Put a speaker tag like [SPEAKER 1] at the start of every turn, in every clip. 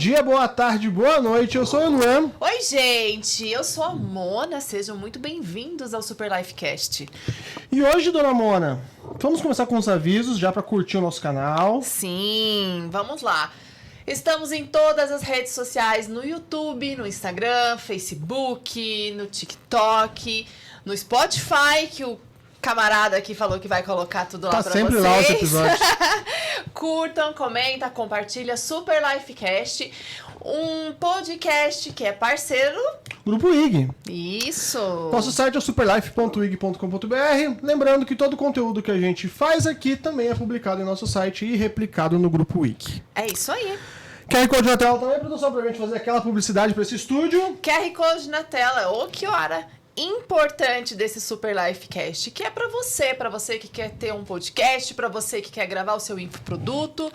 [SPEAKER 1] dia, boa tarde, boa noite. Eu sou o Luan.
[SPEAKER 2] Oi, gente. Eu sou a Mona. Sejam muito bem-vindos ao Super Lifecast.
[SPEAKER 1] E hoje, dona Mona, vamos começar com os avisos já para curtir o nosso canal.
[SPEAKER 2] Sim, vamos lá. Estamos em todas as redes sociais, no YouTube, no Instagram, Facebook, no TikTok, no Spotify, que o camarada aqui falou que vai colocar tudo lá pra vocês.
[SPEAKER 1] Tá sempre lá os episódios.
[SPEAKER 2] Curtam, comenta, compartilha. Super Lifecast, um podcast que é parceiro...
[SPEAKER 1] Grupo IG.
[SPEAKER 2] Isso.
[SPEAKER 1] Nosso site é o superlife.ig.com.br. Lembrando que todo o conteúdo que a gente faz aqui também é publicado em nosso site e replicado no Grupo IG.
[SPEAKER 2] É isso aí.
[SPEAKER 1] QR Code na tela também, produção, pra gente fazer aquela publicidade pra esse estúdio.
[SPEAKER 2] QR Code na tela. Ô, que hora importante desse Super Lifecast, que é pra você que quer ter um podcast, pra você que quer gravar o seu infoproduto.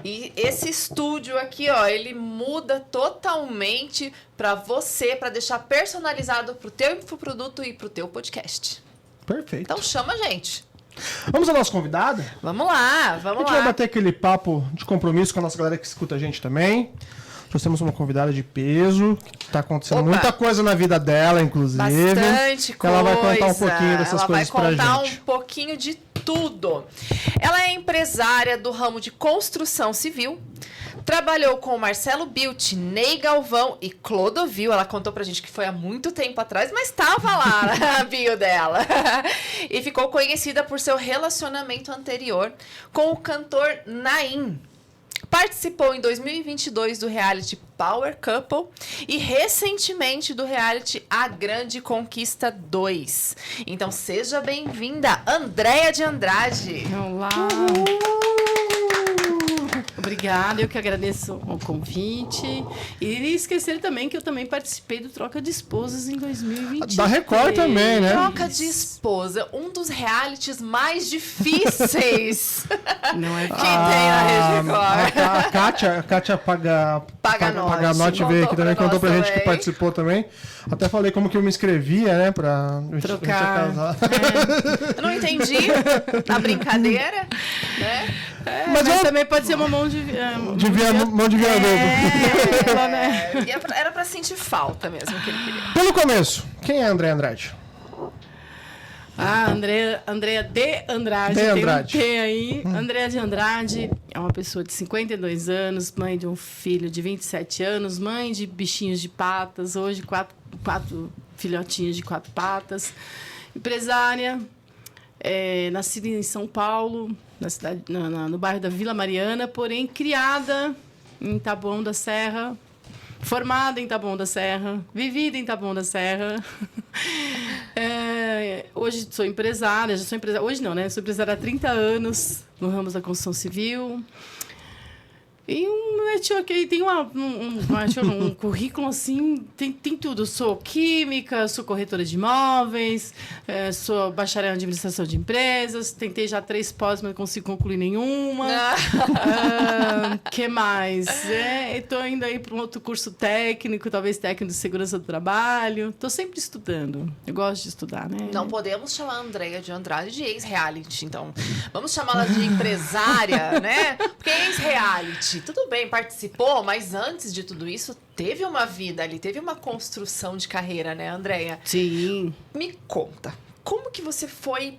[SPEAKER 2] E esse estúdio aqui, ó, ele muda totalmente pra você, pra deixar personalizado pro teu infoproduto e pro teu podcast.
[SPEAKER 1] Perfeito.
[SPEAKER 2] Então chama a gente.
[SPEAKER 1] Vamos à nossa convidada?
[SPEAKER 2] Vamos lá,
[SPEAKER 1] A
[SPEAKER 2] vamos
[SPEAKER 1] gente vai
[SPEAKER 2] lá.
[SPEAKER 1] bater aquele papo de compromisso com a nossa galera que escuta a gente também. Nós temos uma convidada de peso, que tá acontecendo
[SPEAKER 2] Opa.
[SPEAKER 1] muita coisa na vida dela, inclusive.
[SPEAKER 2] Bastante coisa.
[SPEAKER 1] Ela vai contar um pouquinho dessas coisas pra gente.
[SPEAKER 2] Ela vai contar um pouquinho de tudo. Ela é empresária do ramo de construção civil. Trabalhou com Marcelo Bildt, Ney Galvão e Clodovil. Ela contou pra gente que foi há muito tempo atrás, mas estava lá na bio dela. E ficou conhecida por seu relacionamento anterior com o cantor Naim. Participou em 2022 do reality Power Couple e recentemente do reality A Grande Conquista 2. Então seja bem-vinda, Andréia de Andrade.
[SPEAKER 3] Olá! Obrigada, eu que agradeço o convite. E esquecer também que eu também participei do Troca de Esposas em 2023.
[SPEAKER 1] Da Record também, né?
[SPEAKER 2] Troca de esposa, um dos realities mais difíceis
[SPEAKER 3] Não é
[SPEAKER 2] que tem na Rede Record.
[SPEAKER 1] A Kátia
[SPEAKER 2] Paganotti.
[SPEAKER 1] Paganotti veio aqui também, contou pra gente que
[SPEAKER 2] também.
[SPEAKER 1] participou também. Até falei como que eu me inscrevia, né, pra
[SPEAKER 3] Trocar.
[SPEAKER 1] casar.
[SPEAKER 2] Eu não entendi a brincadeira, né?
[SPEAKER 1] Mas
[SPEAKER 3] Mas
[SPEAKER 1] eu-
[SPEAKER 3] também pode ser uma mão de...
[SPEAKER 1] Mão de viaduto.
[SPEAKER 3] né?
[SPEAKER 2] Era pra sentir falta mesmo que ele queria.
[SPEAKER 1] Pelo começo, quem é André Andrade?
[SPEAKER 3] Andréa de Andrade.
[SPEAKER 1] De Andrade.
[SPEAKER 3] Tem um T aí. Andréa de Andrade é uma pessoa de 52 anos, mãe de um filho de 27 anos, mãe de bichinhos de patas, hoje quatro filhotinhos de 4 patas. Empresária, nascida em São Paulo, na cidade, no bairro da Vila Mariana, porém criada em Taboão da Serra, formada em Taboão da Serra, vivida em Taboão da Serra. Hoje sou empresária, hoje não, né? Sou empresária há 30 anos no ramo da construção civil. E tem um currículo assim, tem tudo. Sou química, sou corretora de imóveis, sou bacharel em administração de empresas, tentei já 3 pós, mas não consigo concluir nenhuma. Que mais? Estou indo aí para um outro curso técnico, talvez técnico de segurança do trabalho. Estou sempre estudando. Eu gosto de estudar, né?
[SPEAKER 2] Não podemos chamar a Andréia de Andrade de ex-reality, então vamos chamá-la de empresária, né? Porque ex-reality, tudo bem, participou, mas antes de tudo isso, teve uma vida ali, teve uma construção de carreira, né, Andréia?
[SPEAKER 3] Sim.
[SPEAKER 2] Me conta, como que você foi...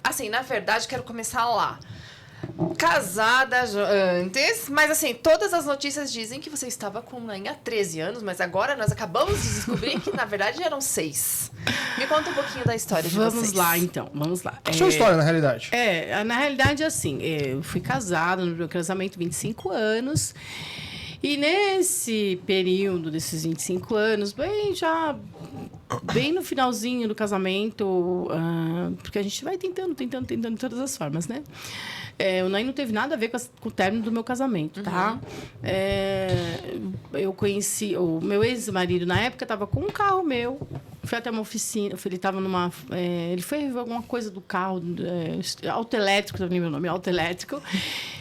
[SPEAKER 2] Assim, na verdade, quero começar lá. Casada antes, mas assim, todas as notícias dizem que você estava com Naim há 13 anos, mas agora nós acabamos de descobrir que, na verdade, eram 6. Me conta um pouquinho da história de vocês.
[SPEAKER 3] Vamos lá, então. Vamos lá.
[SPEAKER 1] A sua história, na realidade.
[SPEAKER 3] Na realidade, assim, eu fui casada no meu casamento 25 anos. E nesse período desses 25 anos, bem no finalzinho do casamento, porque a gente vai tentando de todas as formas, né? O Naim não teve nada a ver com o término do meu casamento, tá? Eu conheci... O meu ex-marido, na época, estava com um carro meu. Fui até uma oficina. Ele estava numa... ele foi ver alguma coisa do carro. Autoelétrico, não lembro o nome. Autoelétrico.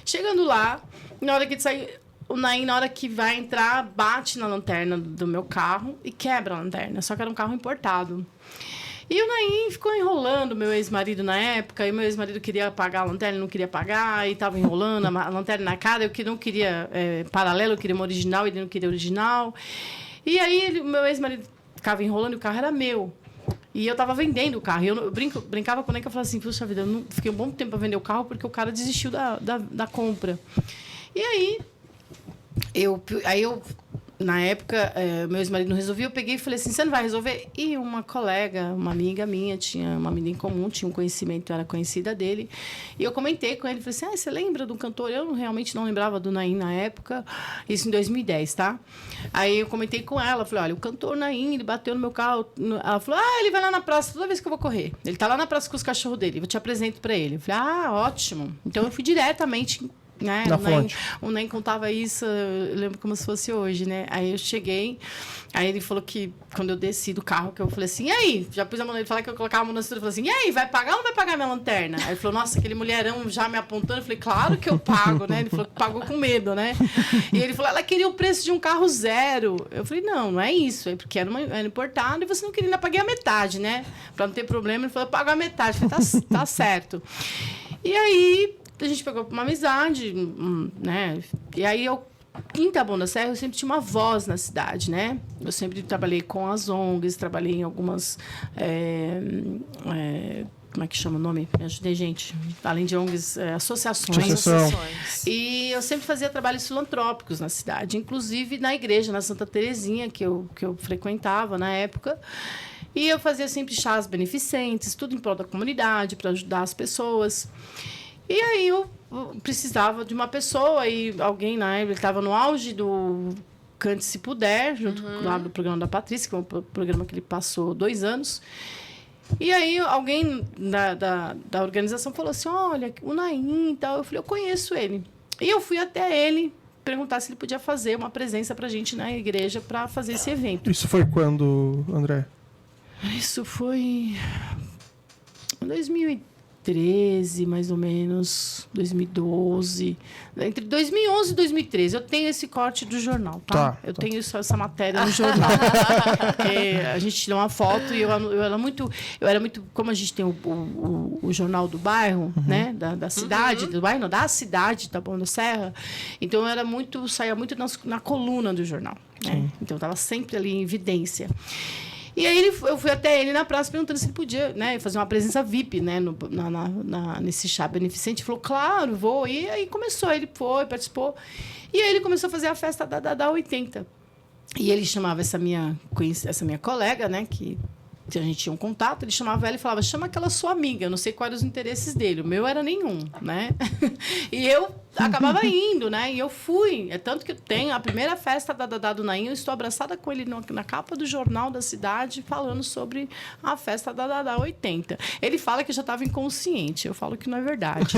[SPEAKER 3] Chegando lá, na hora que ele saiu... O Naim, na hora que vai entrar, bate na lanterna do meu carro e quebra a lanterna. Só que era um carro importado. E o Naim ficou enrolando meu ex-marido na época, e meu ex-marido queria pagar a lanterna, ele não queria pagar, e estava enrolando a lanterna na cara, eu que não queria paralelo, eu queria uma original, ele não queria original. E aí o meu ex-marido ficava enrolando e o carro era meu. E eu estava vendendo o carro. E eu brincava com ele, que eu falava assim, puxa vida, eu não fiquei um bom tempo para vender o carro porque o cara desistiu da compra. E aí eu na época, meu ex-marido não resolvia, eu peguei e falei assim, você não vai resolver? E uma colega, uma amiga minha, tinha uma amiga em comum, tinha um conhecimento, era conhecida dele. E eu comentei com ele, falei assim, você lembra do cantor? Eu realmente não lembrava do Naim na época, isso em 2010, tá? Aí eu comentei com ela, falei, olha, o cantor Naim, ele bateu no meu carro. Ela falou, ele vai lá na praça toda vez que eu vou correr. Ele tá lá na praça com os cachorros dele, eu te apresento para ele. Eu falei, ótimo. Então eu fui diretamente... Né? O Naim contava isso, eu lembro como se fosse hoje, né? Aí eu cheguei, aí ele falou que quando eu desci do carro, que eu falei assim, e aí? Já pus a mão nele, falei que eu colocava a mão na cintura, falei assim, e aí, vai pagar ou não vai pagar minha lanterna? Aí ele falou, nossa, aquele mulherão já me apontando, eu falei, claro que eu pago, né? Ele falou que pagou com medo, né? E ele falou, ela queria o preço de um carro zero. Eu falei, não é isso, é porque era importado e você não queria, ainda paguei a metade, né? Pra não ter problema, ele falou, eu pago a metade. Eu falei, tá certo. E aí a gente pegou uma amizade, né? E aí em Taboão da Serra, eu sempre tinha uma voz na cidade, né? Eu sempre trabalhei com as ONGs, trabalhei em algumas... como é que chama o nome? Me ajudei, gente. Além de ONGs, associações. E eu sempre fazia trabalhos filantrópicos na cidade, inclusive na igreja, na Santa Terezinha, que eu frequentava na época. E eu fazia sempre chás beneficentes, tudo em prol da comunidade, para ajudar as pessoas. E aí eu precisava de uma pessoa, e alguém na época estava no auge do Cante Se Puder, junto lá do programa da Patrícia, que é um programa que ele passou 2 anos. E aí alguém da organização falou assim, olha, o Naim e tal. Eu falei, eu conheço ele. E eu fui até ele perguntar se ele podia fazer uma presença pra gente na igreja para fazer esse evento.
[SPEAKER 1] Isso foi quando, André?
[SPEAKER 3] Isso foi em 2013, mais ou menos, 2012. Entre 2011 e 2013. Eu tenho esse corte do jornal, tá? Eu tenho essa matéria no jornal. A gente tirou uma foto e eu era muito... Como a gente tem o jornal do bairro, né? Da cidade, do bairro, não, da cidade, Taboão da Serra. Então, saía muito na coluna do jornal. Né? Então, estava sempre ali em evidência. E aí eu fui até ele na praça perguntando se ele podia, né, fazer uma presença VIP, né, nesse chá beneficente. Ele falou, claro, vou. E aí começou, ele foi, participou. E aí ele começou a fazer a festa da 80. E ele chamava essa minha colega, né, que a gente tinha um contato, ele chamava ela e falava, chama aquela sua amiga, eu não sei quais eram os interesses dele, o meu era nenhum, né? E eu acabava indo, né? E eu fui, tanto que eu tenho a primeira festa do Naim, eu estou abraçada com ele na capa do jornal da cidade, falando sobre a festa da 80. Ele fala que já estava inconsciente, eu falo que não é verdade.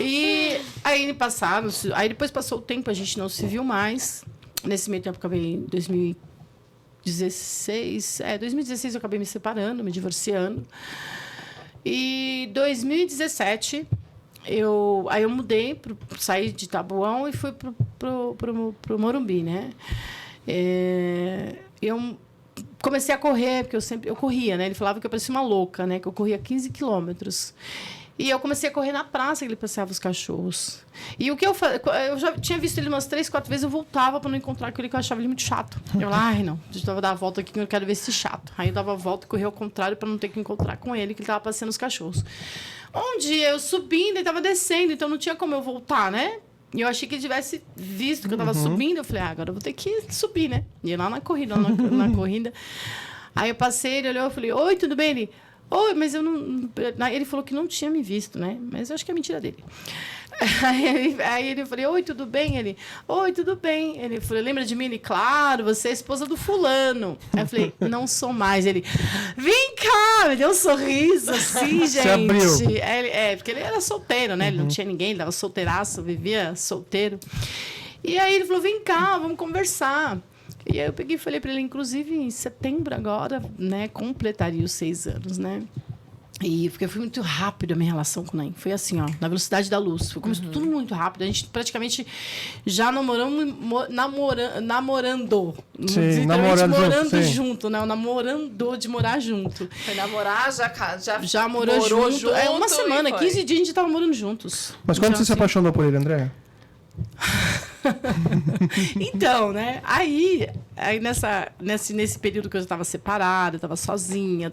[SPEAKER 3] E aí depois passou o tempo, a gente não se viu mais. Nesse meio tempo, acabei em 2016 eu acabei me separando, me divorciando. E 2017 eu mudei, saí de Taboão e fui pro Morumbi, né? Eu comecei a correr, porque eu corria, né? Ele falava que eu parecia uma louca, né? Que eu corria 15 quilômetros. E eu comecei a correr na praça que ele passeava os cachorros. E o que eu fazia... Eu já tinha visto ele umas 3, 4 vezes, eu voltava para não encontrar com ele, que eu achava ele muito chato. Eu lá, não, deixa eu dar a volta aqui que eu quero ver esse chato. Aí eu dava a volta e corria ao contrário para não ter que encontrar com ele, que ele estava passeando os cachorros. Um dia eu subindo, ele estava descendo, então não tinha como eu voltar, né? E eu achei que ele tivesse visto que eu estava subindo. Eu falei, agora eu vou ter que subir, né? E lá na corrida, na corrida. Aí eu passei, ele olhou, eu falei, oi, tudo bem? Ele... Oi, mas eu não... Ele falou que não tinha me visto, né? Mas eu acho que é mentira dele. Aí ele falou, oi, tudo bem? Ele, oi, tudo bem. Ele falou, lembra de mim? Ele, claro, você é a esposa do fulano. Aí eu falei, não sou mais. Ele, vem cá! Me deu um sorriso, assim, gente.
[SPEAKER 1] Se abriu.
[SPEAKER 3] Porque ele era solteiro, né? Ele não tinha ninguém, ele dava solteiraço, vivia solteiro. E aí ele falou, vem cá, vamos conversar. E aí eu peguei e falei para ele, inclusive, em setembro agora, né, completaria os 6 anos, né? E porque foi muito rápido a minha relação com o Naim. Foi assim, ó, na velocidade da luz. Foi começou tudo muito rápido. A gente praticamente já namorando.
[SPEAKER 1] Sim,
[SPEAKER 3] morando
[SPEAKER 1] sim.
[SPEAKER 3] junto, né? Namorando de morar junto.
[SPEAKER 2] Foi namorar,
[SPEAKER 3] Já morou junto. É uma semana,
[SPEAKER 2] e foi.
[SPEAKER 3] 15 dias a gente tava morando juntos.
[SPEAKER 1] Mas quando
[SPEAKER 3] Então,
[SPEAKER 1] você se apaixonou por ele, André?
[SPEAKER 3] Então, né? Aí nesse período que eu já estava separada, eu estava sozinha,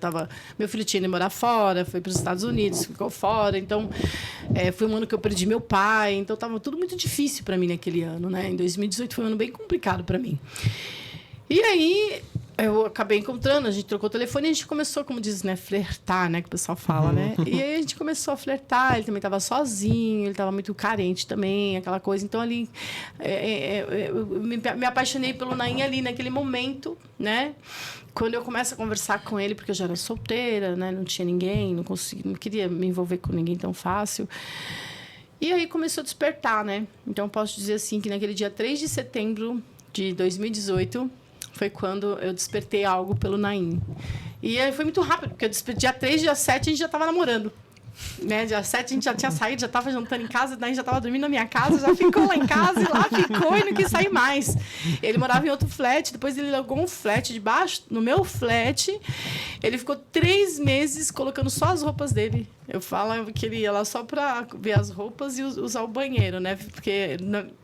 [SPEAKER 3] meu filho tinha ido morar fora, foi para os Estados Unidos, ficou fora. Então, foi um ano que eu perdi meu pai. Então, estava tudo muito difícil para mim naquele ano, né? Em 2018 foi um ano bem complicado para mim. E aí eu acabei encontrando, a gente trocou o telefone e a gente começou, como diz, né, flertar, né, que o pessoal fala, né? E aí a gente começou a flertar, ele também estava sozinho, ele estava muito carente também, aquela coisa. Então, ali, eu me apaixonei pelo Naim ali naquele momento, né? Quando eu começo a conversar com ele, porque eu já era solteira, né? Não tinha ninguém, não queria me envolver com ninguém tão fácil. E aí começou a despertar, né? Então, eu posso dizer assim, que naquele dia 3 de setembro de 2018... foi quando eu despertei algo pelo Naim. E aí foi muito rápido, porque eu despertei dia 3, dia 7 a gente já estava namorando. Né? Dia 7 a gente já tinha saído, já estava jantando em casa, daí já estava dormindo na minha casa, já ficou lá em casa e lá ficou e não quis sair mais. Ele morava em outro flat, depois ele alugou um flat debaixo, no meu flat. Ele ficou 3 meses colocando só as roupas dele. Eu falo que ele ia lá só para ver as roupas e usar o banheiro, né? Porque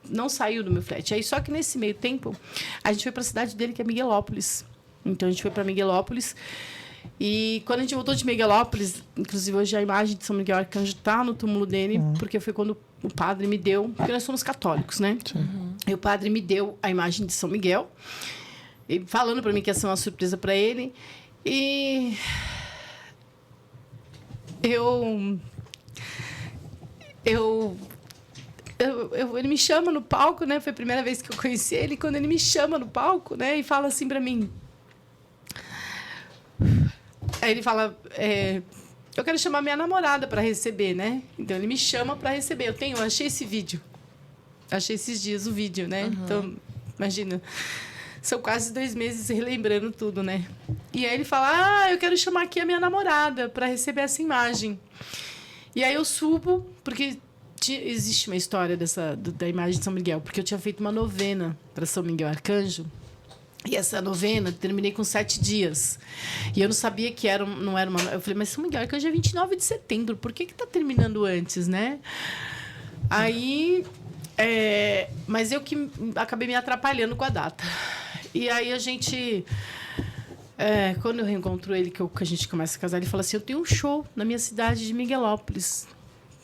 [SPEAKER 3] não saiu do meu flat. Aí, só que nesse meio tempo, a gente foi para a cidade dele, que é Miguelópolis. Então, a gente foi para Miguelópolis. E quando a gente voltou de Miguelópolis, inclusive hoje a imagem de São Miguel Arcanjo está no túmulo dele, porque foi quando o padre me deu, porque nós somos católicos, né? E o padre me deu a imagem de São Miguel, e falando para mim que ia ser uma surpresa para ele. E ele me chama no palco, né? Foi a primeira vez que eu conheci ele. Quando ele me chama no palco, né? E fala assim para mim. Aí ele fala, eu quero chamar minha namorada para receber, né? Então ele me chama para receber. Eu achei esse vídeo. Achei esses dias o vídeo, né? Então, imagina. São quase 2 meses relembrando tudo, né? E aí ele fala, eu quero chamar aqui a minha namorada para receber essa imagem. E aí eu subo, porque existe uma história da imagem de São Miguel, porque eu tinha feito uma novena para São Miguel Arcanjo. E essa novena, terminei com 7 dias. E eu não sabia que não era uma... Eu falei, mas São Miguel Arcanjo é 29 de setembro. Por que tá terminando antes, né? Aí... mas eu que acabei me atrapalhando com a data. E aí a gente... quando eu reencontro ele, que a gente começa a casar, ele fala assim, eu tenho um show na minha cidade de Miguelópolis.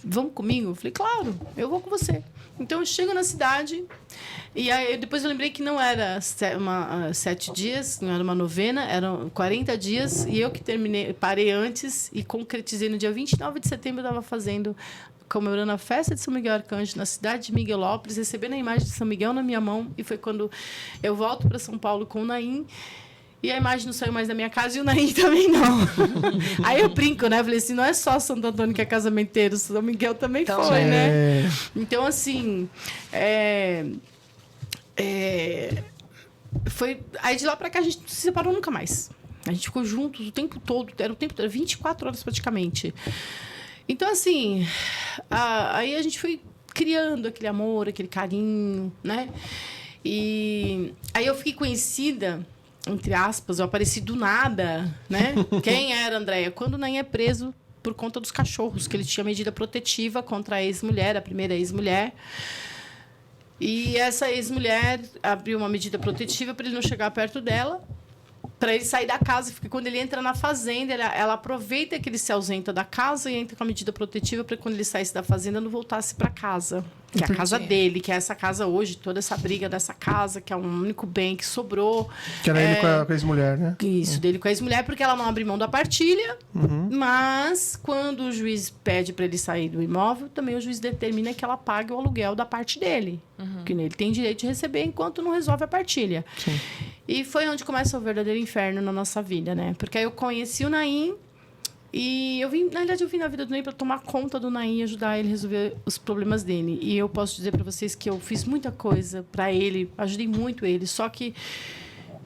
[SPEAKER 3] Vamos comigo? Eu falei, claro, eu vou com você. Então, eu chego na cidade e aí, depois eu lembrei que não era 7 dias, não era uma novena, eram 40 dias. E eu que parei antes e concretizei no dia 29 de setembro, eu estava comemorando a festa de São Miguel Arcanjo na cidade de Miguelópolis, recebendo a imagem de São Miguel na minha mão. E foi quando eu volto para São Paulo com o Naim. E a imagem não saiu mais da minha casa e o Naim também não. Aí eu brinco, né? Falei assim, não é só Santo Antônio que é casamenteiro, São Miguel também foi, né? Então, assim... foi... Aí de lá pra cá a gente não se separou nunca mais. A gente ficou juntos o tempo todo. Era 24 horas praticamente. Então, assim... aí a gente foi criando aquele amor, aquele carinho, né? E aí eu fiquei conhecida... entre aspas, eu apareci do nada, né? Quem era, Andréia? Quando o Naim é preso por conta dos cachorros, que ele tinha medida protetiva contra a ex-mulher, a primeira ex-mulher. E essa ex-mulher abriu uma medida protetiva para ele não chegar perto dela, para ele sair da casa, porque quando ele entra na fazenda, ela aproveita que ele se ausenta da casa e entra com a medida protetiva para quando ele saísse da fazenda não voltasse para casa. Que é a casa dele, que é essa casa hoje, toda essa briga dessa casa, que é um único bem que sobrou.
[SPEAKER 1] Que era ele com a ex-mulher, né?
[SPEAKER 3] Isso, dele com a ex-mulher, porque ela não abre mão da partilha, mas quando o juiz pede para ele sair do imóvel, também o juiz determina que ela pague o aluguel da parte dele. Que ele tem direito de receber enquanto não resolve a partilha. Sim. E foi onde começa o verdadeiro inferno na nossa vida, né? Porque aí eu conheci o Naim e na verdade eu vim na vida do Naim para tomar conta do Naim e ajudar ele a resolver os problemas dele. E eu posso dizer para vocês que eu fiz muita coisa para ele, ajudei muito ele, só que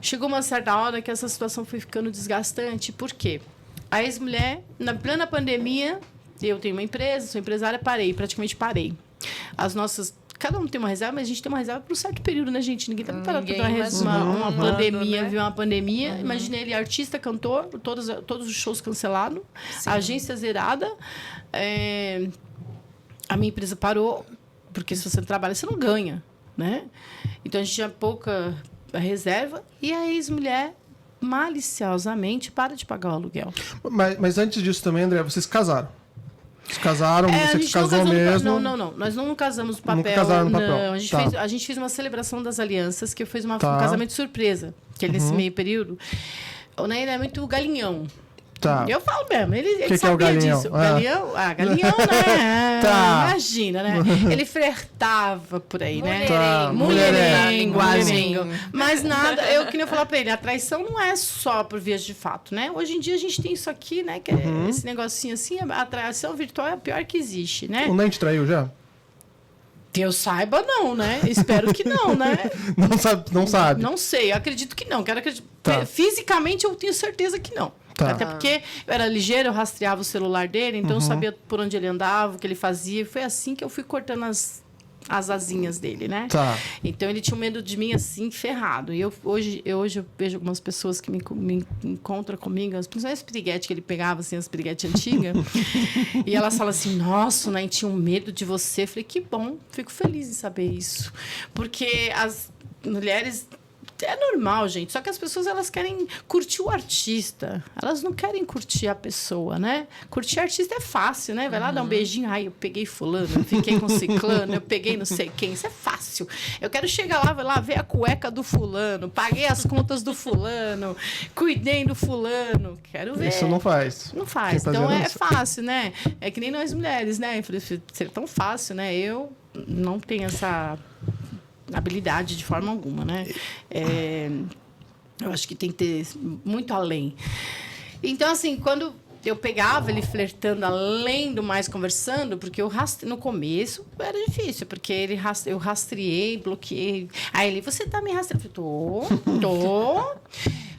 [SPEAKER 3] chegou uma certa hora que essa situação foi ficando desgastante. Por quê? A ex-mulher, na plena pandemia, eu tenho uma empresa, sou empresária, praticamente parei. As nossas... Cada um tem uma reserva, mas a gente tem uma reserva por um certo período, né, gente? Ninguém tá preparado para uma pandemia,
[SPEAKER 2] né?
[SPEAKER 3] Viu uma pandemia. Imagina ele, artista, cantor, todos os shows cancelados, a agência zerada. A minha empresa parou, porque se você não trabalha, você não ganha, né? Então, a gente tinha pouca reserva e a ex-mulher maliciosamente para de pagar o aluguel.
[SPEAKER 1] Mas antes disso também, André, vocês casaram? Vocês casaram, você que casou mesmo?
[SPEAKER 3] Não. Nós não casamos no papel.
[SPEAKER 1] Nunca casaram no papel.
[SPEAKER 3] Não, a gente fez uma celebração das alianças, que foi um casamento surpresa. Que ele, nesse meio período... O Ney é muito galinhão.
[SPEAKER 1] Tá.
[SPEAKER 3] Eu falo mesmo, ele
[SPEAKER 1] que
[SPEAKER 3] sabia
[SPEAKER 1] é o galinhão?
[SPEAKER 3] disso. Galinhão? Galinhão, né?
[SPEAKER 1] Tá.
[SPEAKER 3] Imagina, né? Ele flertava por aí, né?
[SPEAKER 1] Tá.
[SPEAKER 3] Mulherengo. Mas nada, eu queria falar pra ele, a traição não é só por vias de fato, né? Hoje em dia a gente tem isso aqui, né? Que é esse negocinho assim, a traição virtual é a pior que existe, né?
[SPEAKER 1] O Ney te traiu já?
[SPEAKER 3] Que eu saiba, não, né? Espero que não, né?
[SPEAKER 1] Não sabe.
[SPEAKER 3] Não sei, eu acredito que não. Quero acreditar.
[SPEAKER 1] Tá.
[SPEAKER 3] Fisicamente, eu tenho certeza que não.
[SPEAKER 1] Tá.
[SPEAKER 3] Até porque eu era ligeira, eu rastreava o celular dele, então eu sabia por onde ele andava, o que ele fazia. Foi assim que eu fui cortando as asinhas dele, né?
[SPEAKER 1] Tá.
[SPEAKER 3] Então, ele tinha um medo de mim, assim, ferrado. E hoje eu vejo algumas pessoas que me encontram comigo, principalmente as piriguetes que ele pegava, assim, as piriguetes antigas. E elas falam assim, nossa, né, tinha um medo de você. Eu falei, que bom, fico feliz em saber isso. Porque as mulheres... É normal, gente. Só que as pessoas, elas querem curtir o artista. Elas não querem curtir a pessoa, né? Curtir artista é fácil, né? Vai lá dar um beijinho. Ai, eu peguei fulano, eu fiquei com ciclano, eu peguei não sei quem. Isso é fácil. Eu quero chegar lá, vai lá ver a cueca do fulano, paguei as contas do fulano, cuidei do fulano. Quero ver.
[SPEAKER 1] Isso não faz.
[SPEAKER 3] Não faz. Então, é fácil, né? É que nem nós mulheres, né? Eu falei, seria tão fácil, né? Eu não tenho essa... habilidade de forma alguma, né? Eu acho que tem que ter muito além. Então, assim, quando eu pegava ele flertando, além do mais conversando, porque no começo era difícil, porque eu rastreei, bloqueei. Aí ele, você tá me rastreando? Eu falei, tô.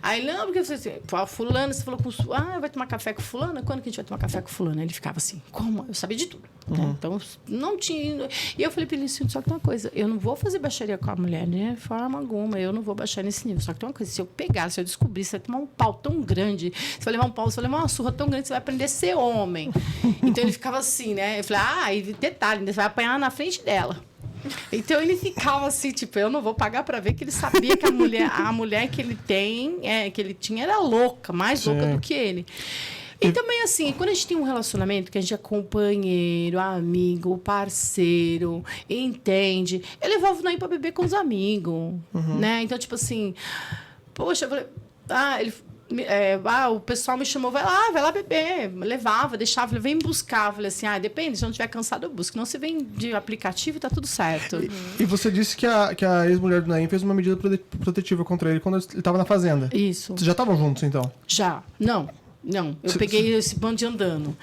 [SPEAKER 3] Aí, não, porque você fulano, você falou com... vai tomar café com fulano? Quando que a gente vai tomar café com fulano? Ele ficava assim, como? Eu sabia de tudo. Né? Então, não tinha... E eu falei para ele, só que tem uma coisa, eu não vou fazer baixaria com a mulher, de forma alguma, eu não vou baixar nesse nível. Só que tem uma coisa, se eu descobrir, você vai tomar um pau tão grande, você vai levar um pau, você vai levar uma surra tão grande, você vai aprender a ser homem. Então, ele ficava assim, né? Eu falei, e detalhe, você vai apanhar na frente dela. Então ele ficava assim, tipo, eu não vou pagar para ver que ele sabia que a mulher que ele que ele tinha era louca, mais louca do que ele. E também, assim, quando a gente tem um relacionamento que a gente é companheiro, amigo, parceiro, entende, eu levava o Naim pra beber com os amigos, né? Então, tipo assim, poxa, eu falei, o pessoal me chamou, vai lá beber. Levava, deixava, vem me buscar. Eu falei assim, depende, se eu não estiver cansado, eu busco. Não, você vem de aplicativo e tá tudo certo.
[SPEAKER 1] E você disse que a ex-mulher do Naim fez uma medida protetiva contra ele quando ele estava na fazenda.
[SPEAKER 3] Isso.
[SPEAKER 1] Vocês já estavam juntos, então?
[SPEAKER 3] Já. Não, eu peguei esse bonde andando.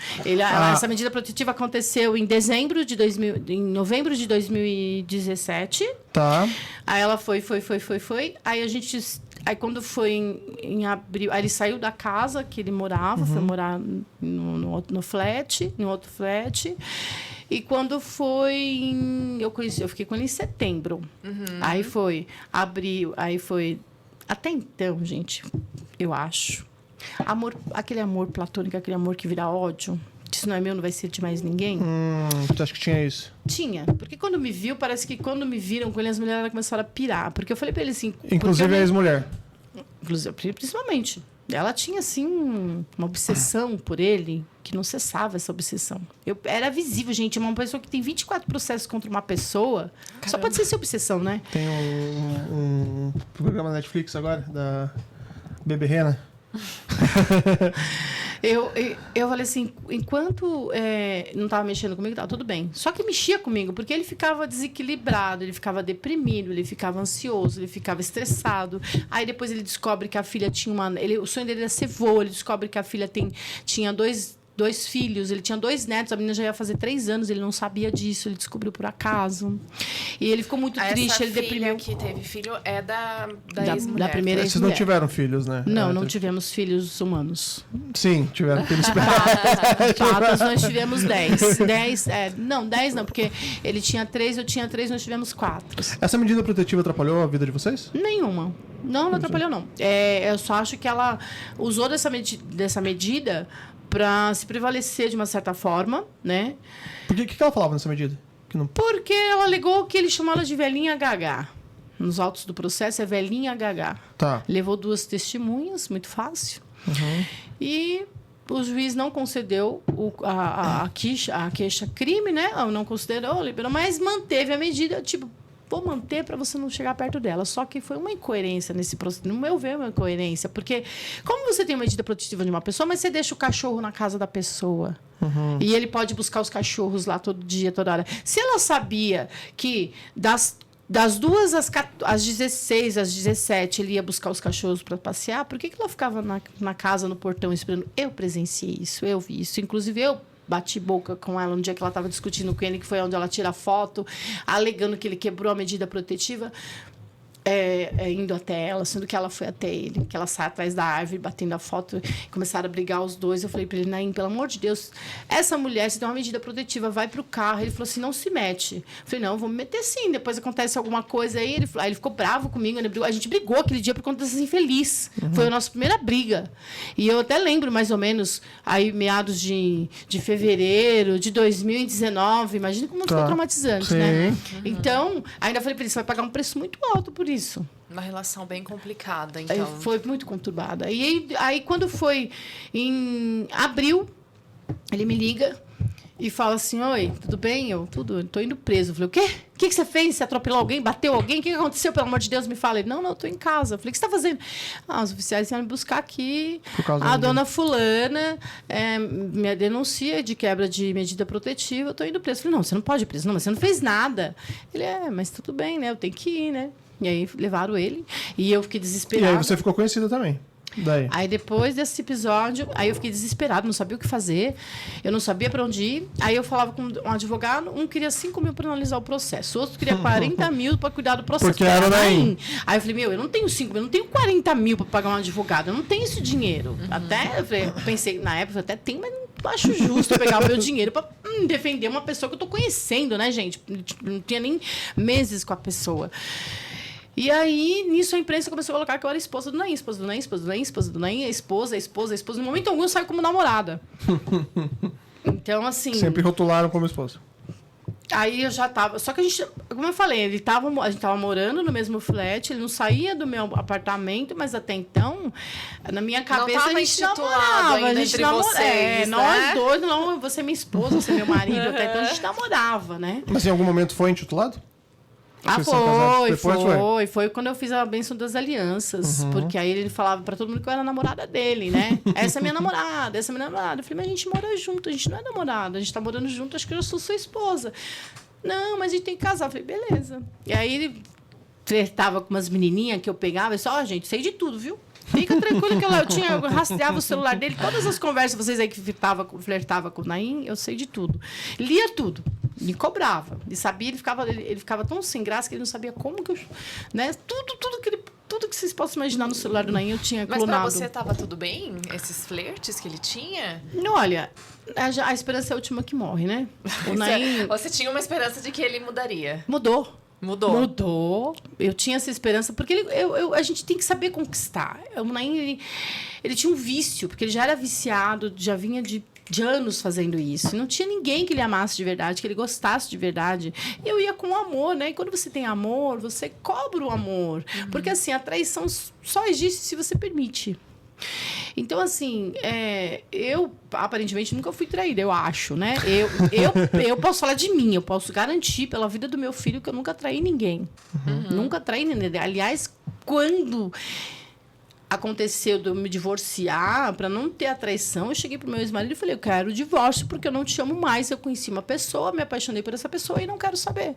[SPEAKER 3] Essa medida protetiva aconteceu em novembro de 2017.
[SPEAKER 1] Tá.
[SPEAKER 3] Aí ela foi. Aí quando foi em abril, aí ele saiu da casa que ele morava, foi morar no outro flat. E quando foi eu fiquei com ele em setembro. Aí foi abril, aí foi... Até então, gente, eu acho... aquele amor platônico, aquele amor que vira ódio... Isso não é meu, não vai ser de mais ninguém?
[SPEAKER 1] Você acha que tinha isso?
[SPEAKER 3] Tinha. Porque quando me viu, parece que quando me viram com ele, as mulheres começaram a pirar. Porque eu falei pra ele assim...
[SPEAKER 1] Inclusive a ex-mulher.
[SPEAKER 3] Principalmente. Ela tinha, assim, uma obsessão por ele, que não cessava essa obsessão. Era visível, gente. Uma pessoa que tem 24 processos contra uma pessoa, só pode ser essa obsessão, né?
[SPEAKER 1] Tem um programa na Netflix agora, da Bebê Rena.
[SPEAKER 3] Eu falei assim, enquanto não estava mexendo comigo, estava tudo bem. Só que mexia comigo, porque ele ficava desequilibrado, ele ficava deprimido, ele ficava ansioso, ele ficava estressado. Aí depois ele descobre que a filha tinha o sonho dele era ser vô, ele descobre que a filha tinha dois 2 filhos, ele tinha 2 netos, a menina já ia fazer 3 anos, ele não sabia disso, ele descobriu por acaso. E ele ficou muito triste, ele deprimiu.
[SPEAKER 2] Essa filha que teve filho é da
[SPEAKER 3] Da
[SPEAKER 2] ex-mulher.
[SPEAKER 3] primeira
[SPEAKER 1] Vocês não tiveram filhos, né?
[SPEAKER 3] Não, não tivemos filhos humanos.
[SPEAKER 1] Sim, tiveram filhos.
[SPEAKER 3] Patas, nós tivemos 10. 10, não, 10 não, porque ele tinha 3, eu tinha 3, nós tivemos 4.
[SPEAKER 1] Essa medida protetiva atrapalhou a vida de vocês?
[SPEAKER 3] Nenhuma. Não atrapalhou, não. Eu só acho que ela usou dessa medida para se prevalecer de uma certa forma, né?
[SPEAKER 1] Por que ela falava nessa medida? Que não...
[SPEAKER 3] Porque ela alegou que ele chamou ela de velhinha Gagá. Nos autos do processo é velhinha Gagá.
[SPEAKER 1] Tá.
[SPEAKER 3] Levou 2 testemunhas, muito fácil. E o juiz não concedeu a queixa-crime, né? Não considerou, liberou, mas manteve a medida, tipo, vou manter para você não chegar perto dela. Só que foi uma incoerência nesse processo. No meu ver, uma incoerência. Porque como você tem uma medida protetiva de uma pessoa, mas você deixa o cachorro na casa da pessoa. E ele pode buscar os cachorros lá todo dia, toda hora. Se ela sabia que das 2 às 16, às 17, ele ia buscar os cachorros para passear, por que ela ficava na casa, no portão, esperando? Eu presenciei isso, eu vi isso. Inclusive, eu bati boca com ela no dia que ela estava discutindo com ele, que foi onde ela tira a foto, alegando que ele quebrou a medida protetiva, indo até ela, sendo que ela foi até ele, que ela sai atrás da árvore, batendo a foto, começaram a brigar os dois. Eu falei para ele, Naim, pelo amor de Deus, essa mulher, se tem uma medida protetiva, vai pro carro. Ele falou assim, não se mete. Eu falei, não, vou me meter sim, depois acontece alguma coisa aí. Ele ficou bravo comigo, a gente brigou aquele dia por conta dessa infeliz. Foi a nossa primeira briga. E eu até lembro, mais ou menos, aí meados de fevereiro de 2019, imagina como foi traumatizante, né? Então, ainda falei para ele, você vai pagar um preço muito alto por isso.
[SPEAKER 2] Uma relação bem complicada, então.
[SPEAKER 3] Foi muito conturbada. E aí, quando foi em abril, ele me liga e fala assim, oi, tudo bem? Eu tô indo preso. Eu falei, o quê? O que você fez? Você atropelou alguém? Bateu alguém? O que aconteceu? Pelo amor de Deus, me fala. Ele, não, eu tô em casa. Eu falei, o que você tá fazendo? Os oficiais vieram me buscar aqui. A dona fulana me denuncia de quebra de medida protetiva. Eu tô indo preso. Eu falei, não, você não pode ir preso. Não, mas você não fez nada. Ele, mas tudo bem, né? Eu tenho que ir, né? E aí levaram ele. E eu fiquei desesperada.
[SPEAKER 1] E aí você ficou conhecida também. Daí.
[SPEAKER 3] Aí depois desse episódio, aí eu fiquei desesperada, não sabia o que fazer. Eu não sabia para onde ir. Aí eu falava com um advogado, um queria 5 mil para analisar o processo, o outro queria 40 mil para cuidar do processo.
[SPEAKER 1] Porque era Naim.
[SPEAKER 3] Aí eu falei, eu não tenho 5 mil, eu não tenho 40 mil para pagar um advogado, eu não tenho esse dinheiro. Até eu pensei, na época, até tem, mas não acho justo eu pegar o meu dinheiro para defender uma pessoa que eu tô conhecendo, né, gente? Não tinha nem meses com a pessoa. E aí, nisso, a imprensa começou a colocar que eu era esposa do Naim, esposa do Naim, esposa do Naim, esposa do Naim, esposa. No momento algum, eu saio como namorada. Então, assim...
[SPEAKER 1] Sempre rotularam como esposa.
[SPEAKER 3] Aí eu já tava... Só que a gente, como eu falei, a gente tava morando no mesmo flat, ele não saía do meu apartamento, mas até então, na minha cabeça, a gente namorava. A gente namorava. Nós dois, não, você é minha esposa, você é meu marido, até então a gente namorava, né?
[SPEAKER 1] Mas em algum momento foi intitulado?
[SPEAKER 3] Foi quando eu fiz a bênção das alianças. Porque aí ele falava pra todo mundo que eu era namorada dele, né? Essa é minha namorada, essa é minha namorada. Eu falei, mas a gente mora junto, a gente não é namorada, a gente tá morando junto, acho que eu sou sua esposa. Não, mas a gente tem que casar. Eu falei, beleza. E aí ele flertava com umas menininhas que eu pegava e só, gente, sei de tudo, viu? Fica tranquilo que eu rastreava o celular dele. Todas as conversas, vocês aí que flertava com o Naim, eu sei de tudo. Lia tudo. Me cobrava. Ele sabia, ele ficava tão sem graça que ele não sabia como que eu... Né? Tudo que vocês possam imaginar no celular do Naim, eu tinha clonado.
[SPEAKER 2] Mas pra você tava tudo bem? Esses flertes que ele tinha?
[SPEAKER 3] Olha, a esperança é a última que morre, né? O Naim...
[SPEAKER 2] Você tinha uma esperança de que ele mudaria?
[SPEAKER 3] Mudou. Eu tinha essa esperança, porque a gente tem que saber conquistar. O Naim, ele tinha um vício, porque ele já era viciado, já vinha de anos fazendo isso. Não tinha ninguém que ele amasse de verdade, que ele gostasse de verdade. E eu ia com amor, né? E quando você tem amor, você cobra o amor. Porque, assim, a traição só existe se você permite. Então, assim, eu aparentemente nunca fui traída, eu acho, né? Eu posso falar de mim, eu posso garantir pela vida do meu filho que eu nunca traí ninguém. Nunca traí ninguém. Aliás, quando aconteceu de eu me divorciar, para não ter a traição, eu cheguei pro meu ex-marido e falei, eu quero o divórcio porque eu não te amo mais. Eu conheci uma pessoa, me apaixonei por essa pessoa e não quero saber.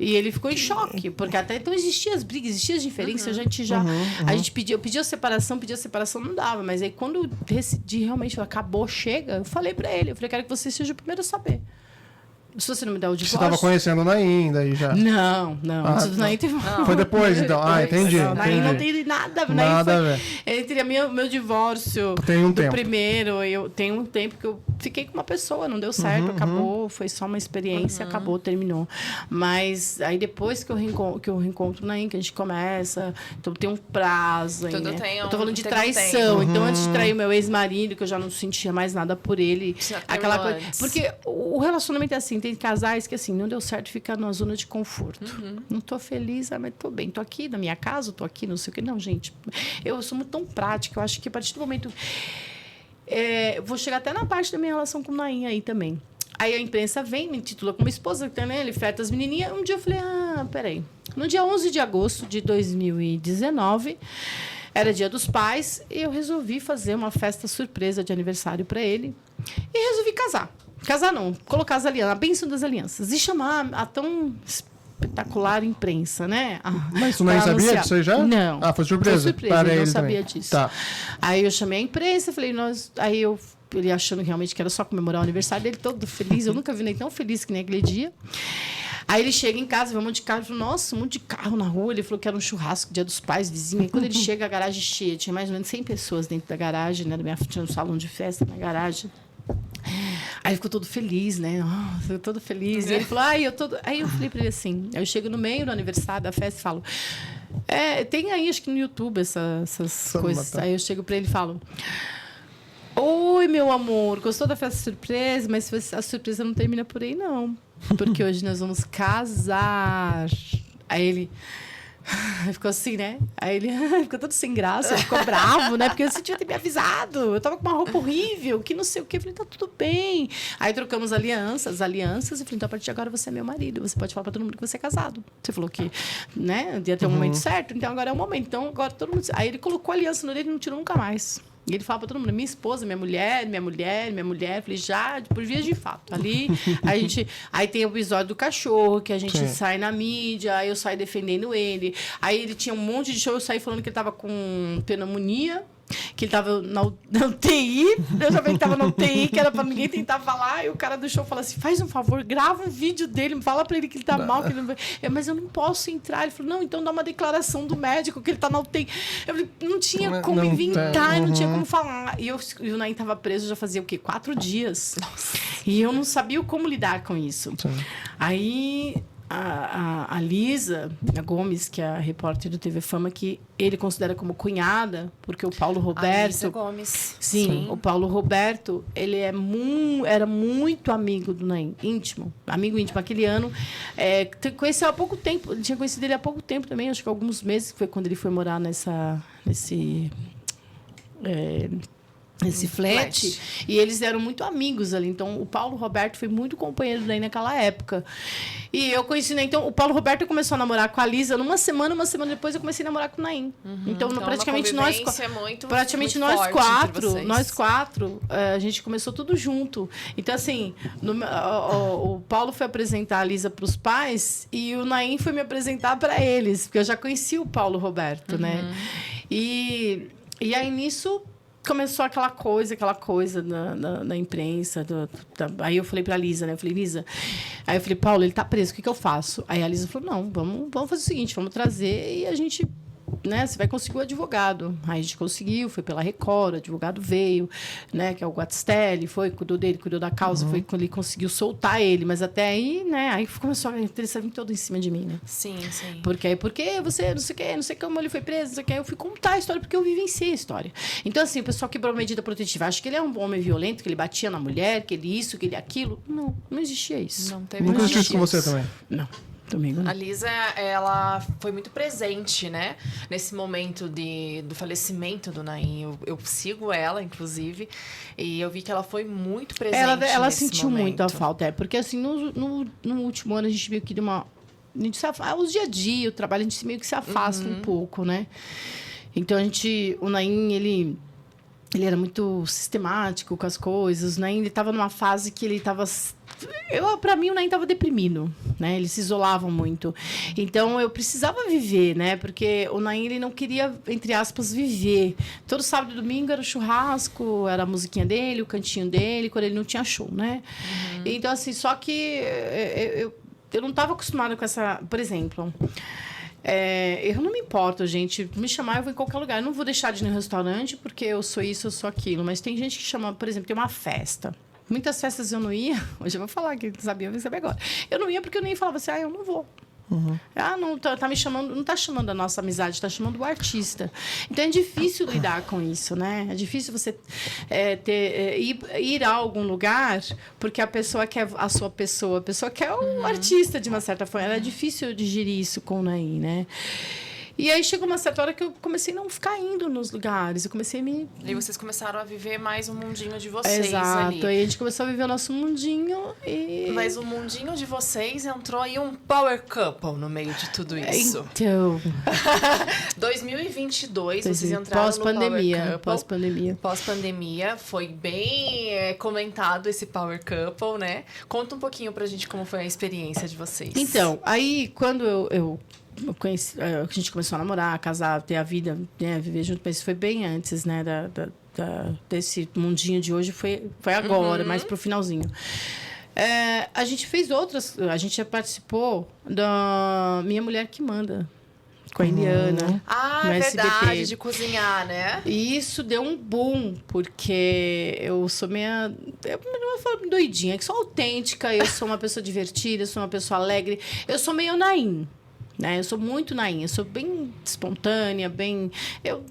[SPEAKER 3] E ele ficou em choque, porque até então existiam as brigas, existiam as diferenças, a gente já... A gente eu pedi a separação, não dava. Mas aí, quando eu decidi realmente, acabou, chega, eu falei pra ele, quero que você seja o primeiro a saber. Se você não me der o divórcio...
[SPEAKER 1] Você estava conhecendo o Naim daí já?
[SPEAKER 3] Não. Antes do Naim teve...
[SPEAKER 1] Foi depois, então. Entendi.
[SPEAKER 3] Não, Naim não tem nada.
[SPEAKER 1] Nada a ver.
[SPEAKER 3] Entre meu divórcio
[SPEAKER 1] tem um
[SPEAKER 3] do
[SPEAKER 1] tempo.
[SPEAKER 3] Primeiro, eu tenho um tempo que eu fiquei com uma pessoa, não deu certo, acabou, foi só uma experiência, acabou, terminou. Mas aí depois que eu reencontro o Naim, que a gente começa, então tem um prazo aí, né? Eu tô falando de traição, então antes de trair o meu ex-marido, que eu já não sentia mais nada por ele, aquela coisa... Porque o relacionamento é assim, tem casais que assim, não deu certo, fica numa zona de conforto. Não tô feliz, mas tô bem. Tô aqui na minha casa, tô aqui, não sei o que. Não, gente, eu sou muito tão prática, eu acho que a partir do momento... vou chegar até na parte da minha relação com o Naim aí também. Aí a imprensa vem, me intitula como esposa, né? Ele feta as menininhas. Um dia eu falei, peraí. No dia 11 de agosto de 2019... Era Dia dos Pais, e eu resolvi fazer uma festa surpresa de aniversário para ele. E resolvi casar. Casar não, colocar as alianças, a bênção das alianças. E chamar a tão espetacular imprensa, né?
[SPEAKER 1] Mas tu não sabia disso aí já?
[SPEAKER 3] Não.
[SPEAKER 1] Foi surpresa?
[SPEAKER 3] Foi surpresa,
[SPEAKER 1] para
[SPEAKER 3] eu não
[SPEAKER 1] ele
[SPEAKER 3] sabia
[SPEAKER 1] também.
[SPEAKER 3] disso.
[SPEAKER 1] Tá.
[SPEAKER 3] Aí eu chamei a imprensa, falei, ele achando realmente que era só comemorar o aniversário dele, todo feliz. Eu nunca vi nem tão feliz que nem aquele dia. Aí ele chega em casa, vê um monte de carro, ele falou, nossa, um monte de carro na rua. Ele falou que era um churrasco, Dia dos Pais, vizinho. E quando ele chega, a garagem cheia, tinha mais ou menos 100 pessoas dentro da garagem, né? Tinha um salão de festa na garagem. Aí ele ficou todo feliz, né? Ficou todo feliz. E ele falou, Aí eu falei pra ele assim, aí eu chego no meio do aniversário da festa e falo, tem aí, acho que no YouTube, essas coisas. Aí eu chego pra ele e falo, oi, meu amor, gostou da festa surpresa? Mas a surpresa não termina por aí, não. Porque hoje nós vamos casar. Aí ele... ficou assim, né? Aí ele ficou todo sem graça, ele ficou bravo, né? Porque você tinha que ter me avisado. Eu tava com uma roupa horrível, que não sei o quê. Eu falei, tá tudo bem. Aí trocamos alianças. E falei, então a partir de agora você é meu marido. Você pode falar pra todo mundo que você é casado. Você falou que, né? Ia ter um momento certo, então agora é o momento. Então agora todo mundo... Aí ele colocou a aliança no dedo e não tirou nunca mais. E ele fala pra todo mundo, minha esposa, minha mulher. Falei, já, por via de fato. Ali, aí tem o episódio do cachorro, que a gente sai na mídia, aí eu saio defendendo ele. Aí ele tinha um monte de show, eu saí falando que ele tava com pneumonia, que ele tava na UTI. Eu já vi que tava na UTI, que era pra ninguém tentar falar. E o cara do show fala assim, faz um favor, grava um vídeo dele, fala pra ele que ele tá mal. Que ele não... mas eu não posso entrar. Ele falou, não, então dá uma declaração do médico que ele tá na UTI. Eu falei, não tinha como inventar, não tinha como falar. E o Naim tava preso já fazia o quê? 4 dias. Nossa. E eu não sabia como lidar com isso. Sim. Aí... A Lisa Gomes, que é a repórter do TV Fama, que ele considera como cunhada, porque o Paulo Roberto...
[SPEAKER 2] Lisa Gomes.
[SPEAKER 3] Sim, o Paulo Roberto, ele era muito amigo do Naim, amigo íntimo. Aquele ano, conheceu há pouco tempo, ele tinha conhecido ele há pouco tempo também, acho que alguns meses, que foi quando ele foi morar nesse flat, e eles eram muito amigos ali. Então, o Paulo Roberto foi muito companheiro daí naquela época. E eu conheci, né? Então, o Paulo Roberto começou a namorar com a Lisa numa semana depois eu comecei a namorar com o Naim. Então praticamente nós quatro, a gente começou tudo junto. Então, assim, o Paulo foi apresentar a Lisa para os pais e o Naim foi me apresentar para eles, porque eu já conhecia o Paulo Roberto, né? E aí, nisso... começou aquela coisa na imprensa. Aí eu falei pra Lisa, né? Eu falei, Lisa... Aí eu falei, Paulo, ele tá preso, o que eu faço? Aí a Lisa falou, não, vamos fazer o seguinte, vamos trazer e a gente... né, você vai conseguir o advogado. Aí a gente conseguiu, foi pela Record, o advogado veio, né, que é o Guatistelli, cuidou dele, cuidou da causa, foi quando ele conseguiu soltar ele, mas até aí, né, aí começou a interessar vir todo em cima de mim, né?
[SPEAKER 2] Sim.
[SPEAKER 3] Porque você, não sei como ele foi preso, não sei o que, eu fui contar a história, porque eu vivenciei a história. Então, assim, o pessoal quebrou a medida protetiva, acho que ele é um homem violento, que ele batia na mulher, que ele isso, que ele aquilo. Não existia isso.
[SPEAKER 1] Nunca existiu isso com você também?
[SPEAKER 3] Não. Domingo, né?
[SPEAKER 2] A Lisa, ela foi muito presente, né? Nesse momento do falecimento do Naim. Eu sigo ela, inclusive, e eu vi que ela foi muito presente.
[SPEAKER 3] Ela
[SPEAKER 2] nesse
[SPEAKER 3] sentiu
[SPEAKER 2] momento.
[SPEAKER 3] muito a falta, porque assim, no último ano a gente viu que os dia a dia, o trabalho, a gente meio que se afasta um pouco, né? Então o Naim, Ele era muito sistemático com as coisas, né? Ele estava numa fase que ele estava... Para mim, o Naim estava deprimido, né? Ele se isolava muito. Então, eu precisava viver, né? Porque o Naim, ele não queria, entre aspas, viver. Todo sábado e domingo era o churrasco, era a musiquinha dele, o cantinho dele, quando ele não tinha show, né? Então, assim, só que eu não estava acostumada com essa... Por exemplo... eu não me importo, gente. Me chamar, eu vou em qualquer lugar. Eu não vou deixar de ir no restaurante porque eu sou isso, eu sou aquilo. Mas tem gente que chama, por exemplo, tem uma festa. Muitas festas eu não ia. Hoje eu vou falar, que não sabia, eu vou saber agora. Eu não ia porque eu nem falava assim, eu não vou. Não tá me chamando, não tá chamando a nossa amizade, tá chamando o artista. Então é difícil lidar com isso, né? É difícil você ir a algum lugar porque a pessoa quer a sua pessoa, a pessoa quer o artista de uma certa forma. É difícil digerir isso com o Naim, né? E aí chegou uma certa hora que eu comecei a não ficar indo nos lugares. Eu comecei a me...
[SPEAKER 2] E vocês começaram a viver mais um mundinho de vocês.
[SPEAKER 3] Exato.
[SPEAKER 2] Ali.
[SPEAKER 3] Aí a gente começou a viver o nosso mundinho e...
[SPEAKER 2] Mas o mundinho de vocês entrou aí um power couple no meio de tudo isso.
[SPEAKER 3] Então...
[SPEAKER 2] 2022, vocês entraram
[SPEAKER 3] pós-pandemia,
[SPEAKER 2] no power couple.
[SPEAKER 3] pós-pandemia.
[SPEAKER 2] Pós-pandemia, foi bem comentado esse power couple, né? Conta um pouquinho pra gente como foi a experiência de vocês.
[SPEAKER 3] Então, aí quando eu conheci, a gente começou a namorar, casar, ter a vida, né, viver junto, mas isso foi bem antes, né, desse mundinho de hoje, foi agora, mais pro finalzinho. A gente fez a gente já participou da Minha Mulher que Manda, com a Eliana.
[SPEAKER 2] Ah, é verdade, de cozinhar, né?
[SPEAKER 3] E isso deu um boom, porque eu sou meia... Eu não vou falar doidinha, que sou autêntica, eu sou uma pessoa divertida, eu sou uma pessoa alegre, eu sou meio Naim. Né? Eu sou muito Naim, eu sou bem espontânea, bem...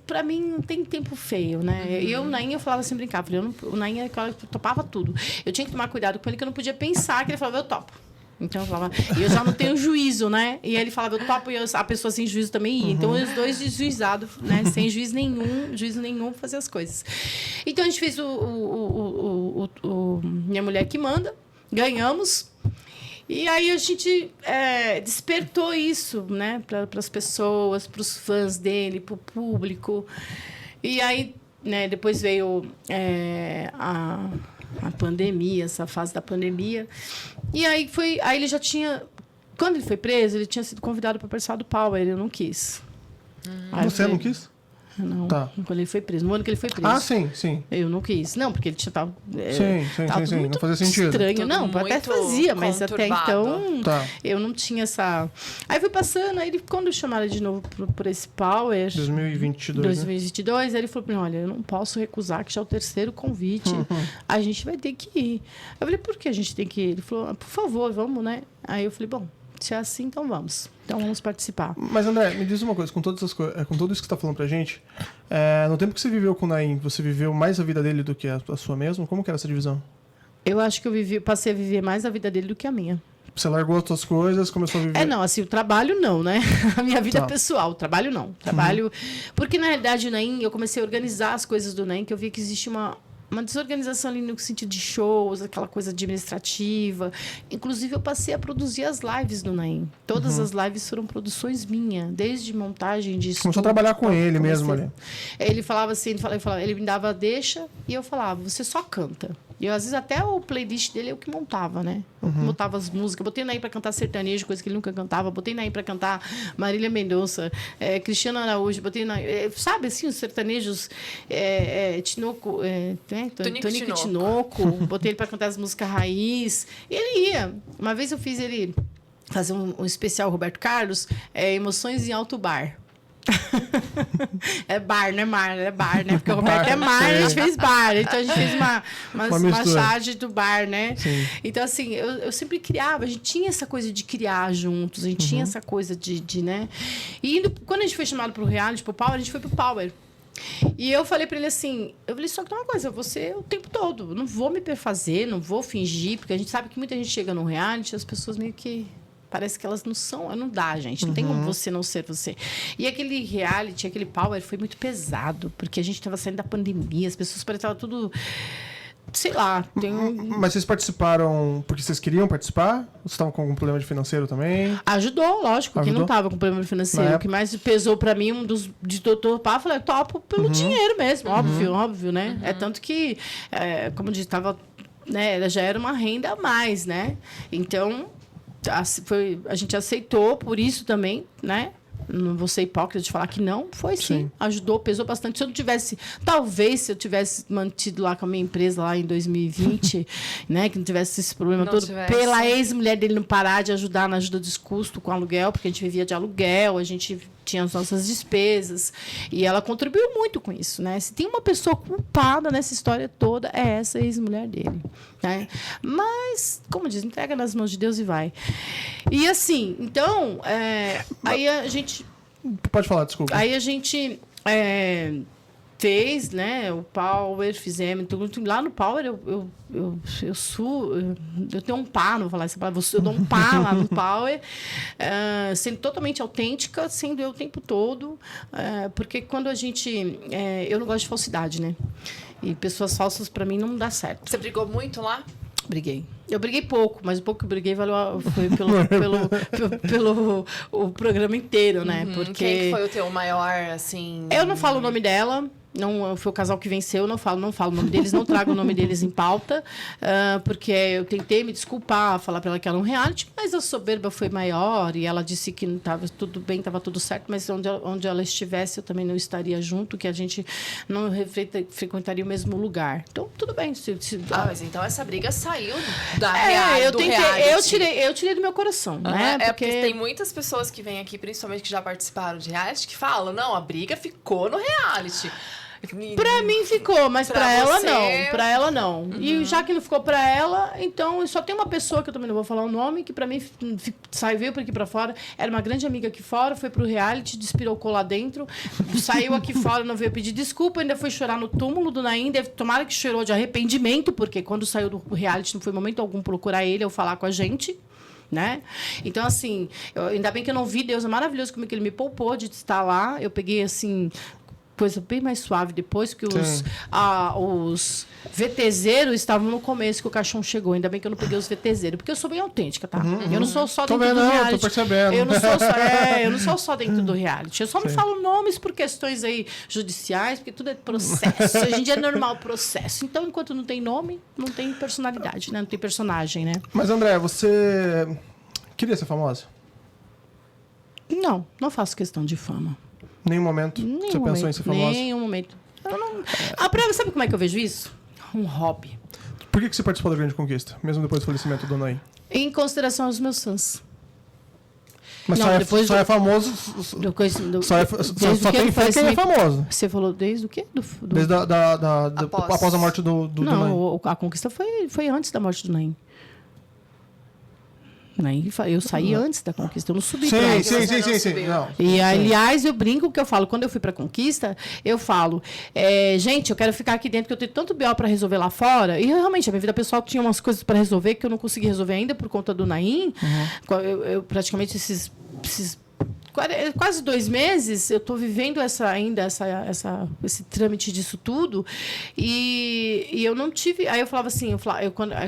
[SPEAKER 3] Pra mim, não tem tempo feio, né? E o Naim, eu falava assim, brincava. O Naim era aquela que topava tudo. Eu tinha que tomar cuidado com ele, que eu não podia pensar, que ele falava, eu topo. Então, eu falava... E eu já não tenho juízo, né? E ele falava, eu topo, e a pessoa sem juízo também ia. Então, os dois desjuizados, né? Sem juízo nenhum, fazer as coisas. Então, a gente fez o Minha Mulher que Manda, ganhamos... E aí a gente despertou isso, né, para as pessoas, para os fãs dele, para o público. E aí, né, depois veio a pandemia, essa fase da pandemia. E aí ele já tinha... Quando ele foi preso, ele tinha sido convidado para participar do Power, eu não quis.
[SPEAKER 1] Você não quis?
[SPEAKER 3] Não,
[SPEAKER 1] tá.
[SPEAKER 3] Quando ele foi preso. No ano que ele foi preso.
[SPEAKER 1] Ah, sim.
[SPEAKER 3] Eu não quis. Não, porque ele tinha... Tava
[SPEAKER 1] Sim. Não fazia sentido.
[SPEAKER 3] Estranho.
[SPEAKER 2] Tudo
[SPEAKER 3] não, até fazia, mas até então...
[SPEAKER 1] Tá.
[SPEAKER 3] Eu não tinha essa... Aí foi passando, aí quando chamaram de novo por esse Power... 2022, aí ele falou pra mim, olha, eu não posso recusar, que já é o terceiro convite. A gente vai ter que ir. Eu falei, por que a gente tem que ir? Ele falou, por favor, vamos, né? Aí eu falei, bom, se é assim, então vamos. Então vamos participar.
[SPEAKER 1] Mas, André, me diz uma coisa, com tudo isso que você está falando pra gente, no tempo que você viveu com o Naim, você viveu mais a vida dele do que a sua mesma? Como que era essa divisão?
[SPEAKER 3] Eu acho que eu passei a viver mais a vida dele do que a minha.
[SPEAKER 1] Você largou as suas coisas, começou a viver...
[SPEAKER 3] Não, assim, o trabalho não, né? A minha vida pessoal, o trabalho não. Porque, na realidade, o Naim, eu comecei a organizar as coisas do Naim, que eu vi que existe uma desorganização ali no sentido de shows, aquela coisa administrativa. Inclusive, eu passei a produzir as lives do Naim. Todas as lives foram produções minhas, desde montagem de estúdio.
[SPEAKER 1] Começou a trabalhar com ele mesmo ali.
[SPEAKER 3] Ele falava assim, ele me dava deixa, e eu falava, você só canta. E eu, às vezes, até o playlist dele eu que montava, né? Eu que montava as músicas. Botei Naim para cantar sertanejo, coisa que ele nunca cantava. Botei Naim para cantar Marília Mendonça, Cristiano Araújo. Botei Naim, sabe, assim, os sertanejos Tinoco, Tonico e Tinoco. Botei ele para cantar as músicas raiz. E ele ia. Uma vez eu fiz ele fazer um especial Roberto Carlos, Emoções em Alto Bar. É bar, né, Mar? É bar, né? Porque o Roberto é mar, a gente fez bar. Então a gente fez uma charge do bar, né?
[SPEAKER 1] Sim.
[SPEAKER 3] Então, assim, eu sempre criava, a gente tinha essa coisa de criar juntos, a gente tinha essa coisa de né? E quando a gente foi chamado pro reality, pro Power, a gente foi pro Power. E eu falei pra ele assim, só que tem uma coisa, você o tempo todo, eu não vou me perfazer, não vou fingir, porque a gente sabe que muita gente chega no reality, as pessoas meio que... Parece que elas não são... Não dá, gente. Não tem como você não ser você. E aquele reality, aquele Power, foi muito pesado. Porque a gente estava saindo da pandemia. As pessoas pareciam tudo... sei lá, tem
[SPEAKER 1] Mas vocês participaram porque vocês queriam participar? Vocês estavam com algum problema de financeiro também?
[SPEAKER 3] Ajudou, lógico. Quem
[SPEAKER 1] Ajudou?
[SPEAKER 3] não tava com problema financeiro.
[SPEAKER 1] Na
[SPEAKER 3] O que mais pesou pra mim, de doutor pá, eu falei, topo pelo dinheiro mesmo, óbvio, né? É tanto que, como eu disse, tava, né, ela já era uma renda a mais, né? Então, a gente aceitou por isso também, né? Não vou ser hipócrita de falar que não. Foi sim. Ajudou, pesou bastante. Se eu não tivesse... Talvez, se eu tivesse mantido lá com a minha empresa lá em 2020, né? Que não tivesse esse problema todo. Pela ex-mulher dele não parar de ajudar na ajuda de custo com aluguel, porque a gente vivia de aluguel, a gente tinha as nossas despesas. E ela contribuiu muito com isso, né? Se tem uma pessoa culpada nessa história toda, é essa ex-mulher dele, né? Mas, como diz, entrega nas mãos de Deus e vai. E assim, então, aí a gente...
[SPEAKER 1] Pode falar, desculpa.
[SPEAKER 3] Aí a gente fez, né, o Power, fizemos. Então, lá no Power, eu tenho um pá, não vou falar essa palavra, eu dou um pá lá no Power, sendo totalmente autêntica, sendo eu o tempo todo, porque quando a gente... eu não gosto de falsidade, né? E pessoas falsas, para mim, não dá certo.
[SPEAKER 2] Você brigou muito lá?
[SPEAKER 3] Briguei. Eu briguei pouco, mas o pouco que eu briguei foi pelo o programa inteiro, né? Porque...
[SPEAKER 2] Quem que foi o teu maior, assim...
[SPEAKER 3] Eu não falo o nome dela. Não foi o casal que venceu, não falo o nome deles, não trago o nome deles em pauta, porque eu tentei me desculpar, falar para ela que era um reality, mas a soberba foi maior e ela disse que não estava tudo bem, estava tudo certo, mas onde ela estivesse eu também não estaria junto, que a gente não frequentaria o mesmo lugar. Então, tudo bem.
[SPEAKER 2] Mas então essa briga saiu do reality.
[SPEAKER 3] Eu tirei do meu coração, né?
[SPEAKER 2] Porque tem muitas pessoas que vêm aqui, principalmente que já participaram de reality, que falam, não, a briga ficou no reality.
[SPEAKER 3] Pra mim ficou, mas pra ela não. Pra ela não. E já que não ficou pra ela, então só tem uma pessoa que eu também não vou falar o nome, que pra mim veio por aqui pra fora. Era uma grande amiga aqui fora, foi pro reality, despirocou lá dentro, saiu aqui fora, não veio pedir desculpa, ainda foi chorar no túmulo do Naim. Tomara que chorou de arrependimento, porque quando saiu do reality não foi momento algum procurar ele ou falar com a gente. Né? Então, assim, ainda bem que eu não vi, Deus é maravilhoso como que ele me poupou de estar lá. Eu peguei, assim, coisa bem mais suave depois, que os VTZeros estavam no começo que o caixão chegou. Ainda bem que eu não peguei os VTZeros, porque eu sou bem autêntica, tá? Eu não sou só dentro do reality.
[SPEAKER 1] Tô percebendo.
[SPEAKER 3] Eu não sou só dentro do reality. Eu só não falo nomes por questões aí judiciais, porque tudo é processo. Hoje em dia é normal processo. Então, enquanto não tem nome, não tem personalidade, né? Não tem personagem, né?
[SPEAKER 1] Mas, André, você queria ser famosa?
[SPEAKER 3] Não faço questão de fama.
[SPEAKER 1] Nenhum momento você pensou em ser famosa?
[SPEAKER 3] Nenhum momento. Sabe como é que eu vejo isso? Um hobby.
[SPEAKER 1] Por que você participou da Grande Conquista, mesmo depois do falecimento do Naim?
[SPEAKER 3] Em consideração aos meus fãs.
[SPEAKER 1] Mas
[SPEAKER 3] não,
[SPEAKER 1] só é famoso... Só tem fã quem é famoso.
[SPEAKER 3] Você falou desde o quê?
[SPEAKER 1] Desde após a morte do Naim.
[SPEAKER 3] Não, a conquista foi antes da morte do Naim. Eu saí antes da conquista, eu não subi.
[SPEAKER 1] Sim. Não.
[SPEAKER 3] E, aliás, eu brinco que eu falo, quando eu fui pra conquista, eu falo, gente, eu quero ficar aqui dentro, que eu tenho tanto BO pra resolver lá fora. E realmente, a minha vida pessoal tinha umas coisas pra resolver que eu não consegui resolver ainda por conta do Naim. Eu praticamente esses quase 2 meses, eu estou vivendo esse trâmite disso tudo, e eu não tive... Aí eu falava assim,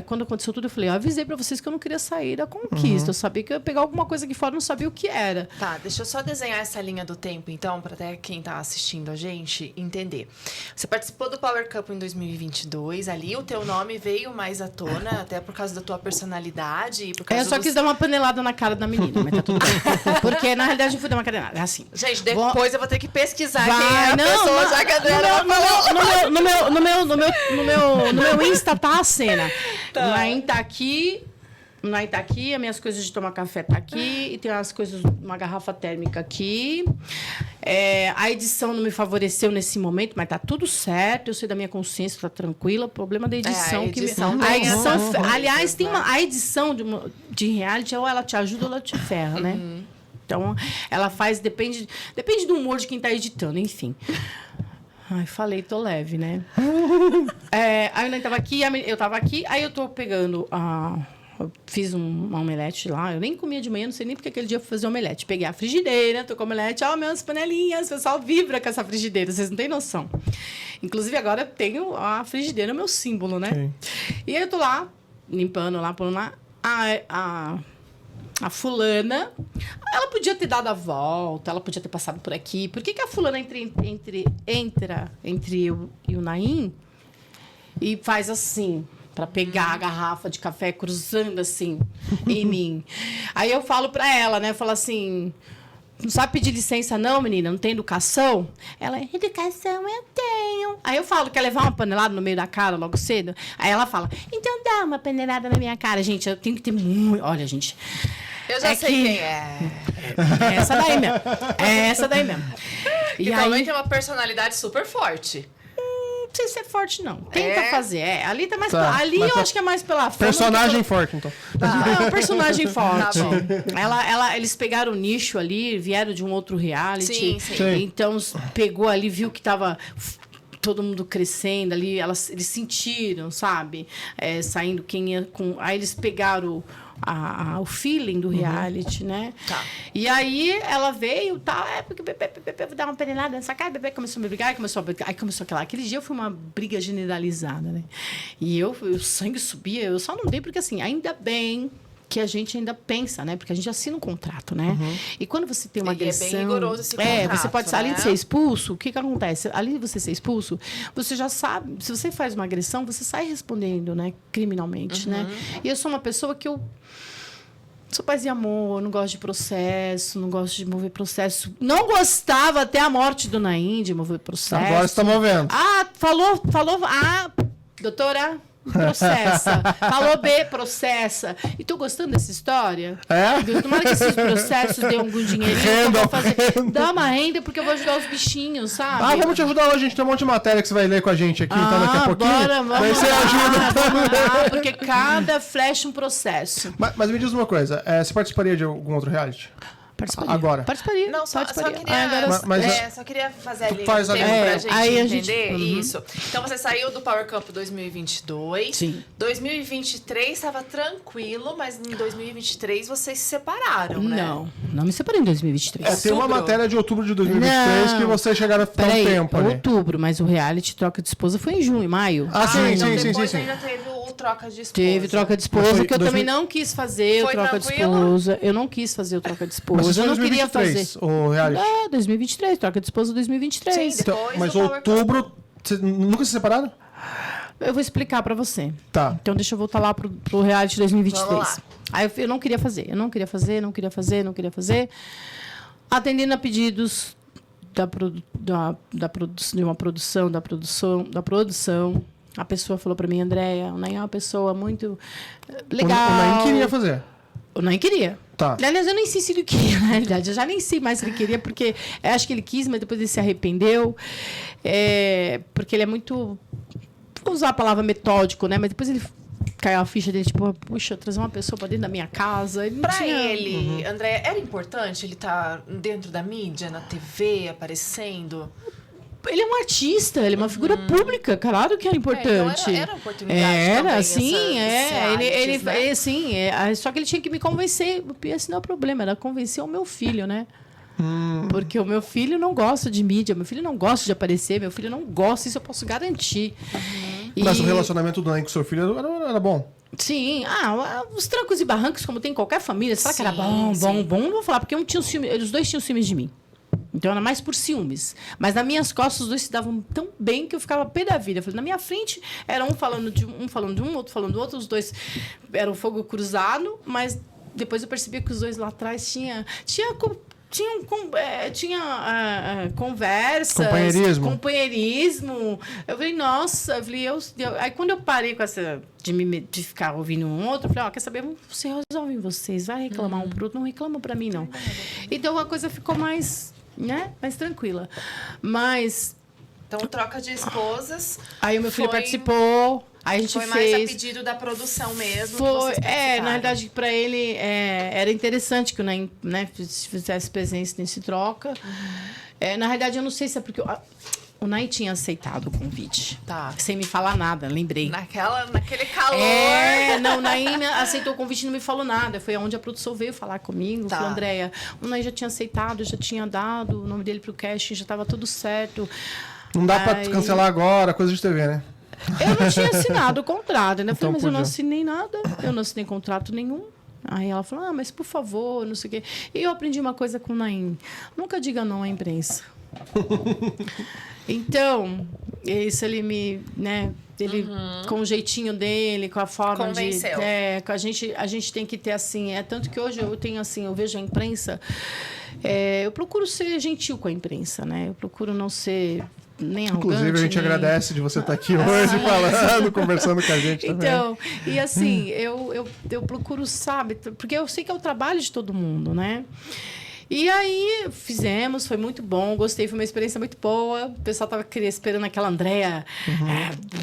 [SPEAKER 3] quando aconteceu tudo, eu falei, eu avisei para vocês que eu não queria sair da conquista, eu sabia que eu ia pegar alguma coisa aqui fora, não sabia o que era.
[SPEAKER 2] Tá, deixa eu só desenhar essa linha do tempo, então, para até quem está assistindo a gente entender. Você participou do Power Cup em 2022, ali o teu nome veio mais à tona, até por causa da tua personalidade. Por causa
[SPEAKER 3] eu só quis dar uma panelada na cara da menina, mas tá tudo bem. Porque, na realidade, eu fui dar uma cadenada. É assim.
[SPEAKER 2] Gente, depois eu vou ter que pesquisar quem é a pessoa, já que a Adriana
[SPEAKER 3] no meu Insta tá a cena.
[SPEAKER 2] Tá.
[SPEAKER 3] O Naim tá aqui, as minhas coisas de tomar café tá aqui, e tem as coisas, uma garrafa térmica aqui. A edição não me favoreceu nesse momento, mas tá tudo certo, eu sei da minha consciência, tá tranquila. O problema da edição, aliás, tem a edição de reality, ou ela te ajuda ou ela te ferra, né? Então, ela faz, depende do humor de quem tá editando, enfim. Ai, falei, tô leve, né? Aí eu tava aqui, aí eu tô pegando eu fiz uma omelete lá, eu nem comia de manhã, não sei nem porque aquele dia eu fui fazer omelete. Peguei a frigideira, tô com a omelete, minhas panelinhas, o pessoal vibra com essa frigideira, vocês não têm noção. Inclusive, agora eu tenho a frigideira, meu símbolo, né?
[SPEAKER 1] Sim.
[SPEAKER 3] E aí eu tô lá, limpando lá, pondo lá. A fulana, ela podia ter dado a volta, ela podia ter passado por aqui. Por que a fulana entra entre eu e o Naim e faz assim, para pegar a garrafa de café cruzando assim em mim? Aí eu falo para ela, né? Eu falo assim... Não sabe pedir licença, não, menina? Não tem educação? Ela, educação eu tenho. Aí eu falo, quer levar uma panelada no meio da cara logo cedo? Aí ela fala, então dá uma panelada na minha cara. Gente, eu tenho que ter muito... Olha, gente...
[SPEAKER 2] Eu já sei quem é.
[SPEAKER 3] É essa daí mesmo. É essa daí mesmo.
[SPEAKER 2] E também tem uma personalidade super forte.
[SPEAKER 3] Não precisa ser forte, não. Tenta
[SPEAKER 2] É?
[SPEAKER 3] fazer. Ali tá mais
[SPEAKER 1] Tá,
[SPEAKER 3] ali
[SPEAKER 1] mas
[SPEAKER 3] eu acho que é mais pela fama.
[SPEAKER 1] Personagem forte, então.
[SPEAKER 3] É um personagem forte.
[SPEAKER 2] Tá bom.
[SPEAKER 3] Eles pegaram o nicho ali, vieram de um outro reality.
[SPEAKER 2] Sim, sim.
[SPEAKER 1] Sim.
[SPEAKER 3] Então, pegou ali, viu que tava todo mundo crescendo ali. Eles sentiram, sabe? Saindo quem ia com... Aí eles pegaram o feeling do reality, né?
[SPEAKER 2] Tá.
[SPEAKER 3] E aí ela veio, tal, porque Bebê vou dar uma panelada nessa cara, Bebê começou a me brigar, aí começou aquele dia foi uma briga generalizada, né? E o sangue subia, eu só não dei porque assim, ainda bem que a gente ainda pensa, né? Porque a gente assina um contrato, né? E quando você tem uma
[SPEAKER 2] E é bem
[SPEAKER 3] agressão...
[SPEAKER 2] rigoroso esse contrato,
[SPEAKER 3] você pode...
[SPEAKER 2] né?
[SPEAKER 3] Além de ser expulso, o que acontece? Além de você ser expulso, você já sabe... Se você faz uma agressão, você sai respondendo, né? Criminalmente, né? E eu sou uma pessoa que eu... Sou paz e amor, não gosto de processo, não gosto de mover processo. Não gostava até a morte do Naim de mover processo.
[SPEAKER 1] Agora você tá movendo.
[SPEAKER 3] Ah, falou. Ah, doutora, processa. Falou B, processa. E tô gostando dessa história.
[SPEAKER 1] É?
[SPEAKER 3] Tomara que esses processos dêem algum dinheirinho. Que eu
[SPEAKER 1] Renda,
[SPEAKER 3] vou fazer.
[SPEAKER 1] renda.
[SPEAKER 3] Dá uma renda porque eu vou ajudar os bichinhos, sabe?
[SPEAKER 1] Ah, vamos te ajudar hoje. A gente tem um monte de matéria que você vai ler com a gente aqui, então daqui a pouquinho.
[SPEAKER 3] Vamos
[SPEAKER 1] Daí você ajuda.
[SPEAKER 3] vamos lá, porque cada flash é um processo.
[SPEAKER 1] Mas me diz uma coisa, você participaria de algum outro reality?
[SPEAKER 3] Participaria.
[SPEAKER 1] Agora.
[SPEAKER 3] Participaria.
[SPEAKER 2] Não, só
[SPEAKER 3] participaria.
[SPEAKER 2] queria,
[SPEAKER 3] Agora,
[SPEAKER 2] só queria fazer ali
[SPEAKER 1] faz
[SPEAKER 2] um termo
[SPEAKER 1] ali.
[SPEAKER 2] pra gente
[SPEAKER 3] aí a gente-
[SPEAKER 2] entender isso. Então, você saiu do Power Camp 2022.
[SPEAKER 3] Sim.
[SPEAKER 2] 2023 estava tranquilo, mas em 2023 vocês se separaram, né?
[SPEAKER 3] Não me separei em 2023.
[SPEAKER 1] Tem uma
[SPEAKER 2] Outubro.
[SPEAKER 1] matéria de outubro de 2023
[SPEAKER 3] Não.
[SPEAKER 1] que vocês chegaram a ficar um
[SPEAKER 3] Peraí,
[SPEAKER 1] tempo ali.
[SPEAKER 3] outubro, mas o reality troca de esposa foi em junho, maio.
[SPEAKER 1] Ah, sim,
[SPEAKER 2] então
[SPEAKER 1] sim,
[SPEAKER 2] depois
[SPEAKER 1] sim.
[SPEAKER 2] ainda teve o troca de esposa.
[SPEAKER 3] Teve troca de
[SPEAKER 1] Mas
[SPEAKER 3] esposa,
[SPEAKER 1] foi
[SPEAKER 3] que eu
[SPEAKER 1] 2000
[SPEAKER 3] também não quis fazer
[SPEAKER 2] Foi
[SPEAKER 3] o troca de
[SPEAKER 2] tranquilo?
[SPEAKER 3] esposa. Eu não quis fazer o troca de
[SPEAKER 1] Mas
[SPEAKER 3] esposa.
[SPEAKER 1] isso
[SPEAKER 3] Eu
[SPEAKER 1] foi
[SPEAKER 3] não queria
[SPEAKER 1] 2023,
[SPEAKER 3] fazer.
[SPEAKER 1] o reality.
[SPEAKER 3] 2023, troca de esposa 2023.
[SPEAKER 2] Sim,
[SPEAKER 1] Então,
[SPEAKER 2] depois
[SPEAKER 1] mas
[SPEAKER 2] do Power
[SPEAKER 1] outubro, vocês nunca se separaram?
[SPEAKER 3] Eu vou explicar pra você.
[SPEAKER 1] Tá.
[SPEAKER 3] Então deixa eu voltar lá pro reality 2023.
[SPEAKER 2] Vamos lá.
[SPEAKER 3] Aí eu não queria fazer. Eu não queria fazer. Atendendo a pedidos de uma produção. A pessoa falou pra mim, Andréia, o Naim é uma pessoa muito legal.
[SPEAKER 1] O Naim queria fazer.
[SPEAKER 3] O Naim queria.
[SPEAKER 1] Tá.
[SPEAKER 3] Aliás, eu nem sei se ele queria, na realidade. Eu já nem sei mais se ele queria, porque eu acho que ele quis, mas depois ele se arrependeu. Porque ele é muito... Vou usar a palavra metódico, né? Mas depois ele caiu a ficha dele, tipo, puxa, trazer uma pessoa pra dentro da minha casa. Ele não
[SPEAKER 2] Pra
[SPEAKER 3] tinha...
[SPEAKER 2] ele, André, era importante ele estar dentro da mídia, na TV, aparecendo?
[SPEAKER 3] Ele é um artista, ele é uma figura pública, claro que era importante.
[SPEAKER 2] Então era oportunidade
[SPEAKER 3] Era,
[SPEAKER 2] também,
[SPEAKER 3] sim,
[SPEAKER 2] esses realities, né?
[SPEAKER 3] sim, só que ele tinha que me convencer. Esse não é o problema, era convencer o meu filho, né? Porque o meu filho não gosta de mídia, meu filho não gosta de aparecer, meu filho não gosta, isso eu posso garantir.
[SPEAKER 1] Mas o relacionamento do Naim com seu filho era bom.
[SPEAKER 3] Sim, os trancos e barrancos, como tem em qualquer família. Você fala que era bom,
[SPEAKER 2] Sim.
[SPEAKER 3] não vou falar, porque os dois tinham ciúmes de mim. Então era mais por ciúmes. Mas nas minhas costas, os dois se davam tão bem que eu ficava pé da vida. Eu falei, na minha frente, era um falando de um, outro falando do outro, os dois eram fogo cruzado, mas depois eu percebi que os dois lá atrás tinha conversas, companheirismo. Eu falei, nossa, aí quando eu parei com essa de ficar ouvindo um outro, eu falei, quer saber? Você resolve vocês, vai reclamar um pro outro, não reclama pra mim, não. Então a coisa ficou mais, né, mais tranquila. Mas
[SPEAKER 2] Então, troca de esposas.
[SPEAKER 3] aí o meu filho
[SPEAKER 2] foi-
[SPEAKER 3] participou. Aí a gente
[SPEAKER 2] Foi mais a
[SPEAKER 3] fez.
[SPEAKER 2] pedido da produção mesmo. que
[SPEAKER 3] Foi,
[SPEAKER 2] vocês participaram.
[SPEAKER 3] na verdade, para ele era interessante que o Naim, né, fizesse presença nesse troca. Na realidade, eu não sei se é porque o Naim tinha aceitado o convite.
[SPEAKER 2] Tá.
[SPEAKER 3] Sem me falar nada, lembrei.
[SPEAKER 2] Naquele calor.
[SPEAKER 3] Não, o Naim aceitou o convite e não me falou nada. Foi onde a produção veio falar comigo.
[SPEAKER 2] Tá.
[SPEAKER 3] Falou, Andréia, o Naim já tinha aceitado, já tinha dado o nome dele pro casting, já estava tudo certo.
[SPEAKER 1] Não dá pra cancelar agora, coisa de TV, né?
[SPEAKER 3] Eu não tinha assinado o contrato, né? Eu falei,
[SPEAKER 1] Então
[SPEAKER 3] mas eu não
[SPEAKER 1] podia.
[SPEAKER 3] assinei nada, eu não assinei contrato nenhum. Aí ela falou, mas por favor, não sei o quê. E eu aprendi uma coisa com o Naim. Nunca diga não à imprensa. Então, isso ele me, né? Ele, com o jeitinho dele, com a forma
[SPEAKER 2] Convenceu.
[SPEAKER 3] com a gente tem que ter assim. Tanto que hoje eu tenho assim, eu vejo a imprensa. Eu procuro ser gentil com a imprensa, né? Eu procuro não ser nem arrogante.
[SPEAKER 1] Inclusive, a gente
[SPEAKER 3] nem...
[SPEAKER 1] agradece de você estar aqui hoje falando, conversando com a gente também.
[SPEAKER 3] Então, e assim, eu procuro, sabe? Porque eu sei que é o trabalho de todo mundo, né? E aí, fizemos, foi muito bom, gostei, foi uma experiência muito boa. O pessoal tava esperando aquela Andréa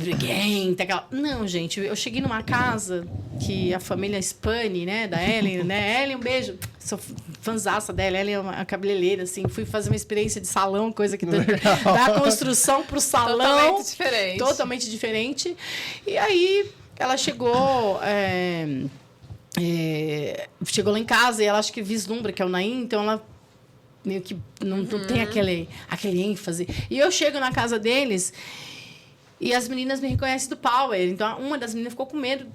[SPEAKER 3] briguenta, aquela... Não, gente, eu cheguei numa casa que a família Spani, né, da Ellen, né? Ellen, um beijo. Sou fãzaça dela, Ellen é uma cabeleireira, assim. Fui fazer uma experiência de salão, coisa que da construção pro salão.
[SPEAKER 2] Totalmente diferente.
[SPEAKER 3] Totalmente diferente. E aí, ela chegou... chegou lá em casa e ela acha que vislumbra que é o Naim, então ela meio que não tem aquele ênfase. E eu chego na casa deles e as meninas me reconhecem do Power. Então, uma das meninas ficou com medo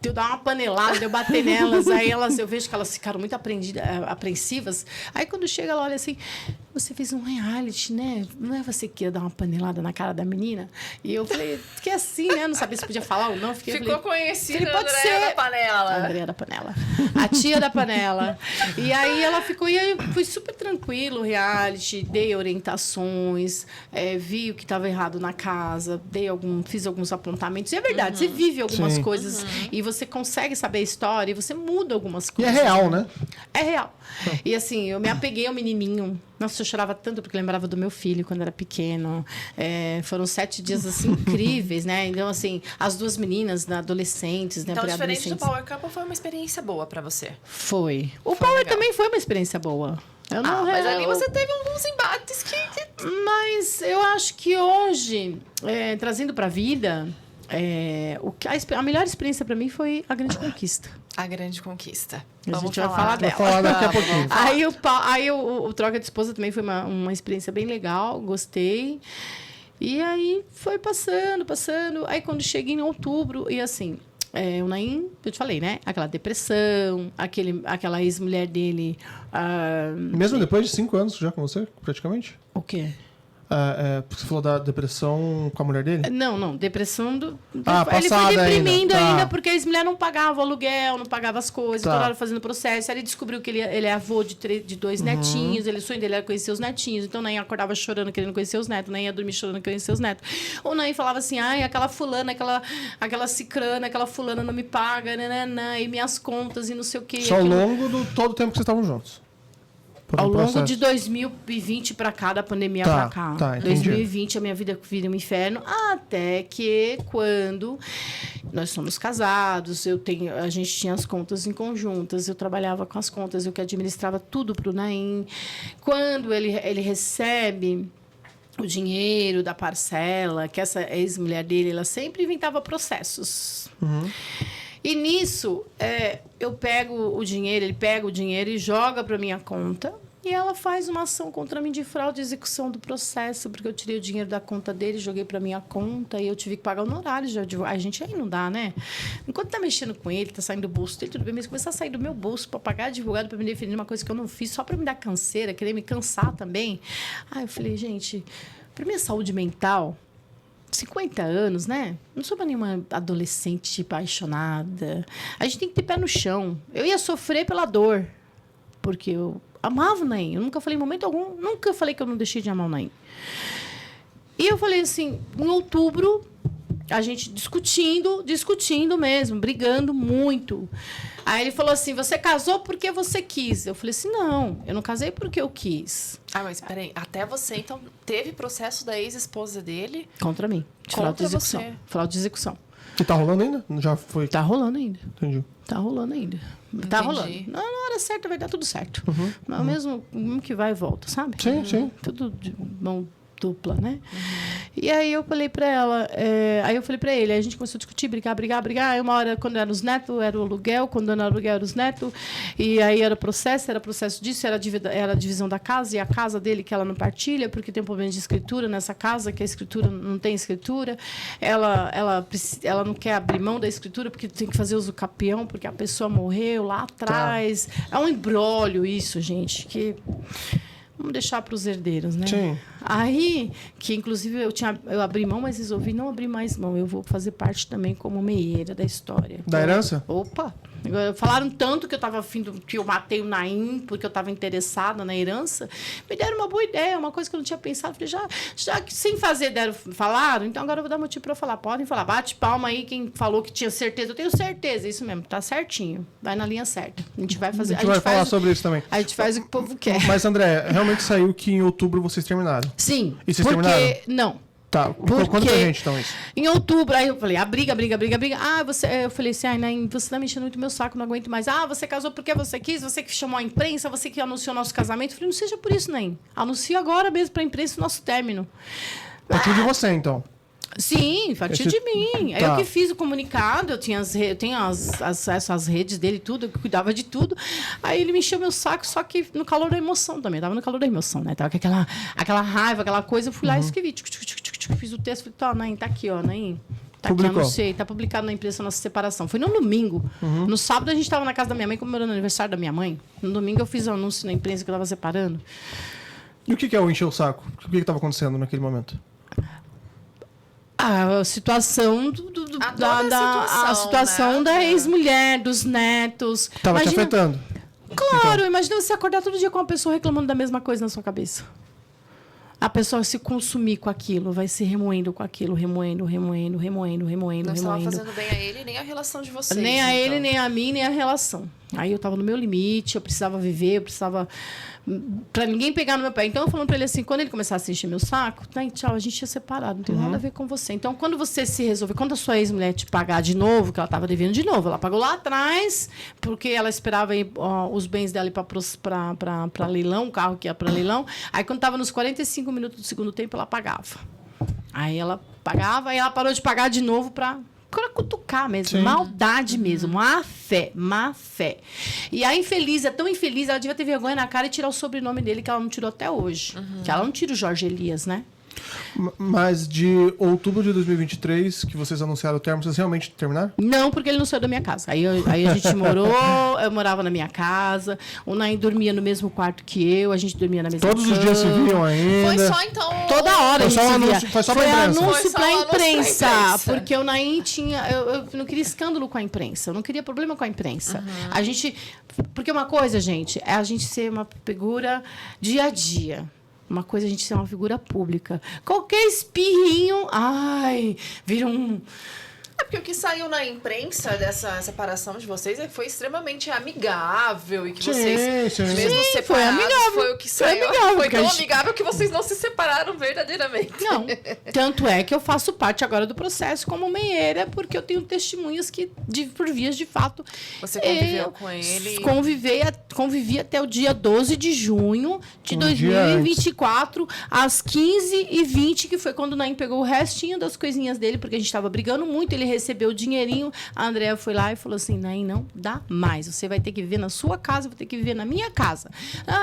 [SPEAKER 3] de eu dar uma panelada, de eu bater nelas. Aí eu vejo que elas ficaram muito apreensivas. Aí quando chega, ela olha assim, você fez um reality, né? Não é você que ia dar uma panelada na cara da menina? E eu falei, fiquei assim, né? Não sabia se podia falar ou não.
[SPEAKER 2] Ficou conhecida
[SPEAKER 3] a
[SPEAKER 2] a Andréa da Panela.
[SPEAKER 3] A Andréa da Panela. A tia da Panela. E aí ela ficou... E aí foi super tranquilo o reality. Dei orientações. Vi o que estava errado na casa. Fiz alguns apontamentos. E é verdade, você vive algumas coisas. E você consegue saber a história. E você muda algumas
[SPEAKER 1] E
[SPEAKER 3] coisas.
[SPEAKER 1] é real, né?
[SPEAKER 3] É real. E assim, eu me apeguei ao menininho. Nossa, eu chorava tanto porque lembrava do meu filho quando era pequeno. Foram 7 dias, assim, incríveis, né? Então, assim, as duas meninas, adolescentes, né?
[SPEAKER 2] Então, diferente do
[SPEAKER 3] pré-adolescentes.
[SPEAKER 2] Power Couple, foi uma experiência boa pra você.
[SPEAKER 3] Foi. O Power
[SPEAKER 2] legal.
[SPEAKER 3] também foi uma experiência boa.
[SPEAKER 2] Mas ali você teve alguns embates que...
[SPEAKER 3] Mas eu acho que hoje, trazendo pra vida... a melhor experiência para mim foi a Grande Conquista.
[SPEAKER 2] A Grande Conquista.
[SPEAKER 3] A gente vai falar dela.
[SPEAKER 1] Vai falar daqui a pouquinho.
[SPEAKER 3] Aí o Troca de Esposa também foi uma experiência bem legal, gostei. E aí foi passando. Aí quando cheguei em outubro, e assim, o Naim, eu te falei, né? Aquela depressão, aquela ex-mulher dele.
[SPEAKER 1] Mesmo depois de 5 anos já com você, praticamente?
[SPEAKER 3] O quê?
[SPEAKER 1] Você falou da depressão com a mulher dele?
[SPEAKER 3] Não, depressão do... ele
[SPEAKER 1] passada
[SPEAKER 3] foi deprimindo
[SPEAKER 1] ainda.
[SPEAKER 3] ainda porque a ex-mulher não pagava o aluguel, não pagava as coisas, toda hora fazendo processo. Aí ele descobriu que ele é avô de 2 netinhos, o sonho dele era conhecer os netinhos. Então, o Naim acordava chorando, querendo conhecer os netos, o Naim ia dormir chorando, querendo conhecer os netos. O Naim falava assim, aquela fulana, aquela cicrana, aquela fulana não me paga, e minhas contas e não sei o quê.
[SPEAKER 1] Só ao longo do todo o tempo que vocês estavam juntos?
[SPEAKER 3] Ao longo de 2020 para cá, da pandemia para cá.
[SPEAKER 1] Entendi.
[SPEAKER 3] 2020, a minha vida vira um inferno. Até que quando nós somos casados, a gente tinha as contas em conjuntas, eu trabalhava com as contas, eu que administrava tudo para o Naim. Quando ele recebe o dinheiro da parcela, que essa ex-mulher dele, ela sempre inventava processos. E nisso, eu pego o dinheiro, ele pega o dinheiro e joga para minha conta. E ela faz uma ação contra mim de fraude e execução do processo, porque eu tirei o dinheiro da conta dele, joguei para minha conta e eu tive que pagar honorário. A gente aí não dá, né? Enquanto tá mexendo com ele, tá saindo do bolso dele, tudo bem, mas começar a sair do meu bolso para pagar advogado para me defender uma coisa que eu não fiz, só para me dar canseira, querer me cansar também. Aí eu falei, gente, para minha saúde mental... 50 anos, né? Não sou nenhuma adolescente apaixonada. A gente tem que ter pé no chão. Eu ia sofrer pela dor. Porque eu amava o Naim. Eu nunca falei em momento algum. Nunca falei que eu não deixei de amar o Naim. E eu falei assim, em outubro, a gente discutindo mesmo, brigando muito. Aí ele falou assim, você casou porque você quis. Eu falei assim, não, eu não casei porque eu quis.
[SPEAKER 2] Mas peraí, até você, então, teve processo da ex-esposa dele?
[SPEAKER 3] Contra mim. De fraude de execução.
[SPEAKER 2] Você.
[SPEAKER 3] Fraude de execução.
[SPEAKER 1] E tá rolando ainda? Já foi?
[SPEAKER 3] Tá rolando ainda.
[SPEAKER 1] Entendi.
[SPEAKER 3] Tá rolando ainda. Tá rolando. Na hora certa vai dar tudo certo. Mas mesmo que vai e volta, sabe?
[SPEAKER 1] Sim.
[SPEAKER 3] Tudo de bom. dupla, né? E aí eu falei pra ela, aí a gente começou a discutir, brigar. Aí uma hora, quando era os netos, era o aluguel, quando não era aluguel, era os netos. E aí era processo disso, era a divisão da casa, e a casa dele que ela não partilha, porque tem um problema de escritura nessa casa, que a escritura não tem escritura. Ela não quer abrir mão da escritura, porque tem que fazer uso capião, porque a pessoa morreu lá atrás. É um imbróglio isso, gente, que... Vamos deixar para os herdeiros, né?
[SPEAKER 1] Sim.
[SPEAKER 3] Aí, que inclusive eu abri mão, mas resolvi não abrir mais mão. Eu vou fazer parte também como meieira da história.
[SPEAKER 1] Da herança?
[SPEAKER 3] Opa! Falaram tanto que eu estava que eu matei o Naim porque eu estava interessada na herança. Me deram uma boa ideia, uma coisa que eu não tinha pensado. Falei, já que sem fazer falaram, então agora eu vou dar motivo para falar. Podem falar, bate palma aí quem falou que tinha certeza. Eu tenho certeza, isso mesmo, tá certinho. Vai na linha certa. A gente vai fazer.
[SPEAKER 1] A gente vai falar sobre isso também.
[SPEAKER 3] A gente faz o que o povo quer.
[SPEAKER 1] Mas, André, realmente saiu que em outubro vocês terminaram.
[SPEAKER 3] Sim.
[SPEAKER 1] E vocês terminaram?
[SPEAKER 3] Não.
[SPEAKER 1] Tá,
[SPEAKER 3] Porque
[SPEAKER 1] conta pra gente, então, isso.
[SPEAKER 3] Em outubro, aí eu falei, briga. Eu falei assim, Naim, você tá me enchendo muito meu saco, não aguento mais. Você casou porque você quis, você que chamou a imprensa, você que anunciou nosso casamento. Eu falei, não seja por isso, Naim. Anuncia agora mesmo pra imprensa o nosso término.
[SPEAKER 1] Partiu de você, então.
[SPEAKER 3] Sim, partiu de mim.
[SPEAKER 1] Tá.
[SPEAKER 3] Eu que fiz o comunicado, eu tenho acesso às redes dele, tudo, eu cuidava de tudo. Aí ele me encheu meu saco, só que no calor da emoção também. Tava no calor da emoção, né? Tava com aquela raiva, aquela coisa. Eu fui lá e escrevi. Fiz o texto, falei, Naim, tá aqui, ó, Naim. Tá
[SPEAKER 1] Publicou.
[SPEAKER 3] aqui, anunciei, tá publicado na imprensa nossa separação. Foi no domingo. No sábado a gente estava na casa da minha mãe, comemorando o aniversário da minha mãe. No domingo eu fiz o anúncio na imprensa que eu estava separando.
[SPEAKER 1] E o que é o encher o saco? O que estava acontecendo naquele momento?
[SPEAKER 3] A situação a situação
[SPEAKER 2] né?
[SPEAKER 3] da ex-mulher, dos netos.
[SPEAKER 1] Tava te afetando?
[SPEAKER 3] Claro, imagina você acordar todo dia com uma pessoa reclamando da mesma coisa na sua cabeça. A pessoa se consumir com aquilo, vai se remoendo com aquilo, remoendo.
[SPEAKER 2] Não estava fazendo bem a ele, nem a relação de vocês.
[SPEAKER 3] Nem a ele, nem a mim, nem a relação. Aí eu estava no meu limite, eu precisava viver, eu precisava... Pra ninguém pegar no meu pé. Então, eu falando pra ele assim, quando ele começasse a encher meu saco, tá, tchau, a gente tinha separado, não tem nada a ver com você. Então, quando você se resolver, quando a sua ex-mulher te pagar de novo, que ela tava devendo de novo, ela pagou lá atrás, porque ela esperava os bens dela ir pra leilão, o carro que ia pra leilão. Aí, quando tava nos 45 minutos do segundo tempo, ela pagava. Aí ela pagava, aí ela parou de pagar de novo pra cutucar mesmo,
[SPEAKER 1] Sim.
[SPEAKER 3] maldade mesmo, má fé. E a infeliz, é tão infeliz, ela devia ter vergonha na cara e tirar o sobrenome dele, que ela não tirou até hoje. Que ela não tira o Jorge Elias, né?
[SPEAKER 1] Mas de outubro de 2023, que vocês anunciaram o termo, vocês realmente terminaram?
[SPEAKER 3] Não, porque ele não saiu da minha casa. Aí a gente morou, eu morava na minha casa, o Naim dormia no mesmo quarto que eu, a gente dormia na mesma
[SPEAKER 1] Todos
[SPEAKER 3] cama.
[SPEAKER 1] os dias se viam ainda?
[SPEAKER 2] Foi só, então...
[SPEAKER 3] Toda hora
[SPEAKER 1] Foi
[SPEAKER 3] a
[SPEAKER 1] só
[SPEAKER 3] gente se
[SPEAKER 1] anúncio-
[SPEAKER 3] via.
[SPEAKER 1] foi só pra imprensa.
[SPEAKER 3] anúncio
[SPEAKER 2] Foi só
[SPEAKER 3] pra
[SPEAKER 2] anúncio pra
[SPEAKER 3] imprensa,
[SPEAKER 2] imprensa.
[SPEAKER 3] porque o Naim tinha... Eu não queria escândalo com a imprensa, eu não queria problema com a imprensa. A gente... Porque uma coisa, gente, é a gente ser uma figura dia a dia. Uma coisa é a gente ser uma figura pública. Qualquer espirrinho, vira um...
[SPEAKER 2] É porque o que saiu na imprensa dessa separação de vocês é que foi extremamente amigável e que
[SPEAKER 1] Sim,
[SPEAKER 2] vocês,
[SPEAKER 1] sim.
[SPEAKER 2] mesmo
[SPEAKER 3] Sim,
[SPEAKER 2] separados,
[SPEAKER 3] foi amigável.
[SPEAKER 2] foi o que
[SPEAKER 3] Foi
[SPEAKER 2] saiu.
[SPEAKER 3] amigável,
[SPEAKER 2] Foi
[SPEAKER 3] porque
[SPEAKER 2] tão
[SPEAKER 3] a gente-
[SPEAKER 2] amigável que vocês não se separaram verdadeiramente.
[SPEAKER 3] Não. Tanto é que eu faço parte agora do processo como meieira, porque eu tenho testemunhas que, por vias de fato...
[SPEAKER 2] Você conviveu com ele?
[SPEAKER 3] Convivi até o dia 12 de junho de
[SPEAKER 1] Um dia
[SPEAKER 3] 2024, às 15h20, que foi quando o Naim pegou o restinho das coisinhas dele, porque a gente estava brigando muito, ele recebeu o dinheirinho, a Andrea foi lá e falou assim, Naim, não dá mais, você vai ter que viver na sua casa, eu vou ter que viver na minha casa.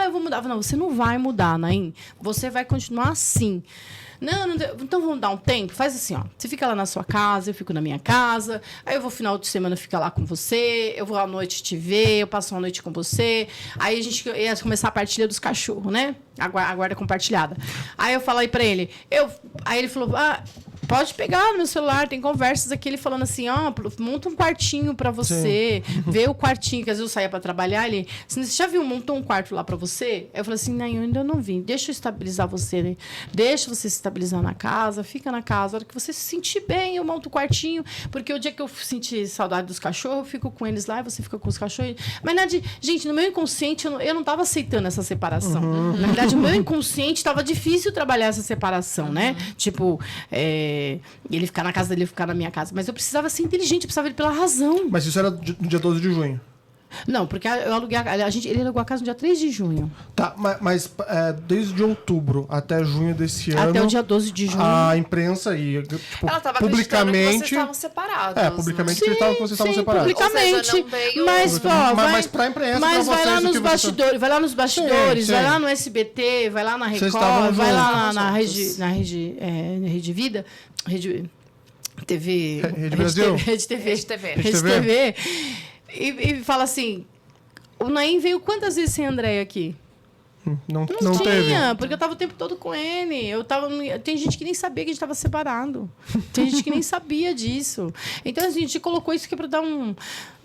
[SPEAKER 3] Eu vou mudar. Eu falei, não, você não vai mudar, Naim, você vai continuar assim. Não, então vamos dar um tempo. Faz assim, ó. Você fica lá na sua casa, eu fico na minha casa. Aí eu vou final de semana ficar lá com você. Eu vou à noite te ver, eu passo uma noite com você. Aí a gente ia começar a partilha dos cachorros, né? A guarda compartilhada. Aí eu falei pra ele. Aí ele falou, pode pegar no meu celular, tem conversas aqui, ele falando assim, monta um quartinho pra você, vê o quartinho, que às vezes eu saía pra trabalhar, ele, você já viu, montou um quarto lá pra você? Eu falei assim, não, eu ainda não vi, deixa eu estabilizar você, né? Deixa você se estabilizar na casa, fica na casa, a hora que você se sentir bem, eu monto o quartinho, porque o dia que eu sentir saudade dos cachorros, eu fico com eles lá, e você fica com os cachorros. Mas, na verdade, gente, no meu inconsciente, eu não tava aceitando essa separação. Na verdade, o meu inconsciente tava difícil trabalhar essa separação, né? Tipo, ele ficar na casa dele, eu ficar na minha casa. Mas eu precisava ser inteligente, eu precisava ir pela razão.
[SPEAKER 1] Mas isso era no dia 12 de junho.
[SPEAKER 3] Não, porque eu aluguei ele alugou a casa no dia 3 de junho.
[SPEAKER 1] Tá, mas desde outubro até junho desse ano...
[SPEAKER 3] Até o dia 12 de junho.
[SPEAKER 1] A imprensa e, tipo,
[SPEAKER 2] Ela tava
[SPEAKER 1] publicamente...
[SPEAKER 2] acreditando que vocês estavam separados.
[SPEAKER 1] Publicamente acreditavam que vocês estavam separados.
[SPEAKER 3] Publicamente.
[SPEAKER 2] Ou seja, não veio...
[SPEAKER 1] Mas pra imprensa,
[SPEAKER 3] mas
[SPEAKER 1] pra
[SPEAKER 3] vai lá
[SPEAKER 1] vocês, o
[SPEAKER 3] nos
[SPEAKER 1] que
[SPEAKER 3] bastidores, vai lá nos bastidores,
[SPEAKER 1] Sim,
[SPEAKER 3] vai
[SPEAKER 1] sim.
[SPEAKER 3] lá no SBT, vai lá na
[SPEAKER 1] Vocês
[SPEAKER 3] Record,
[SPEAKER 1] estavam
[SPEAKER 3] vai lá
[SPEAKER 2] juntos.
[SPEAKER 3] na Rede Vida, Rede TV,
[SPEAKER 1] Rede Brasil?
[SPEAKER 3] Rede TV.
[SPEAKER 2] Rede TV.
[SPEAKER 3] Rede TV. E fala assim, o Naim veio quantas vezes sem André aqui?
[SPEAKER 1] Não
[SPEAKER 3] Não
[SPEAKER 1] teve.
[SPEAKER 3] tinha, porque eu tava o tempo todo com ele. Tem gente que nem sabia que a gente tava separado. Tem gente que nem sabia disso. Então, a gente colocou isso aqui para dar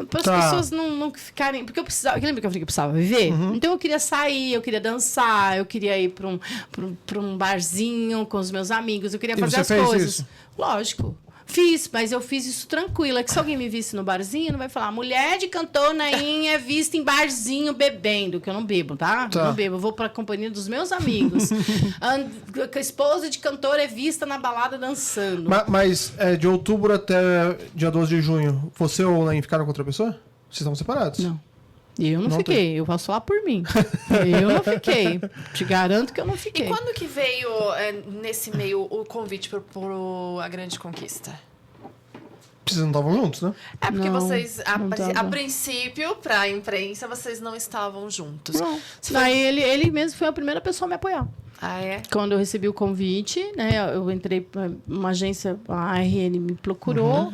[SPEAKER 3] para as pessoas não ficarem. Porque eu precisava. Lembra que eu falei que eu precisava viver? Então, eu queria sair, eu queria dançar, eu queria ir para um barzinho com os meus amigos, eu queria fazer as coisas.
[SPEAKER 1] Isso?
[SPEAKER 3] Lógico. Fiz, mas eu fiz isso tranquila. Que se alguém me visse no barzinho, não vai falar, mulher de cantor Naim é vista em barzinho bebendo, que eu não bebo, tá? Eu não bebo, eu vou pra companhia dos meus amigos. A esposa de cantor é vista na balada dançando.
[SPEAKER 1] Mas de outubro até dia 12 de junho, você ou o Naim ficaram com outra pessoa? Vocês estavam separados?
[SPEAKER 3] Não. Eu não
[SPEAKER 1] Não
[SPEAKER 3] fiquei, eu posso falar por mim. Eu não fiquei. Te garanto que eu não fiquei.
[SPEAKER 2] E quando que veio, nesse meio, o convite pro A Grande Conquista?
[SPEAKER 1] Vocês não estavam juntos, né?
[SPEAKER 2] É porque
[SPEAKER 3] Não,
[SPEAKER 2] vocês,
[SPEAKER 3] não
[SPEAKER 2] a
[SPEAKER 3] tava.
[SPEAKER 2] princípio, pra imprensa, vocês não estavam juntos.
[SPEAKER 3] Não.
[SPEAKER 2] Você
[SPEAKER 3] Daí ele mesmo foi a primeira pessoa a me apoiar.
[SPEAKER 2] Ah, é?
[SPEAKER 3] Quando eu recebi o convite, né, eu entrei para uma agência, a RN me procurou,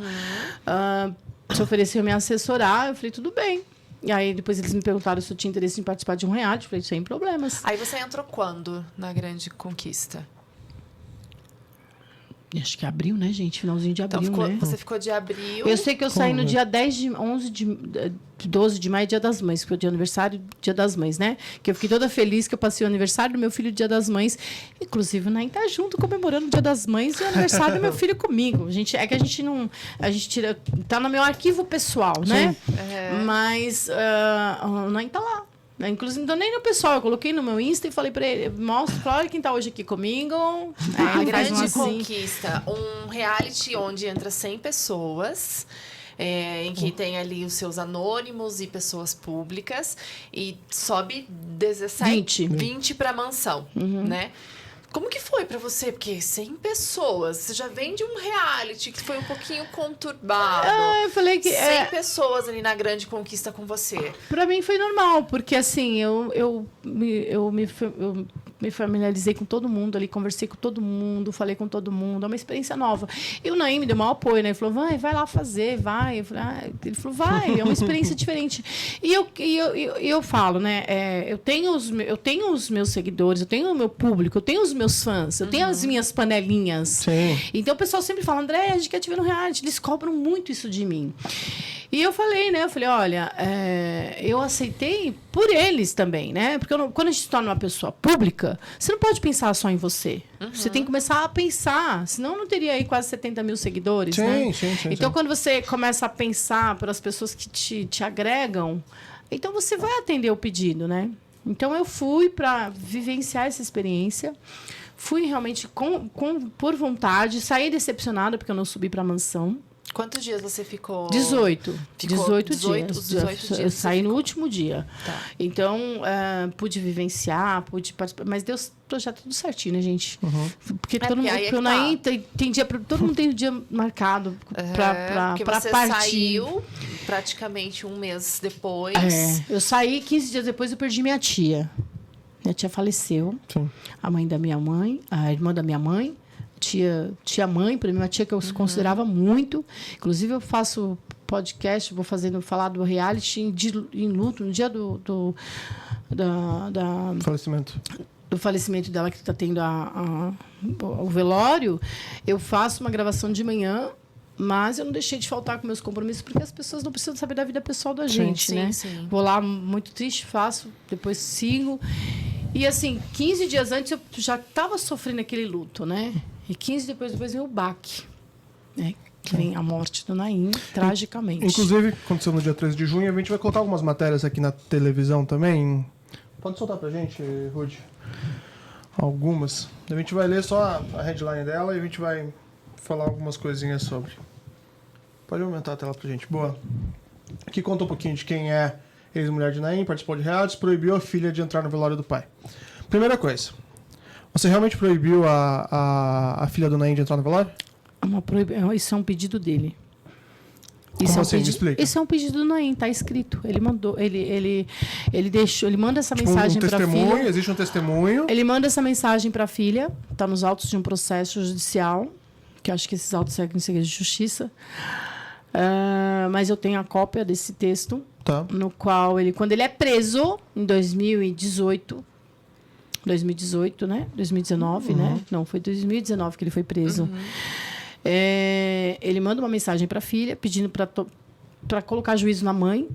[SPEAKER 3] se ofereceu me assessorar, eu falei, tudo bem. E aí depois eles me perguntaram se eu tinha interesse em participar de um reality, eu falei, sem problemas.
[SPEAKER 2] Aí você entrou quando na Grande Conquista?
[SPEAKER 3] Acho que abril, né, gente? Finalzinho de abril,
[SPEAKER 2] Então
[SPEAKER 3] né?
[SPEAKER 2] você ficou de abril.
[SPEAKER 3] Eu sei que eu saí no dia 12 de maio, Dia das Mães, que foi o dia aniversário, Dia das Mães, né? Que eu fiquei toda feliz que eu passei o aniversário do meu filho, Dia das Mães. Inclusive, o Naim tá junto comemorando o Dia das Mães e o aniversário do meu filho comigo. A gente não... A gente tira... Tá no meu arquivo pessoal, né? Mas o Naim tá lá. Inclusive, não nem no pessoal, eu coloquei no meu Insta e falei pra ele, mostra, olha quem tá hoje aqui comigo.
[SPEAKER 2] A
[SPEAKER 3] Ele faz um
[SPEAKER 2] Grande
[SPEAKER 3] assim.
[SPEAKER 2] Conquista, um reality onde entra 100 pessoas, em que tem ali os seus anônimos e pessoas públicas, e sobe 20 para mansão, né? Como que foi pra você? Porque 100 pessoas, você já vem de um reality que foi um pouquinho conturbado.
[SPEAKER 3] Eu falei que...
[SPEAKER 2] 100 pessoas ali na Grande Conquista com você.
[SPEAKER 3] Pra mim foi normal, porque assim, eu me familiarizei com todo mundo ali, conversei com todo mundo, falei com todo mundo, é uma experiência nova. E o Naim me deu maior apoio, né? Ele falou, vai lá fazer, vai. Eu falei, ele falou, vai, é uma experiência diferente. E eu falo, né? Eu tenho os meus seguidores, eu tenho o meu público, eu tenho os meus fãs, eu tenho as minhas panelinhas.
[SPEAKER 1] Sim.
[SPEAKER 3] Então o pessoal sempre fala, André, a gente quer te ver no reality, eles cobram muito isso de mim. E eu falei, né? Eu falei, olha, eu aceitei por eles também, né? Porque quando a gente se torna uma pessoa pública, você não pode pensar só em você. Você tem que começar a pensar, senão não teria aí quase 70 mil seguidores, né?
[SPEAKER 1] Sim.
[SPEAKER 3] Então, quando você começa a pensar pelas pessoas que te agregam, então você vai atender o pedido, né? Então, eu fui para vivenciar essa experiência. Fui realmente por vontade, saí decepcionada porque eu não subi para a mansão.
[SPEAKER 2] Quantos dias você ficou?
[SPEAKER 3] 18.
[SPEAKER 2] Ficou
[SPEAKER 3] 18
[SPEAKER 2] 18
[SPEAKER 3] dias.
[SPEAKER 2] os 18 dias
[SPEAKER 3] Eu
[SPEAKER 2] você
[SPEAKER 3] saí no
[SPEAKER 2] ficou.
[SPEAKER 3] último dia.
[SPEAKER 2] Tá.
[SPEAKER 3] Então, pude vivenciar, pude participar. Mas deu já tudo certinho, né, gente? Porque todo mundo.
[SPEAKER 2] porque aí é
[SPEAKER 3] Porque o
[SPEAKER 2] que tá.
[SPEAKER 3] Naim tem dia. Todo mundo tem o dia marcado pra
[SPEAKER 2] Porque você
[SPEAKER 3] partir.
[SPEAKER 2] saiu praticamente um mês depois.
[SPEAKER 3] Eu saí 15 dias depois, eu perdi minha tia. Minha tia faleceu.
[SPEAKER 1] Sim.
[SPEAKER 3] A mãe da minha mãe, a irmã da minha mãe. Tia mãe, para mim, uma tia que eu considerava muito. Inclusive, eu faço podcast, vou falar do reality em luto, no dia do
[SPEAKER 1] Falecimento.
[SPEAKER 3] do falecimento dela, que está tendo o velório. Eu faço uma gravação de manhã, mas eu não deixei de faltar com meus compromissos, porque as pessoas não precisam saber da vida pessoal da gente,
[SPEAKER 2] sim,
[SPEAKER 3] né?
[SPEAKER 2] sim.
[SPEAKER 3] Vou lá muito triste, faço, depois sigo. E assim, 15 dias antes eu já estava sofrendo aquele luto, né? E 15 depois veio o baque, né? Que vem a morte do Naim, tragicamente.
[SPEAKER 1] Inclusive, aconteceu no dia 13 de junho, a gente vai colocar algumas matérias aqui na televisão também. Pode soltar pra gente, Rudy? Algumas. A gente vai ler só a headline dela e a gente vai falar algumas coisinhas sobre. Pode aumentar a tela pra gente. Boa. Aqui conta um pouquinho de quem é ex-mulher de Naim, participou de realities, proibiu a filha de entrar no velório do pai. Primeira coisa, você realmente proibiu a filha do Naim de entrar no velório?
[SPEAKER 3] Isso é um pedido dele.
[SPEAKER 1] Como assim? Me explica.
[SPEAKER 3] Isso é um pedido do Naim, tá escrito. Ele mandou, ele deixou, ele manda essa
[SPEAKER 1] Tipo,
[SPEAKER 3] mensagem para a filha.
[SPEAKER 1] Existe um testemunho.
[SPEAKER 3] Ele manda essa mensagem para a filha, tá nos autos de um processo judicial, que eu acho que esses autos seguem de justiça. Mas eu tenho a cópia desse texto,
[SPEAKER 1] Tá.
[SPEAKER 3] no qual quando ele é preso em 2018, né? 2019, né? Não, foi 2019 que ele foi preso. Ele manda uma mensagem para a filha pedindo para colocar juízo na mãe.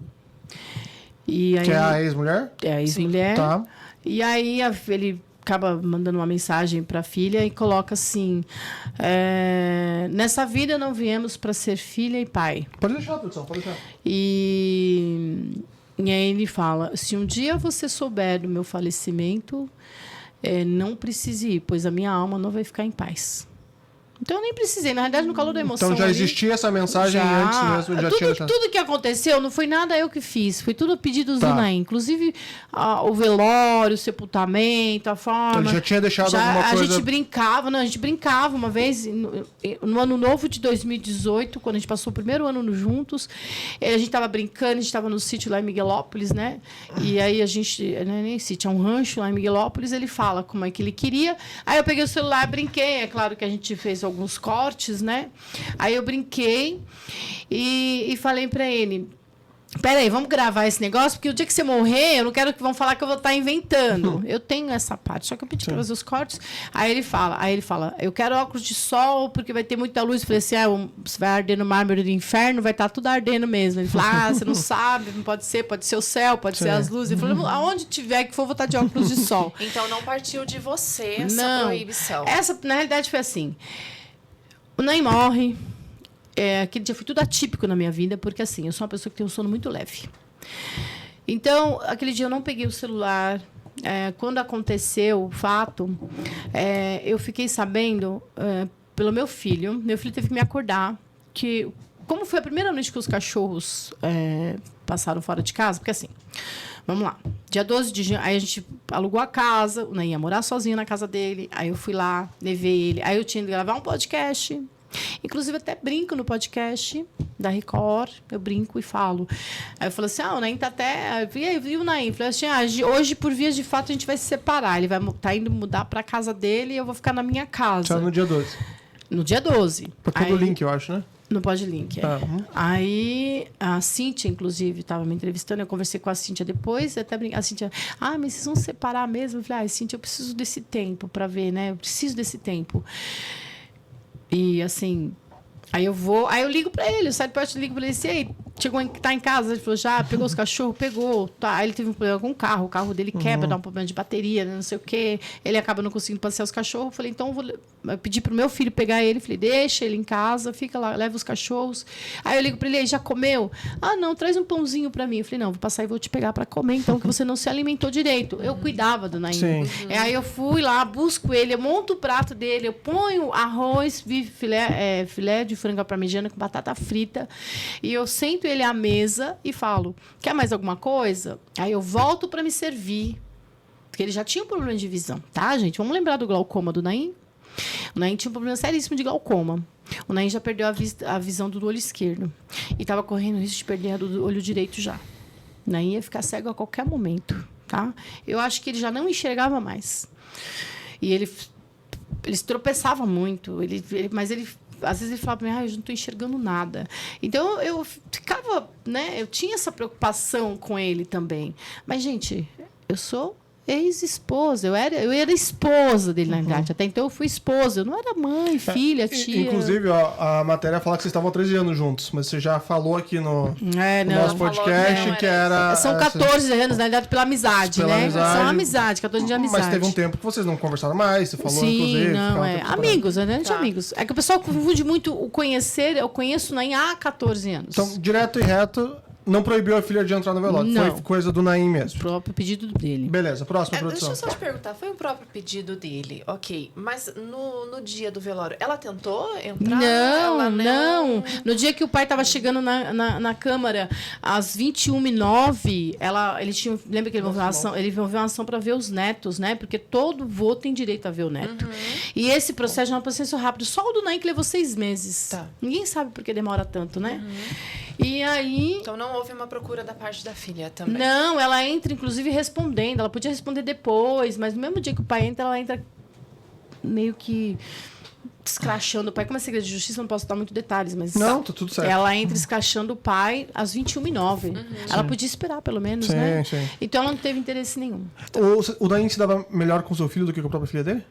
[SPEAKER 3] E aí,
[SPEAKER 1] Que é a ex-mulher?
[SPEAKER 3] É a ex-mulher.
[SPEAKER 1] Tá.
[SPEAKER 3] E aí ele acaba mandando uma mensagem para a filha e coloca assim: nessa vida não viemos para ser filha e pai.
[SPEAKER 1] Pode deixar, produção, pode deixar.
[SPEAKER 3] E aí ele fala: se um dia você souber do meu falecimento, não precise ir, pois a minha alma não vai ficar em paz. Então eu nem precisei, na realidade, no calor da emoção.
[SPEAKER 1] Então já
[SPEAKER 3] ali,
[SPEAKER 1] existia essa mensagem antes mesmo? Já tinha deixado.
[SPEAKER 3] Tudo que aconteceu não foi nada eu que fiz, foi tudo pedidos
[SPEAKER 1] Tá.
[SPEAKER 3] do Naim. Inclusive o velório, o sepultamento, a forma.
[SPEAKER 1] Ele já tinha deixado alguma coisa.
[SPEAKER 3] A gente brincava uma vez, no ano novo de 2018, quando a gente passou o primeiro ano juntos, a gente estava brincando, a gente estava no sítio lá em Miguelópolis, né? E aí a gente, não é nem sítio, é um rancho lá em Miguelópolis, ele fala como é que ele queria. Aí eu peguei o celular, brinquei, é claro que a gente fez alguns cortes, né? Aí eu brinquei e falei para ele: peraí, vamos gravar esse negócio, porque o dia que você morrer, eu não quero que vão falar que eu vou estar inventando. Eu tenho essa parte, só que eu pedi para fazer os cortes. Aí ele fala, eu quero óculos de sol, porque vai ter muita luz. Eu falei assim: você vai arder no mármore do inferno, vai estar tudo ardendo mesmo. Ele falou: você não sabe, não pode ser o céu, pode ser as luzes. Ele falou: aonde tiver que for, vou estar de óculos de sol.
[SPEAKER 2] Então não partiu de você essa proibição.
[SPEAKER 3] Essa, na realidade, foi assim. O Naim morre. Aquele dia foi tudo atípico na minha vida, porque assim, eu sou uma pessoa que tem um sono muito leve. Então, aquele dia eu não peguei o celular. Quando aconteceu o fato, eu fiquei sabendo pelo meu filho. Meu filho teve que me acordar, que como foi a primeira noite que os cachorros passaram fora de casa, porque assim, vamos lá, dia 12 de junho, aí a gente alugou a casa, o Naim ia morar sozinho na casa dele, aí eu fui lá, levei ele, aí eu tinha que gravar um podcast, inclusive até brinco no podcast da Record, eu brinco e falo. Aí eu falo assim: o Naim tá até... E aí, viu o Naim? Falei assim: hoje, por vias de fato, a gente vai se separar, ele vai tá indo mudar pra casa dele e eu vou ficar na minha casa.
[SPEAKER 1] Só no dia 12.
[SPEAKER 3] No dia 12.
[SPEAKER 1] Por causa do link, eu acho, né?
[SPEAKER 3] No Podlink, Aí a Cíntia, inclusive, estava me entrevistando, eu conversei com a Cíntia depois, até a Cíntia: mas vocês vão separar mesmo? Eu falei: Cíntia, eu preciso desse tempo para ver, né? Eu preciso desse tempo. E assim, aí eu ligo para ele, eu saio do porte, ligo para ele assim: aí, tá em casa? Ele falou: já, pegou os cachorros? Pegou. Tá. Aí ele teve um problema com o carro dele quebra, dá um problema de bateria, não sei o quê. Ele acaba não conseguindo passear os cachorros. Eu falei: então eu pedi pro meu filho pegar ele. Falei: deixa ele em casa, fica lá, leva os cachorros. Aí eu ligo para ele: aí, já comeu? Não, traz um pãozinho para mim. Eu falei: não, vou passar e vou te pegar para comer, então, que você não se alimentou direito. Eu cuidava do Naim. Aí eu fui lá, busco ele, eu monto o prato dele, eu ponho arroz, filé de frango parmegiana com batata frita, e eu sento ele à mesa e falo: quer mais alguma coisa? Aí eu volto para me servir, porque ele já tinha um problema de visão, tá, gente? Vamos lembrar do glaucoma do Naim? O Naim tinha um problema seríssimo de glaucoma. O Naim já perdeu a visão do olho esquerdo e estava correndo o risco de perder a do olho direito já. O Naim ia ficar cego a qualquer momento, tá? Eu acho que ele já não enxergava mais. E ele se tropeçava muito, mas ele às vezes ele falava para mim: eu não estou enxergando nada. Então eu ficava, né? Eu tinha essa preocupação com ele também. Mas, gente, eu sou ex-esposa. Eu era esposa dele, na verdade. Até então eu fui esposa. Eu não era mãe, filha, tia.
[SPEAKER 1] Inclusive, a matéria fala que vocês estavam há 13 anos juntos, mas você já falou aqui no nosso podcast que era...
[SPEAKER 3] São 14 anos, na verdade, pela amizade,
[SPEAKER 1] pela
[SPEAKER 3] né?
[SPEAKER 1] amizade.
[SPEAKER 3] São amizade, 14 anos de amizade.
[SPEAKER 1] Mas teve um tempo que vocês não conversaram mais, você falou,
[SPEAKER 3] sim,
[SPEAKER 1] inclusive.
[SPEAKER 3] Não, amigos, né?
[SPEAKER 2] Tá.
[SPEAKER 3] Amigos. É que o pessoal confunde muito o conhecer. Eu conheço Naim há 14 anos.
[SPEAKER 1] Então, direto e reto, não proibiu a filha de entrar no velório.
[SPEAKER 3] Não.
[SPEAKER 1] Foi coisa do Naim mesmo.
[SPEAKER 3] O próprio pedido dele.
[SPEAKER 1] Beleza, próxima
[SPEAKER 2] Deixa
[SPEAKER 1] produção.
[SPEAKER 2] eu só te perguntar, foi o próprio pedido dele, ok. Mas no dia do velório, ela tentou entrar? Ela
[SPEAKER 3] Não. No dia que o pai estava chegando na Câmara, às 21h09, ele tinha. Lembra que ele moveu uma ação para ver os netos, né? Porque todo vô tem direito a ver o neto. E esse processo é um processo rápido. Só o do Naim que levou 6 meses.
[SPEAKER 2] Tá.
[SPEAKER 3] Ninguém sabe por que demora tanto, né? E aí.
[SPEAKER 2] Então não houve uma procura da parte da filha também?
[SPEAKER 3] Não, ela entra, inclusive, respondendo. Ela podia responder depois, mas no mesmo dia que o pai entra, ela entra meio que escrachando o pai. Como é segredo de justiça, não posso dar muitos detalhes, mas...
[SPEAKER 1] Não, tá tudo certo.
[SPEAKER 3] Ela entra escrachando o pai às 21h09. Ela podia esperar, pelo menos,
[SPEAKER 1] Sim,
[SPEAKER 3] né?
[SPEAKER 1] sim.
[SPEAKER 3] Então, ela não teve interesse nenhum.
[SPEAKER 1] O Naim se dava melhor com o seu filho do que com a própria filha dele?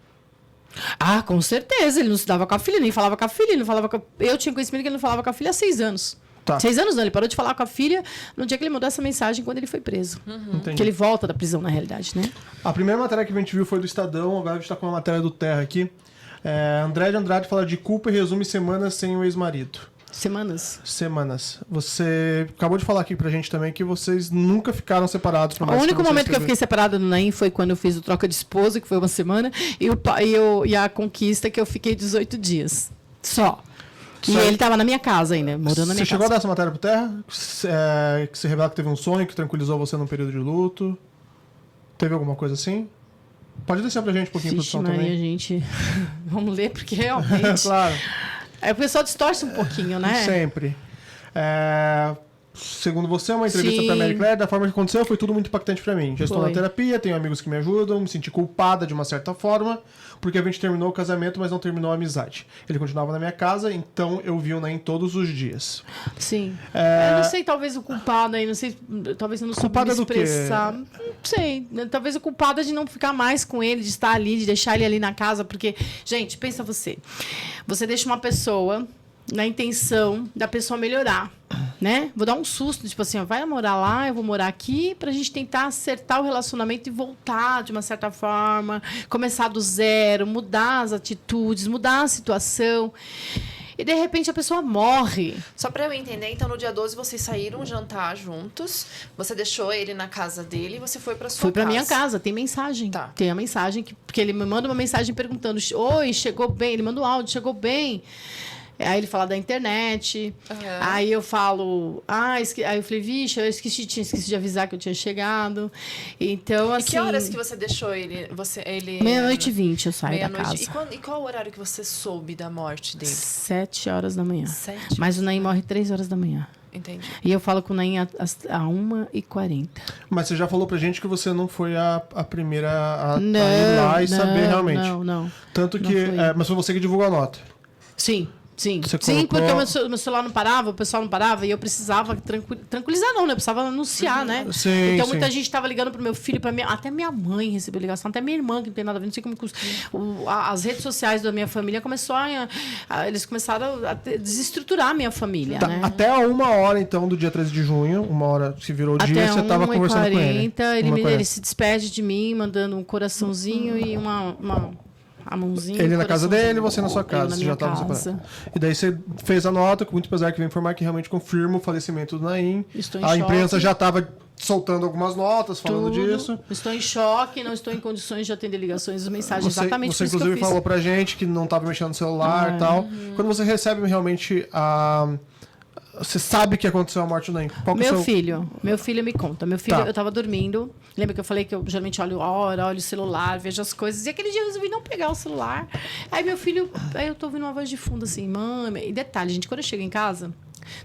[SPEAKER 3] Ah, com certeza. Ele não se dava com a filha, nem falava com a filha. Ele não falava com a... Eu tinha conhecimento que ele não falava com a filha há 6 anos.
[SPEAKER 1] Tá.
[SPEAKER 3] 6 anos não, ele parou de falar com a filha no dia que ele mandou essa mensagem quando ele foi preso.
[SPEAKER 1] Entendi.
[SPEAKER 3] Que ele volta da prisão, na realidade, né?
[SPEAKER 1] A primeira matéria que a gente viu foi do Estadão, agora a gente tá com uma matéria do Terra aqui. André de Andrade fala de culpa e resume semanas sem o ex-marido. Semanas. Você acabou de falar aqui pra gente também que vocês nunca ficaram separados por mais
[SPEAKER 3] O único
[SPEAKER 1] que vocês
[SPEAKER 3] momento que eu
[SPEAKER 1] teve-
[SPEAKER 3] fiquei separada do Naim foi quando eu fiz o troca de esposa, que foi uma semana, e a conquista, que eu fiquei 18 dias. Só. E
[SPEAKER 1] Só-
[SPEAKER 3] ele tava na minha casa ainda, morando na minha
[SPEAKER 1] Você chegou a
[SPEAKER 3] casa.
[SPEAKER 1] dar essa matéria pro Terra? Que você revela que teve um sonho que tranquilizou você num período de luto? Teve alguma coisa assim? Pode descer pra gente um pouquinho,
[SPEAKER 3] Vixe,
[SPEAKER 1] produção,
[SPEAKER 3] Maria,
[SPEAKER 1] também.
[SPEAKER 3] gente. Vamos ler, porque realmente...
[SPEAKER 1] Claro,
[SPEAKER 3] Aí o pessoal distorce um pouquinho, né?
[SPEAKER 1] sempre. Segundo você, uma entrevista
[SPEAKER 3] Sim.
[SPEAKER 1] pra Mary Claire, da forma que aconteceu, foi tudo muito impactante pra mim. Já estou
[SPEAKER 3] Foi.
[SPEAKER 1] na terapia, tenho amigos que me ajudam, me senti culpada de uma certa forma, porque a gente terminou o casamento, mas não terminou a amizade. Ele continuava na minha casa, então eu vi o Naim todos os dias.
[SPEAKER 3] Sim. Eu não sei, talvez o culpado aí, não sei, talvez eu não soube me
[SPEAKER 1] Culpada do quê?
[SPEAKER 3] expressar. Não sei, talvez o culpado é de não ficar mais com ele, de estar ali, de deixar ele ali na casa, porque, gente, pensa você. Você deixa uma pessoa na intenção da pessoa melhorar, né? Vou dar um susto, tipo assim, ó, vai morar lá, eu vou morar aqui, pra gente tentar acertar o relacionamento e voltar de uma certa forma, começar do zero, mudar as atitudes, mudar a situação. E, de repente, a pessoa morre.
[SPEAKER 2] Só pra eu entender, então no dia 12 vocês saíram jantar juntos, você deixou ele na casa dele e você foi pra sua
[SPEAKER 3] Fui pra
[SPEAKER 2] casa.
[SPEAKER 3] minha casa, tem mensagem.
[SPEAKER 2] Tá.
[SPEAKER 3] Tem a mensagem, porque ele me manda uma mensagem perguntando: oi, chegou bem? Ele manda um áudio, chegou bem? Aí ele fala da internet.
[SPEAKER 2] Uhum.
[SPEAKER 3] Aí eu falo, aí eu falei, vixe, eu tinha esquecido de avisar que eu tinha chegado. Então, assim.
[SPEAKER 2] E que horas que você deixou ele? Ele
[SPEAKER 3] meia-noite e 20 eu saio da
[SPEAKER 2] meia-noite.
[SPEAKER 3] casa.
[SPEAKER 2] E qual o horário que você soube da morte dele?
[SPEAKER 3] 7 horas da manhã.
[SPEAKER 2] 7?
[SPEAKER 3] Mas o Naim morre 3 horas da manhã.
[SPEAKER 2] Entendi.
[SPEAKER 3] E eu falo com o Naim a 1h40.
[SPEAKER 1] Mas você já falou pra gente que você não foi a primeira a ir lá e saber realmente.
[SPEAKER 3] Não.
[SPEAKER 1] Tanto
[SPEAKER 3] Não
[SPEAKER 1] que.
[SPEAKER 3] fui.
[SPEAKER 1] Mas foi você que divulgou a nota.
[SPEAKER 3] Sim. Sim,
[SPEAKER 1] Você
[SPEAKER 3] sim,
[SPEAKER 1] colocou-
[SPEAKER 3] porque o meu celular não parava, o pessoal não parava, e eu precisava tranquilizar, não, né? Eu precisava anunciar, né?
[SPEAKER 1] Sim,
[SPEAKER 3] Então
[SPEAKER 1] sim.
[SPEAKER 3] muita gente estava ligando pro meu filho, até minha mãe recebeu ligação, até minha irmã, que não tem nada a ver, não sei como. As redes sociais da minha família eles começaram a desestruturar a minha família,
[SPEAKER 1] Tá,
[SPEAKER 3] né?
[SPEAKER 1] até a 1h, então, do dia 13 de junho, 1h se virou o dia,
[SPEAKER 3] Até
[SPEAKER 1] você tava conversando com ele.
[SPEAKER 3] 1h40, ele
[SPEAKER 1] 1h40.
[SPEAKER 3] se despede de mim, mandando um coraçãozinho e a mãozinha.
[SPEAKER 1] Ele
[SPEAKER 3] um
[SPEAKER 1] na casa
[SPEAKER 3] coraçãozinho.
[SPEAKER 1] dele e você na sua
[SPEAKER 3] Eu
[SPEAKER 1] casa,
[SPEAKER 3] na
[SPEAKER 1] você
[SPEAKER 3] minha
[SPEAKER 1] já tava
[SPEAKER 3] casa.
[SPEAKER 1] separado. E daí você fez a nota, com muito pesar que vem informar que realmente confirma o falecimento do Naim.
[SPEAKER 3] Estou em
[SPEAKER 1] A imprensa
[SPEAKER 3] choque.
[SPEAKER 1] já estava soltando algumas notas falando
[SPEAKER 3] Tudo.
[SPEAKER 1] disso.
[SPEAKER 3] Estou em choque, não estou em condições de atender ligações e mensagens. Exatamente
[SPEAKER 1] Você
[SPEAKER 3] por isso que eu
[SPEAKER 1] inclusive
[SPEAKER 3] fiz.
[SPEAKER 1] falou pra gente que não estava mexendo no celular e tal. Quando você recebe realmente a... Você sabe que aconteceu a morte do Naim. Qual que é o seu...
[SPEAKER 3] Meu filho me conta. Meu filho,
[SPEAKER 1] Tá.
[SPEAKER 3] eu tava dormindo. Lembra que eu falei que eu geralmente olho a hora, olho o celular, vejo as coisas. E aquele dia eu resolvi não pegar o celular. Aí meu filho, aí eu tô ouvindo uma voz de fundo assim, mãe. E detalhe, gente, quando eu chego em casa,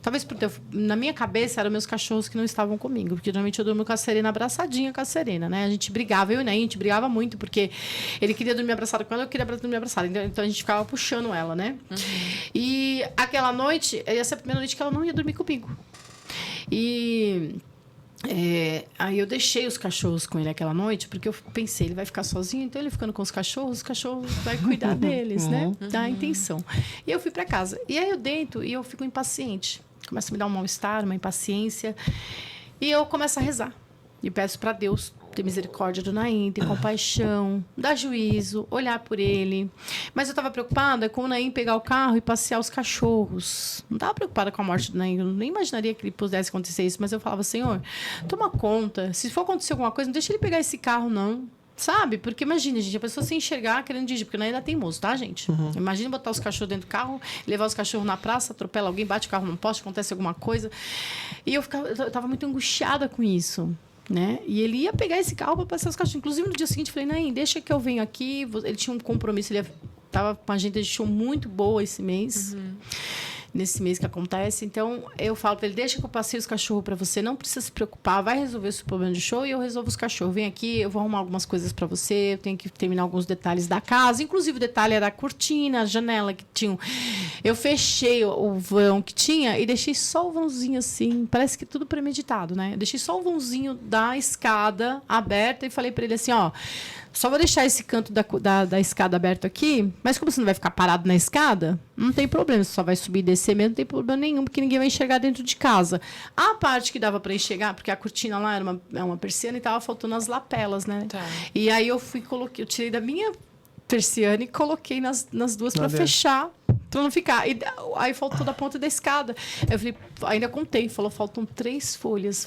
[SPEAKER 3] talvez na minha cabeça eram meus cachorros que não estavam comigo, porque geralmente eu durmo com a Serena abraçadinha com a Serena, né? A gente brigava, eu e o Naim, a gente brigava muito, porque ele queria dormir abraçado com ela, eu queria dormir abraçada. Então a gente ficava puxando ela, né? E aquela noite, ia ser a primeira noite que ela não ia dormir comigo. E aí eu deixei os cachorros com ele aquela noite, porque eu pensei, ele vai ficar sozinho, então ele ficando com os cachorros vai cuidar deles, né? Da intenção. E eu fui para casa. E aí eu deito e eu fico impaciente. Começa a me dar um mal-estar, uma impaciência. E eu começo a rezar. E peço para Deus ter misericórdia do Naim, ter compaixão, dar juízo, olhar por ele. Mas eu estava preocupada com o Naim pegar o carro e passear os cachorros. Não estava preocupada com a morte do Naim. Eu nem imaginaria que ele pudesse acontecer isso. Mas eu falava, Senhor, toma conta. Se for acontecer alguma coisa, não deixa ele pegar esse carro, não. Sabe? Porque imagina, gente, a pessoa se enxergar querendo dirigir, porque o Naim ainda é teimoso, tá, gente? Imagina botar os cachorros dentro do carro, levar os cachorros na praça, atropela alguém, bate o carro num poste, acontece alguma coisa. E eu tava muito angustiada com isso. Né? E ele ia pegar esse carro para passear os cachorros. Inclusive, no dia seguinte, eu falei, Naim, deixa que eu venho aqui. Ele tinha um compromisso, ele estava com uma agenda de show muito boa esse mês. Nesse mês que acontece. Então, eu falo para ele, deixa que eu passei os cachorros para você, não precisa se preocupar, vai resolver esse problema de show e eu resolvo os cachorros. Vem aqui, eu vou arrumar algumas coisas para você, eu tenho que terminar alguns detalhes da casa, inclusive o detalhe era a cortina, a janela que tinha. Eu fechei o vão que tinha e deixei só o vãozinho assim, parece que tudo premeditado, né? Eu deixei só o vãozinho da escada aberta e falei para ele assim, ó, só vou deixar esse canto da escada aberto aqui, mas como você não vai ficar parado na escada, não tem problema, você só vai subir e descer mesmo, não tem problema nenhum, porque ninguém vai enxergar dentro de casa. A parte que dava para enxergar, porque a cortina lá era uma persiana e estava faltando as lapelas, né? Tá. E aí eu tirei da minha persiana e coloquei nas duas para fechar, para não ficar. E aí faltou da ponta da escada. Eu falei, ainda contei, faltou 3 folhas,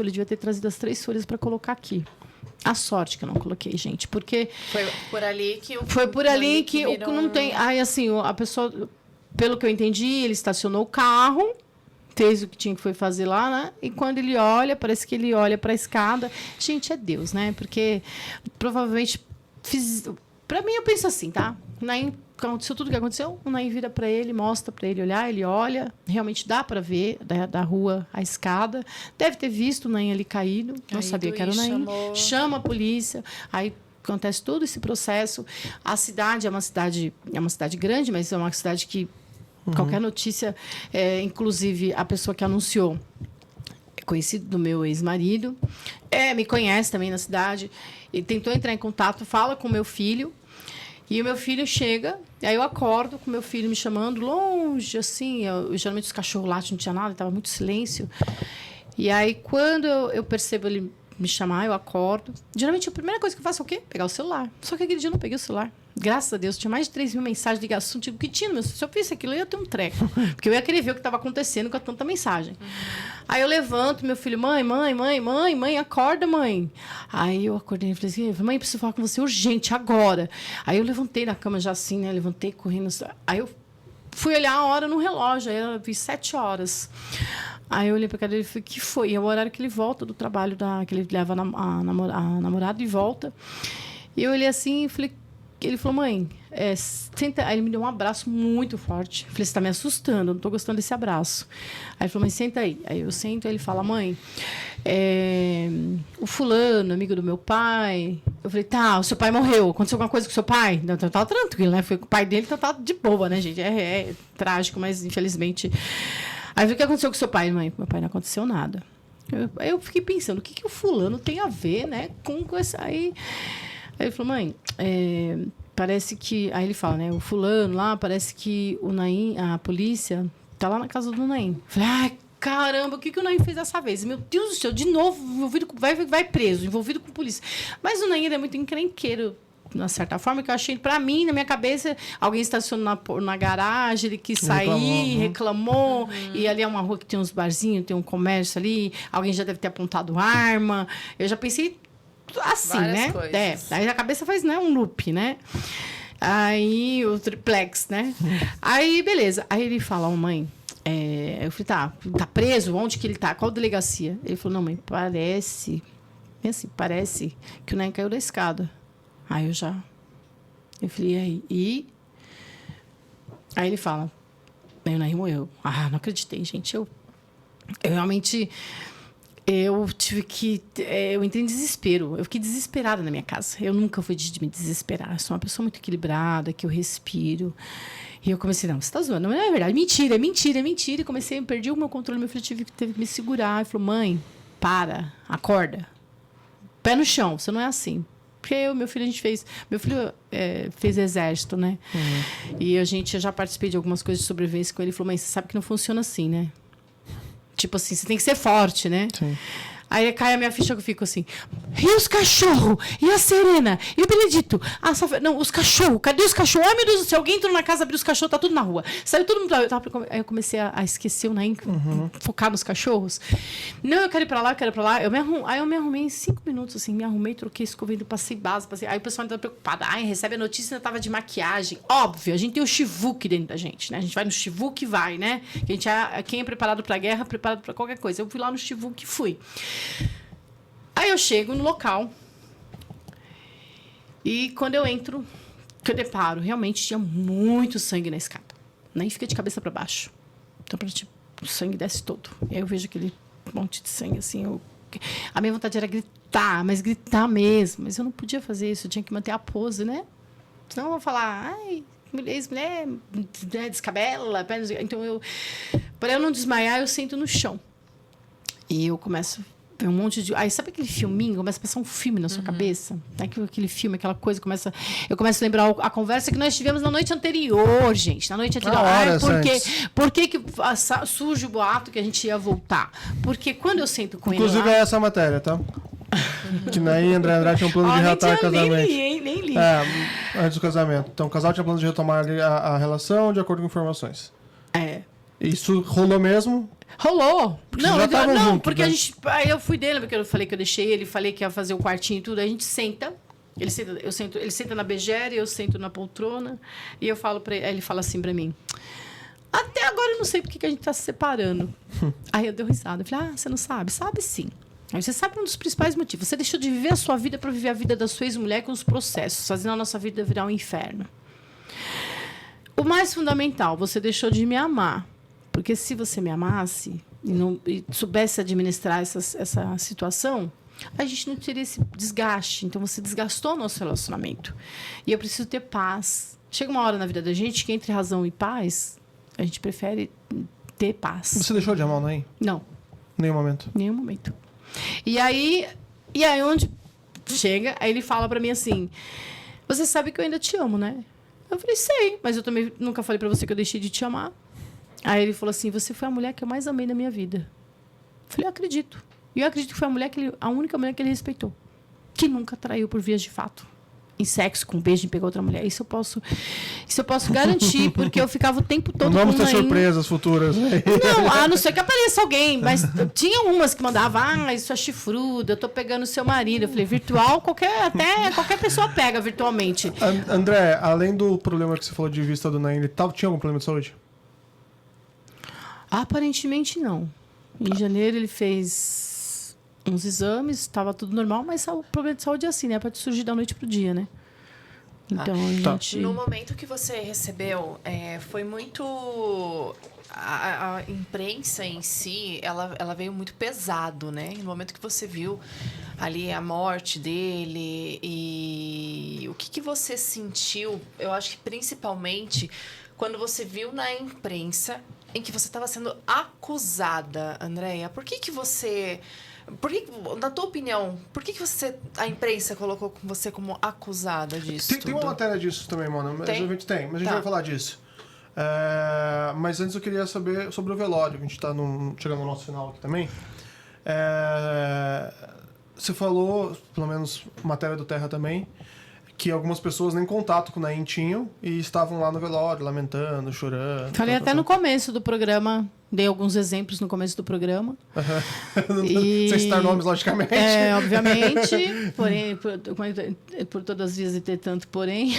[SPEAKER 3] devia ter trazido as 3 folhas para colocar aqui. A sorte que eu não coloquei, gente, porque...
[SPEAKER 2] Foi por ali que...
[SPEAKER 3] não tem... Aí, assim, a pessoa, pelo que eu entendi, ele estacionou o carro, fez o que tinha que foi fazer lá, né? E quando ele olha, parece que ele olha para a escada. Gente, é Deus, né? Porque provavelmente... Para mim, eu penso assim, tá? Naim, aconteceu tudo o que aconteceu, o Naim vira para ele, mostra para ele olhar, ele olha, realmente dá para ver da rua a escada, deve ter visto o Naim ali caído, não sabia que era o Naim, chama a polícia, aí acontece todo esse processo. A cidade é uma cidade grande, mas é uma cidade que qualquer notícia, inclusive a pessoa que anunciou é conhecido do meu ex-marido, me conhece também na cidade, ele tentou entrar em contato, fala com o meu filho. E o meu filho chega, aí eu acordo com o meu filho me chamando, longe, assim. Geralmente os cachorros latem, não tinha nada, estava muito silêncio. E aí, quando eu percebo ele me chamar, eu acordo. Geralmente, a primeira coisa que eu faço é o quê? Pegar o celular. Só que aquele dia eu não peguei o celular. Graças a Deus, tinha mais de 3 mil mensagens de ligação. Tipo, que tinha, meu, se eu visse aquilo, eu ia ter um treco. Porque eu ia querer ver o que estava acontecendo com tanta mensagem. Aí eu levanto, meu filho, mãe, acorda, mãe. Aí eu acordei e falei assim, mãe, preciso falar com você urgente, agora. Aí eu levantei na cama já assim, né? Levantei correndo. Aí eu fui olhar a hora no relógio, aí eu vi 7 horas. Aí eu olhei pra cara dele e falei, que foi? E é o horário que ele volta do trabalho, que ele leva a namorada e volta. E eu olhei assim e falei, ele falou, mãe, senta. Aí ele me deu um abraço muito forte. Eu falei, você tá me assustando, eu não tô gostando desse abraço. Aí ele falou, mãe, senta aí. Aí eu sento, aí ele fala, mãe, o fulano, amigo do meu pai. Eu falei, tá, o seu pai morreu, aconteceu alguma coisa com o seu pai? Não, então tava tranquilo, né? Foi com o pai dele, então tava de boa, né, gente? É trágico, mas infelizmente... Aí eu falei, o que aconteceu com o seu pai, mãe? Meu pai não aconteceu nada. Aí eu fiquei pensando, o que o fulano tem a ver, né, com essa... Aí ele falou, mãe, parece que... Aí ele fala, né? O fulano lá, parece que o Naim, a polícia, tá lá na casa do Naim. Eu falei, ai, caramba, o que o Naim fez dessa vez? Meu Deus do céu, de novo, envolvido com, vai preso, envolvido com polícia. Mas o Naim é muito encrenqueiro, de uma certa forma, que eu achei, pra mim, na minha cabeça, alguém estacionou na garagem, ele quis sair, reclamou, e ali é uma rua que tem uns barzinhos, tem um comércio ali, alguém já deve ter apontado arma. Eu já pensei assim, várias, né? Coisas. Aí a cabeça faz, né, um loop, né? Aí o triplex, né? Aí, beleza. Aí ele fala, mãe, eu falei, tá preso? Onde que ele tá? Qual delegacia? Ele falou, não, mãe, parece que o Naim caiu da escada. Aí eu falei, e aí ele fala, o Naim morreu. Ah, não acreditei, gente. Eu realmente... Eu tive que... eu entrei em desespero. Eu fiquei desesperada na minha casa. Eu nunca fui de me desesperar. Eu sou uma pessoa muito equilibrada, que eu respiro. E eu comecei, não, você tá zoando. Não é verdade. Mentira. E comecei, perdi o meu controle. Meu filho teve que me segurar. Ele falou, mãe, acorda. Pé no chão, você não é assim. Porque meu filho fez exército, né? E eu já participei de algumas coisas de sobrevivência com ele. Ele falou, mãe, você sabe que não funciona assim, né? Tipo assim, você tem que ser forte, né? Sim. Aí cai a minha ficha que eu fico assim, E os cachorros? E a Serena? E o Benedito? Não, os cachorros. Cadê os cachorros? Ai, meu Deus do céu. Alguém entrou na casa, abriu os cachorros, tá tudo na rua. Saiu todo mundo. Aí eu comecei a esquecer o Naim, focar nos cachorros. Não, eu quero ir pra lá, eu quero ir pra lá. Aí eu me arrumei em 5 minutos, assim. Me arrumei, troquei escovendo, passei base, passei. Aí o pessoal ainda tá preocupado. Ai, recebe a notícia, ainda tava de maquiagem. Óbvio, a gente tem o Chivuk dentro da gente, né? A gente vai no Chivuk e vai, né? Quem é preparado pra guerra, preparado pra qualquer coisa. Eu fui lá no Chivuk e fui. Aí eu chego no local e quando eu entro, que eu deparo, realmente tinha muito sangue na escada. Nem fica de cabeça para baixo. Então, o sangue desce todo. E aí eu vejo aquele monte de sangue, assim. A minha vontade era gritar, mas gritar mesmo. Mas eu não podia fazer isso, eu tinha que manter a pose, né? Senão eu vou falar, ai, mulher descabela. Então, para eu não desmaiar, eu sento no chão. E eu começo a ver um monte de... Aí, sabe aquele filminho? Começa a passar um filme na sua cabeça. Aquele filme, aquela coisa, eu começo a lembrar a conversa que nós tivemos na noite anterior, gente. Na noite anterior. Por que surge o boato que a gente ia voltar? Porque quando eu sento com
[SPEAKER 1] Inclusive,
[SPEAKER 3] ele lá...
[SPEAKER 1] é essa matéria, tá? Que Naim André Andrade tinha um plano de reatar o casamento.
[SPEAKER 3] Nem li.
[SPEAKER 1] Antes do casamento. Então, o casal tinha plano de retomar a relação de acordo com informações. Isso rolou mesmo?
[SPEAKER 3] Rolou.
[SPEAKER 1] Porque junto,
[SPEAKER 3] porque
[SPEAKER 1] né?
[SPEAKER 3] a gente... Aí eu fui dele, porque eu falei que eu deixei ele, falei que ia fazer o quartinho e tudo. Aí a gente senta. Ele senta na begéria, eu sento na poltrona. E eu falo pra ele... Aí ele fala assim pra mim... Até agora eu não sei por que a gente tá se separando. Aí eu dei risada. Eu falei, você não sabe? Sabe sim. Aí você sabe um dos principais motivos. Você deixou de viver a sua vida para viver a vida da sua ex-mulher com os processos, fazendo a nossa vida virar um inferno. O mais fundamental, você deixou de me amar. Porque se você me amasse e soubesse administrar essa situação, a gente não teria esse desgaste. Então, você desgastou o nosso relacionamento. E eu preciso ter paz. Chega uma hora na vida da gente que, entre razão e paz, a gente prefere ter paz.
[SPEAKER 1] Você deixou de amar o Naim?
[SPEAKER 3] Não.
[SPEAKER 1] Nenhum momento?
[SPEAKER 3] Nenhum momento. E aí onde chega, aí ele fala pra mim assim, você sabe que eu ainda te amo, né? Eu falei, sei, mas eu também nunca falei pra você que eu deixei de te amar. Aí ele falou assim, você foi a mulher que eu mais amei na minha vida. Eu falei, eu acredito. E eu acredito que foi a única mulher que ele respeitou. Que nunca traiu por vias de fato. Em sexo, com um beijo, em pegar outra mulher. Isso eu posso garantir, porque eu ficava o tempo todo...
[SPEAKER 1] Não vamos ter
[SPEAKER 3] Naim.
[SPEAKER 1] Surpresas futuras.
[SPEAKER 3] Não, a não ser que apareça alguém. Mas tinha umas que mandavam, isso é chifruda, eu tô pegando o seu marido. Eu falei, virtual, qualquer pessoa pega virtualmente.
[SPEAKER 1] André, além do problema que você falou de vista do Naim, ele tinha algum problema de saúde?
[SPEAKER 3] Aparentemente, não. Em janeiro, ele fez uns exames, estava tudo normal, mas o problema de saúde é assim, né? Pode surgir da noite pro dia, né? Então, a gente...
[SPEAKER 2] No momento que você recebeu, foi muito... A imprensa em si, ela veio muito pesado, né? No momento que você viu ali a morte dele e o que você sentiu, eu acho que principalmente quando você viu na imprensa em que você estava sendo acusada, Andréia. Na tua opinião, por que a imprensa colocou você como acusada disso?
[SPEAKER 1] Tem uma matéria disso também, mano. Mas a gente vai falar disso. Mas antes eu queria saber sobre o velório. A gente está chegando no nosso final aqui também. Você falou, pelo menos matéria do Terra também, que algumas pessoas nem contato com o Naim tinham e estavam lá no velório, lamentando, chorando.
[SPEAKER 3] Falei até no começo do programa, dei alguns exemplos no começo do programa.
[SPEAKER 1] Sem citar nomes, logicamente.
[SPEAKER 3] Obviamente, porém, por todas as vias e ter tanto porém.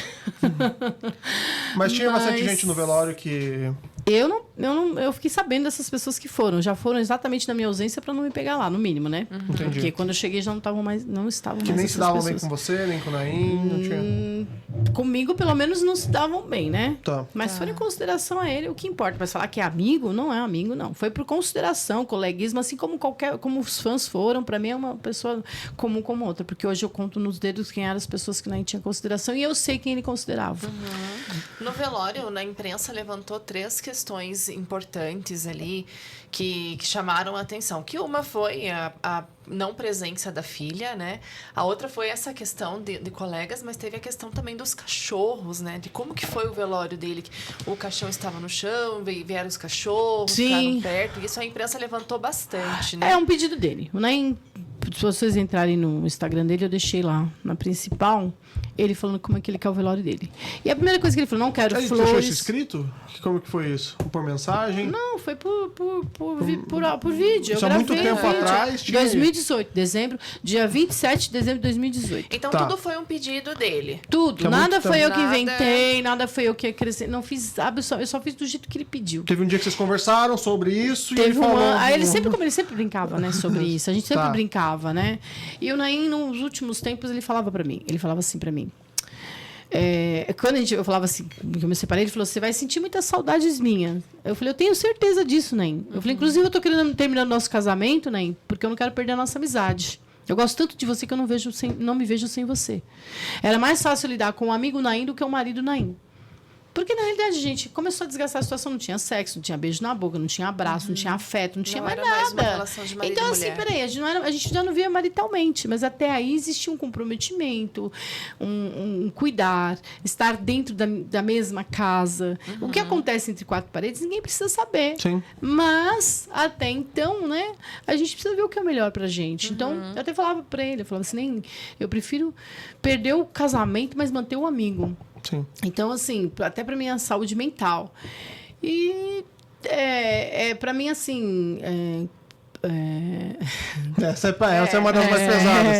[SPEAKER 1] Mas tinha bastante gente no velório que...
[SPEAKER 3] Eu fiquei sabendo dessas pessoas que já foram exatamente na minha ausência para não me pegar lá, no mínimo, né?
[SPEAKER 1] Entendi.
[SPEAKER 3] Porque quando eu cheguei já não estavam mais
[SPEAKER 1] que nem se davam bem com você, nem com o Naim, não tinha...
[SPEAKER 3] Comigo, pelo menos, não se davam bem, né?
[SPEAKER 1] Tá.
[SPEAKER 3] Mas foi em consideração a ele, o que importa. Mas falar que é amigo, não é amigo, não. Foi por consideração, coleguismo, assim como os fãs foram. Para mim é uma pessoa comum como outra, porque hoje eu conto nos dedos quem eram as pessoas que Naim tinha consideração e eu sei quem ele considerava.
[SPEAKER 2] No velório, na imprensa levantou 3 questões importantes ali que chamaram a atenção. Que uma foi a não presença da filha, né? A outra foi essa questão de colegas, mas teve a questão também dos cachorros, né? De como que foi o velório dele. O caixão estava no chão, vieram os cachorros, ficaram perto. Isso a imprensa levantou bastante, né?
[SPEAKER 3] É um pedido dele. O Naim Se vocês entrarem no Instagram dele, eu deixei lá na principal, ele falando como é que ele quer o velório dele. E a primeira coisa que ele falou, não quero
[SPEAKER 1] Ele
[SPEAKER 3] flores.
[SPEAKER 1] deixou isso escrito? Como que foi isso? Por mensagem?
[SPEAKER 3] Não, foi por vídeo.
[SPEAKER 1] Isso há muito tempo atrás tinha
[SPEAKER 3] 2018, dezembro, dia 27 de dezembro de 2018.
[SPEAKER 2] Então
[SPEAKER 1] Tá.
[SPEAKER 2] tudo foi um pedido dele.
[SPEAKER 3] Tudo.
[SPEAKER 1] Que é
[SPEAKER 3] Nada
[SPEAKER 1] muito
[SPEAKER 3] foi eu que
[SPEAKER 2] Nada.
[SPEAKER 3] inventei, nada foi eu que acrescentei. Não fiz eu só fiz do jeito que ele pediu.
[SPEAKER 1] Teve um dia que vocês conversaram sobre isso e ele
[SPEAKER 3] Teve
[SPEAKER 1] falou...
[SPEAKER 3] Aí ele sempre brincava, né, sobre isso. A gente sempre
[SPEAKER 1] Tá.
[SPEAKER 3] brincava, né? E o Naim, nos últimos tempos, ele falava assim pra mim. Quando eu falava assim, que eu me separei, ele falou: você vai sentir muitas saudades minhas. Eu falei: eu tenho certeza disso, Naim. Eu falei: inclusive, eu tô querendo terminar nosso casamento, Naim, porque eu não quero perder a nossa amizade. Eu gosto tanto de você que eu não me vejo sem você. Era mais fácil lidar com o amigo Naim do que o marido Naim. Porque, na realidade, gente, começou a desgastar a situação. Não tinha sexo, não tinha beijo na boca, não tinha abraço, não tinha afeto, não tinha mais
[SPEAKER 2] era mais uma
[SPEAKER 3] nada.
[SPEAKER 2] relação de marido
[SPEAKER 3] Então,
[SPEAKER 2] e
[SPEAKER 3] assim,
[SPEAKER 2] mulher.
[SPEAKER 3] peraí, a gente já não via maritalmente, mas até aí existia um comprometimento, um cuidar, estar dentro da mesma casa. O que acontece entre quatro paredes, ninguém precisa saber.
[SPEAKER 1] Sim.
[SPEAKER 3] Mas, até então, né, a gente precisa ver o que é melhor pra gente. Então, eu até falava pra ele, eu falava assim, nem, eu prefiro perder o casamento, mas manter o amigo.
[SPEAKER 1] Sim.
[SPEAKER 3] Então, assim, até para minha saúde mental. E para mim, assim.
[SPEAKER 1] Essa é uma das mais pesadas.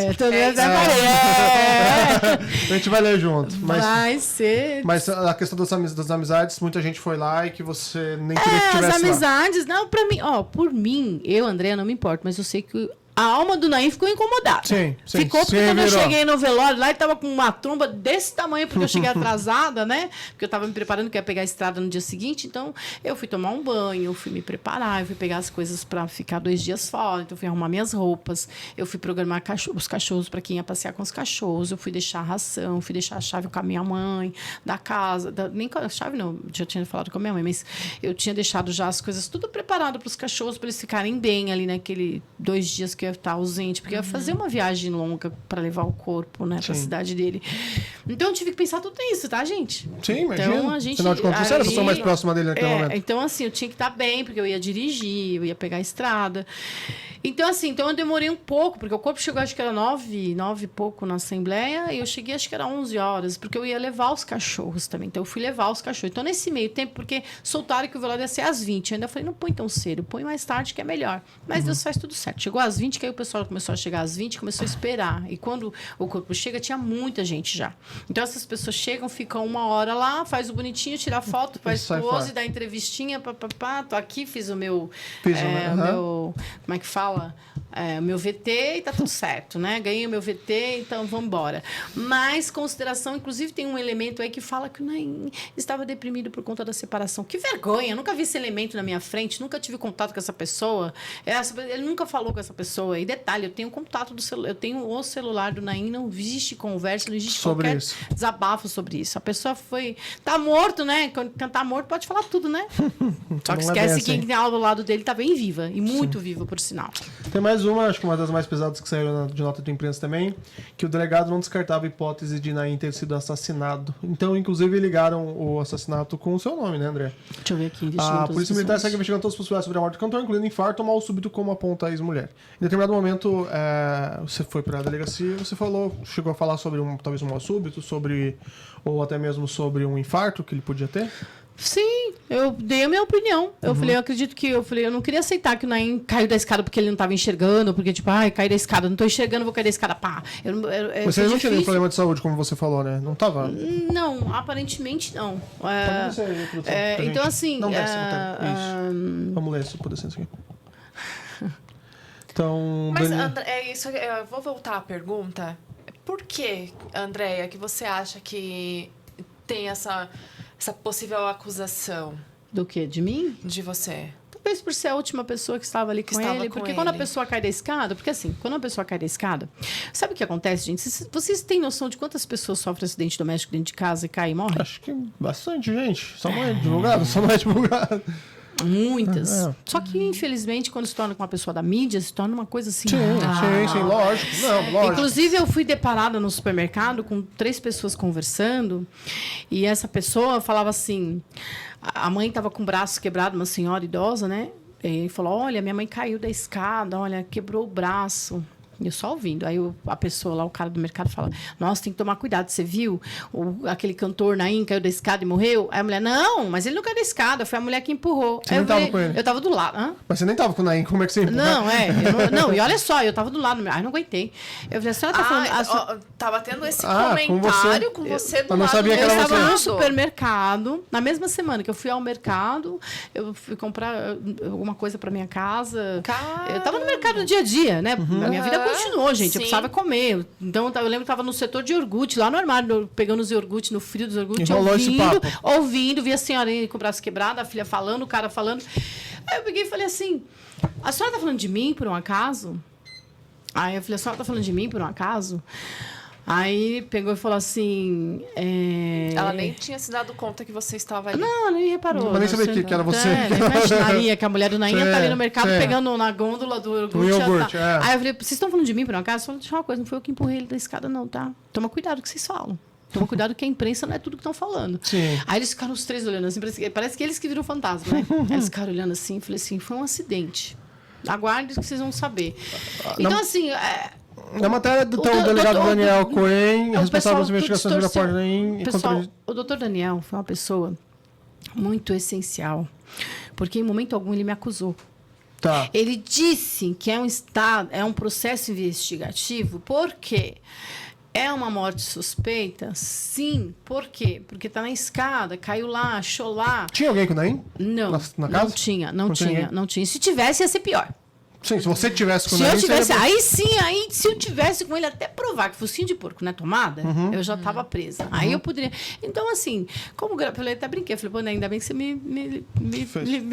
[SPEAKER 1] A gente vai ler junto.
[SPEAKER 3] Vai ser.
[SPEAKER 1] Mas a questão das amizades, muita gente foi lá e que você nem queria que
[SPEAKER 3] As
[SPEAKER 1] tivesse lá.
[SPEAKER 3] amizades, não, pra mim, por mim, eu, Andréa, não me importo, mas eu sei que a alma do Naim ficou incomodada.
[SPEAKER 1] Sim.
[SPEAKER 3] Ficou porque
[SPEAKER 1] Sim,
[SPEAKER 3] quando eu
[SPEAKER 1] virou.
[SPEAKER 3] cheguei no velório lá, ele tava com uma tromba desse tamanho, porque eu cheguei atrasada, né? Porque eu tava me preparando, que ia pegar a estrada no dia seguinte. Então, eu fui tomar um banho, eu fui me preparar, eu fui pegar as coisas pra ficar 2 dias fora. Então, eu fui arrumar minhas roupas, eu fui programar os cachorros pra quem ia passear com os cachorros, eu fui deixar a ração, fui deixar a chave com a minha mãe, da casa. Nem com a chave, não, já tinha falado com a minha mãe, mas eu tinha deixado já as coisas tudo preparado pros cachorros, pra eles ficarem bem ali naquele 2 dias que eu ia estar ausente. Porque eu ia fazer uma viagem longa para levar o corpo, né, para a cidade dele. Então eu tive que pensar tudo isso, tá, gente?
[SPEAKER 1] Sim, imagina.
[SPEAKER 3] Então, a gente,
[SPEAKER 1] Afinal de contas, você era a pessoa mais próxima dele naquele momento.
[SPEAKER 3] Então, assim, eu tinha que estar bem, porque eu ia dirigir, eu ia pegar a estrada. Então, assim, eu demorei um pouco, porque o corpo chegou, acho que era 9 e pouco na Assembleia, e eu cheguei, acho que era 11 horas, porque eu ia levar os cachorros também. Então, eu fui levar os cachorros. Então, nesse meio tempo, porque soltaram que o velório ia ser às 20. Eu ainda falei, não põe tão cedo, põe mais tarde, que é melhor. Mas Deus faz tudo certo. Chegou às 20, que aí o pessoal começou a chegar às 20, começou a esperar. E quando o corpo chega, tinha muita gente já. Então, essas pessoas chegam, ficam 1 hora lá, faz o bonitinho, tira foto, faz pose, dá entrevistinha, tô aqui, fiz o meu... o meu... Como é que fala? O meu VT e tá tudo certo, né? Ganhei o meu VT, então vamos embora. Mas, consideração, inclusive tem um elemento aí que fala que o Naim estava deprimido por conta da separação. Que vergonha! Eu nunca vi esse elemento na minha frente, nunca tive contato com essa pessoa. Ele nunca falou com essa pessoa. E detalhe, eu tenho contato do celular, eu tenho o celular do Naim, não existe conversa, não existe
[SPEAKER 1] sobre
[SPEAKER 3] qualquer
[SPEAKER 1] isso.
[SPEAKER 3] desabafo sobre isso. A pessoa tá morto, né? Quando tá morto, pode falar tudo, né? Só que esquece que quem tem ao lado dele tá bem viva. E muito viva, por sinal.
[SPEAKER 1] Tem mais uma, acho que uma das mais pesadas que saiu de nota de imprensa também, que o delegado não descartava a hipótese de Naim ter sido assassinado. Então, inclusive, ligaram o assassinato com o seu nome, né, André?
[SPEAKER 3] Deixa eu ver aqui.
[SPEAKER 1] A Polícia Militar segue investigando todas as possibilidades sobre a morte do cantor, incluindo infarto ou mal súbito, como aponta a ex-mulher. Em determinado momento, você foi para a delegacia, você chegou a falar sobre talvez um mal súbito, ou até mesmo sobre um infarto que ele podia ter?
[SPEAKER 3] Sim, eu dei a minha opinião. Eu falei, eu não queria aceitar que o Naim caiu da escada porque ele não estava enxergando, porque, tipo, caí da escada, não estou enxergando, vou cair da escada, pá.
[SPEAKER 1] Você não tinha nenhum problema de saúde, como você falou, né? Não tava?
[SPEAKER 3] Não, aparentemente não.
[SPEAKER 1] Pode descer aí, produção, pra
[SPEAKER 3] então,
[SPEAKER 1] gente.
[SPEAKER 3] assim...
[SPEAKER 1] Não desce, isso. Vamos ler, se puder descer isso aqui. Então,
[SPEAKER 2] Mas, André, eu vou voltar à pergunta. Por que, Andréia, que você acha que tem essa possível acusação
[SPEAKER 3] Do quê? De mim?
[SPEAKER 2] de você?
[SPEAKER 3] Talvez por ser a última pessoa que estava ali com ele. Porque quando a pessoa cai da escada... Porque assim, quando a pessoa cai da escada... Sabe o que acontece, gente? Vocês têm noção de quantas pessoas sofrem acidente doméstico dentro de casa e caem e morrem?
[SPEAKER 1] acho que bastante, gente. Só não é divulgado, só não é divulgado.
[SPEAKER 3] Muitas. Só que, infelizmente, quando se torna com uma pessoa da mídia, se torna uma coisa assim...
[SPEAKER 1] Sim, lógico. Não, lógico.
[SPEAKER 3] Inclusive, eu fui deparada no supermercado com 3 pessoas conversando e essa pessoa falava assim... A mãe estava com o braço quebrado, uma senhora idosa, né? E ele falou, olha, minha mãe caiu da escada, olha, quebrou o braço. Eu só ouvindo. Aí a pessoa lá, o cara do mercado, fala: nossa, tem que tomar cuidado. Você viu? Aquele cantor Naim caiu da escada e morreu? Aí a mulher: não, mas ele não caiu da escada. Foi a mulher que empurrou.
[SPEAKER 1] Você nem tava com ele?
[SPEAKER 3] Eu tava do lado. Hã?
[SPEAKER 1] Mas você nem tava com o Naim, como é que você empurra?
[SPEAKER 3] Não, e olha só, eu tava do lado. Ai, não aguentei. Eu falei: a senhora tá falando.
[SPEAKER 2] Tava tendo esse comentário com você do
[SPEAKER 1] eu não
[SPEAKER 2] lado
[SPEAKER 1] sabia
[SPEAKER 2] do
[SPEAKER 1] que era
[SPEAKER 3] Eu estava
[SPEAKER 1] você.
[SPEAKER 3] no supermercado, na mesma semana que eu fui ao mercado, eu fui comprar alguma coisa para minha casa.
[SPEAKER 2] Caramba.
[SPEAKER 3] Eu estava no mercado do dia a dia, né? A minha vida continuou, gente.
[SPEAKER 2] Sim.
[SPEAKER 3] Eu precisava comer. Então, eu lembro que estava no setor de iogurte, lá no armário, pegando os iogurtes, no frio dos iogurtes,
[SPEAKER 1] Enrolou esse papo.
[SPEAKER 3] ouvindo, vi a senhorinha com o braço quebrado, a filha falando, o cara falando. Aí eu peguei e falei assim: a senhora tá falando de mim, por um acaso? Aí eu falei: a senhora tá falando de mim, por um acaso? Aí pegou e falou assim...
[SPEAKER 2] Ela nem tinha se dado conta que você estava ali.
[SPEAKER 3] Não, nem reparou.
[SPEAKER 1] Mas nem sabia que era você.
[SPEAKER 3] Nem imaginaria que a mulher do Naim ia estar ali no mercado
[SPEAKER 1] Sim.
[SPEAKER 3] pegando na gôndola do iogurte.
[SPEAKER 1] Do iogurte, é.
[SPEAKER 3] Aí eu falei: vocês estão falando de mim por um acaso? Eu falei: deixa uma coisa, não foi eu que empurrei ele da escada não, tá? Toma cuidado com o que vocês falam. Toma cuidado que a imprensa não é tudo que estão falando.
[SPEAKER 1] Sim.
[SPEAKER 3] Aí eles ficaram os três olhando assim, parece que eles que viram fantasma, né? Aí eles ficaram olhando assim, falei assim: foi um acidente. Aguarde que vocês vão saber. Então, assim...
[SPEAKER 1] Na matéria do delegado Daniel Cohen, responsável pelas investigações do Japão Naim...
[SPEAKER 3] O doutor Daniel foi uma pessoa muito essencial, porque em momento algum ele me acusou.
[SPEAKER 1] Tá.
[SPEAKER 3] Ele disse que é um processo investigativo, porque é uma morte suspeita? Sim. Por quê? Porque está na escada, caiu lá, achou lá.
[SPEAKER 1] Tinha alguém com o Naim?
[SPEAKER 3] Não,
[SPEAKER 1] Na casa?
[SPEAKER 3] não tinha. Se tivesse, ia ser pior.
[SPEAKER 1] Sim, se você tivesse com o
[SPEAKER 3] Se
[SPEAKER 1] Naim...
[SPEAKER 3] eu tivesse,
[SPEAKER 1] seria...
[SPEAKER 3] aí se eu tivesse com ele até provar que focinho de porco não é tomada, eu já estava presa. Aí eu poderia. Então, assim, como eu falei, até brinquei, falei: pô, né, ainda bem que você me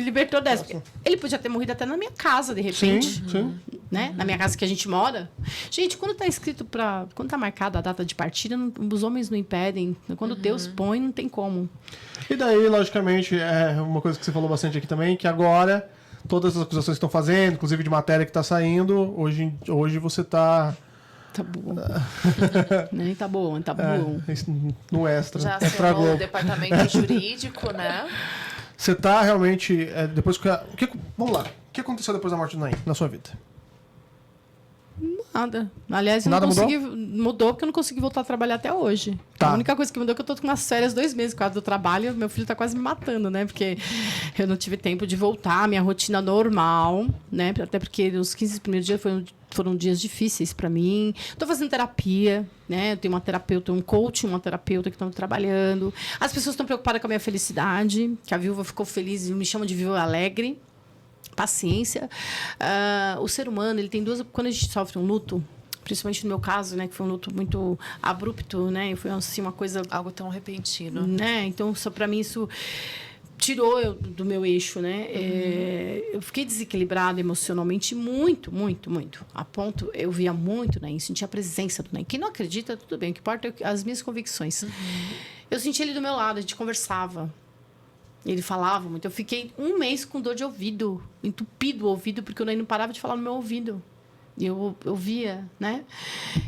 [SPEAKER 3] libertou dessa. Ele podia ter morrido até na minha casa, de repente.
[SPEAKER 1] Sim.
[SPEAKER 3] Né? Na minha casa que a gente mora. Gente, quando está escrito quando está marcada a data de partida, os homens não impedem. Quando Deus põe, não tem como.
[SPEAKER 1] E daí, logicamente, é uma coisa que você falou bastante aqui também, que agora todas as acusações que estão fazendo, inclusive de matéria que está saindo, hoje você está...
[SPEAKER 3] Tá bom. Nem tá bom, tá bom.
[SPEAKER 1] No extra.
[SPEAKER 2] Já
[SPEAKER 1] Extra
[SPEAKER 2] acionou o
[SPEAKER 1] Globo.
[SPEAKER 2] departamento jurídico, né?
[SPEAKER 1] Você está realmente... depois vamos lá. O que aconteceu depois da morte do Naim na sua vida?
[SPEAKER 3] Nada. Aliás,
[SPEAKER 1] Nada
[SPEAKER 3] mudou porque eu não consegui voltar a trabalhar até hoje.
[SPEAKER 1] Tá.
[SPEAKER 3] A única coisa que mudou é que eu tô com umas férias 2 meses por causa do trabalho. Meu filho tá quase me matando, né? Porque eu não tive tempo de voltar à minha rotina normal, né? Até porque os 15 primeiros dias foram dias difíceis para mim. Tô fazendo terapia, né? Eu tenho uma terapeuta, um coach, uma terapeuta que estão trabalhando. As pessoas estão preocupadas com a minha felicidade, que a viúva ficou feliz e me chama de viúva alegre. Paciência. O ser humano, ele tem duas... Quando a gente sofre um luto, principalmente no meu caso, né, que foi um luto muito abrupto, né, foi assim uma coisa...
[SPEAKER 2] Algo tão repentino.
[SPEAKER 3] Né? Então, só para mim, isso tirou eu do meu eixo, né? Eu fiquei desequilibrada emocionalmente muito, muito, muito. A ponto, eu via muito Naim, sentia a presença do Naim. Quem não acredita, tudo bem. O que importa é as minhas convicções. Eu sentia ele do meu lado, a gente conversava. Ele falava muito. Eu fiquei 1 mês com dor de ouvido, entupido o ouvido, porque o Naim não parava de falar no meu ouvido. E eu via, né?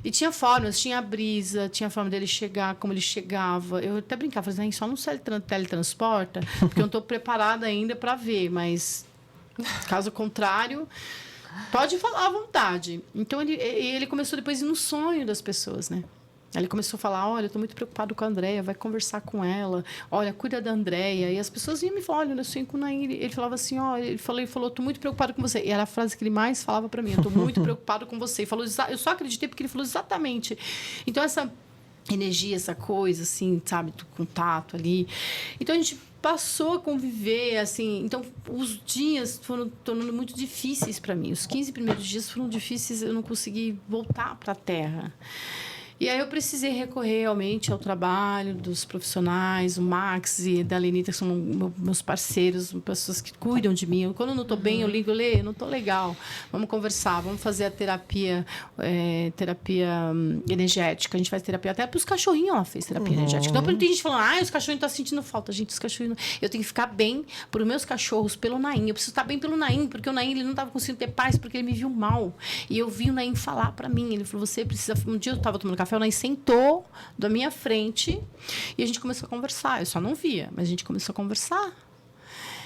[SPEAKER 3] E tinha formas, tinha a brisa, tinha a forma dele chegar, como ele chegava. Eu até brincava, falei: só não se teletransporta, porque eu não estou preparada ainda para ver, mas caso contrário, pode falar à vontade. Então, ele começou depois a ir no sonho das pessoas, né? Aí ele começou a falar: olha, eu estou muito preocupado com a Andréia, vai conversar com ela, olha, cuida da Andréia. E as pessoas iam me falar: olha, eu sonhei com o Naim. Ele falava assim: olha, ele falou, estou muito preocupado com você. E era a frase que ele mais falava para mim: eu estou muito preocupado com você. E falou, eu só acreditei porque ele falou exatamente. Então, essa energia, essa coisa, assim, sabe, do contato ali. Então, a gente passou a conviver, assim. Então, os dias foram tornando muito difíceis para mim. Os 15 primeiros dias foram difíceis, eu não consegui voltar para a Terra. E aí eu precisei recorrer realmente ao trabalho dos profissionais, o Max e da Lenita, que são meus parceiros, pessoas que cuidam de mim. Quando eu não estou bem, eu ligo: Lê, eu não estou legal. Vamos conversar, vamos fazer a terapia energética. A gente faz terapia até para os cachorrinhos, ela fez terapia energética. Então, tem gente falando: os cachorrinhos estão sentindo falta. Gente, os cachorrinhos... Eu tenho que ficar bem para os meus cachorros, pelo Naim. Eu preciso estar bem pelo Naim, porque o Naim ele não estava conseguindo ter paz, porque ele me viu mal. E eu vi o Naim falar para mim. Ele falou: você precisa... Um dia eu estava tomando café, o Naim sentou da minha frente e a gente começou a conversar. Eu só não via, mas a gente começou a conversar.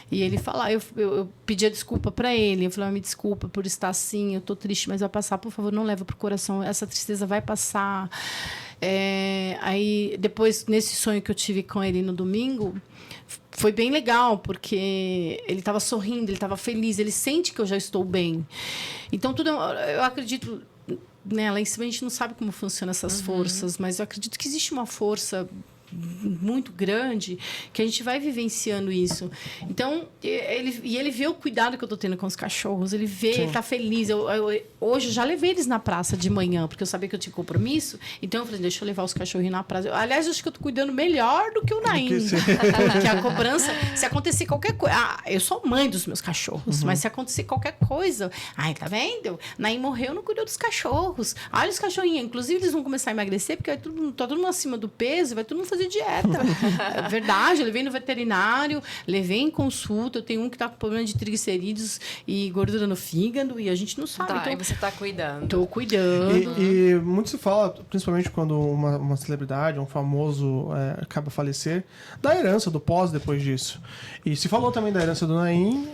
[SPEAKER 3] E ele fala, eu pedia desculpa para ele. Eu falei, me desculpa por estar assim, eu tô triste, mas vai passar. Por favor, não leva pro coração. Essa tristeza vai passar. Aí, depois, nesse sonho que eu tive com ele no domingo, foi bem legal, porque ele estava sorrindo, ele estava feliz, ele sente que eu já estou bem. Então, tudo eu acredito... Né, lá em cima a gente não sabe como funcionam essas forças, mas eu acredito que existe uma força muito grande que a gente vai vivenciando isso. Então, ele vê o cuidado que eu estou tendo com os cachorros, ele está feliz. Hoje eu já levei eles na praça de manhã, porque eu sabia que eu tinha compromisso, então eu falei, deixa eu levar os cachorrinhos na praça. Aliás, eu acho que eu estou cuidando melhor do que o Naim, porque a cobrança, se acontecer qualquer coisa... eu sou mãe dos meus cachorros, mas se acontecer qualquer coisa... Tá vendo? Naim morreu, não cuidou dos cachorros. Olha os cachorrinhos, inclusive eles vão começar a emagrecer, porque tá todo mundo acima do peso, vai todo mundo fazer dieta. É verdade, eu levei no veterinário, levei em consulta, eu tenho um que tá com problema de triglicerídeos e gordura no fígado, e a gente não sabe.
[SPEAKER 2] Então, você tá cuidando.
[SPEAKER 3] Tô cuidando.
[SPEAKER 1] E muito se fala, principalmente quando uma celebridade, um famoso acaba falecer, da herança, do pós depois disso. E se falou também da herança do Naim,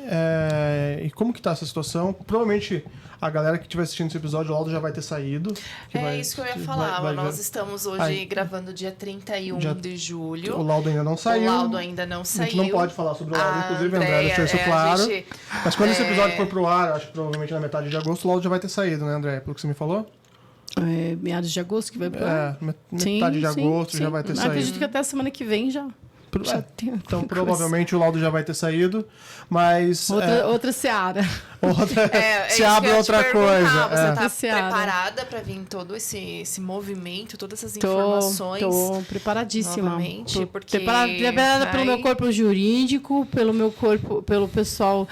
[SPEAKER 1] e como que tá essa situação? Provavelmente a galera que estiver assistindo esse episódio, o laudo já vai ter saído.
[SPEAKER 2] Isso que eu ia falar. Nós estamos hoje gravando dia 31 de julho.
[SPEAKER 1] O laudo ainda não saiu.
[SPEAKER 2] A gente
[SPEAKER 1] não pode falar sobre o laudo, inclusive, André, deixou isso claro. Mas quando esse episódio for pro ar, acho que provavelmente na metade de agosto, o laudo já vai ter saído, né, André? Pelo que você me falou?
[SPEAKER 3] Meados de agosto que vai pro ar?
[SPEAKER 1] Metade de agosto já vai ter saído.
[SPEAKER 3] Acredito que até a semana que vem já.
[SPEAKER 1] Então, provavelmente o laudo já vai ter saído, mas...
[SPEAKER 3] Outra seara.
[SPEAKER 1] Se abre outra coisa.
[SPEAKER 2] Você tá preparada para vir todo esse movimento, todas essas informações?
[SPEAKER 3] Tô preparadíssima.
[SPEAKER 2] Novamente, porque...
[SPEAKER 3] Preparada pelo meu corpo jurídico, pelo meu corpo, pelo pessoal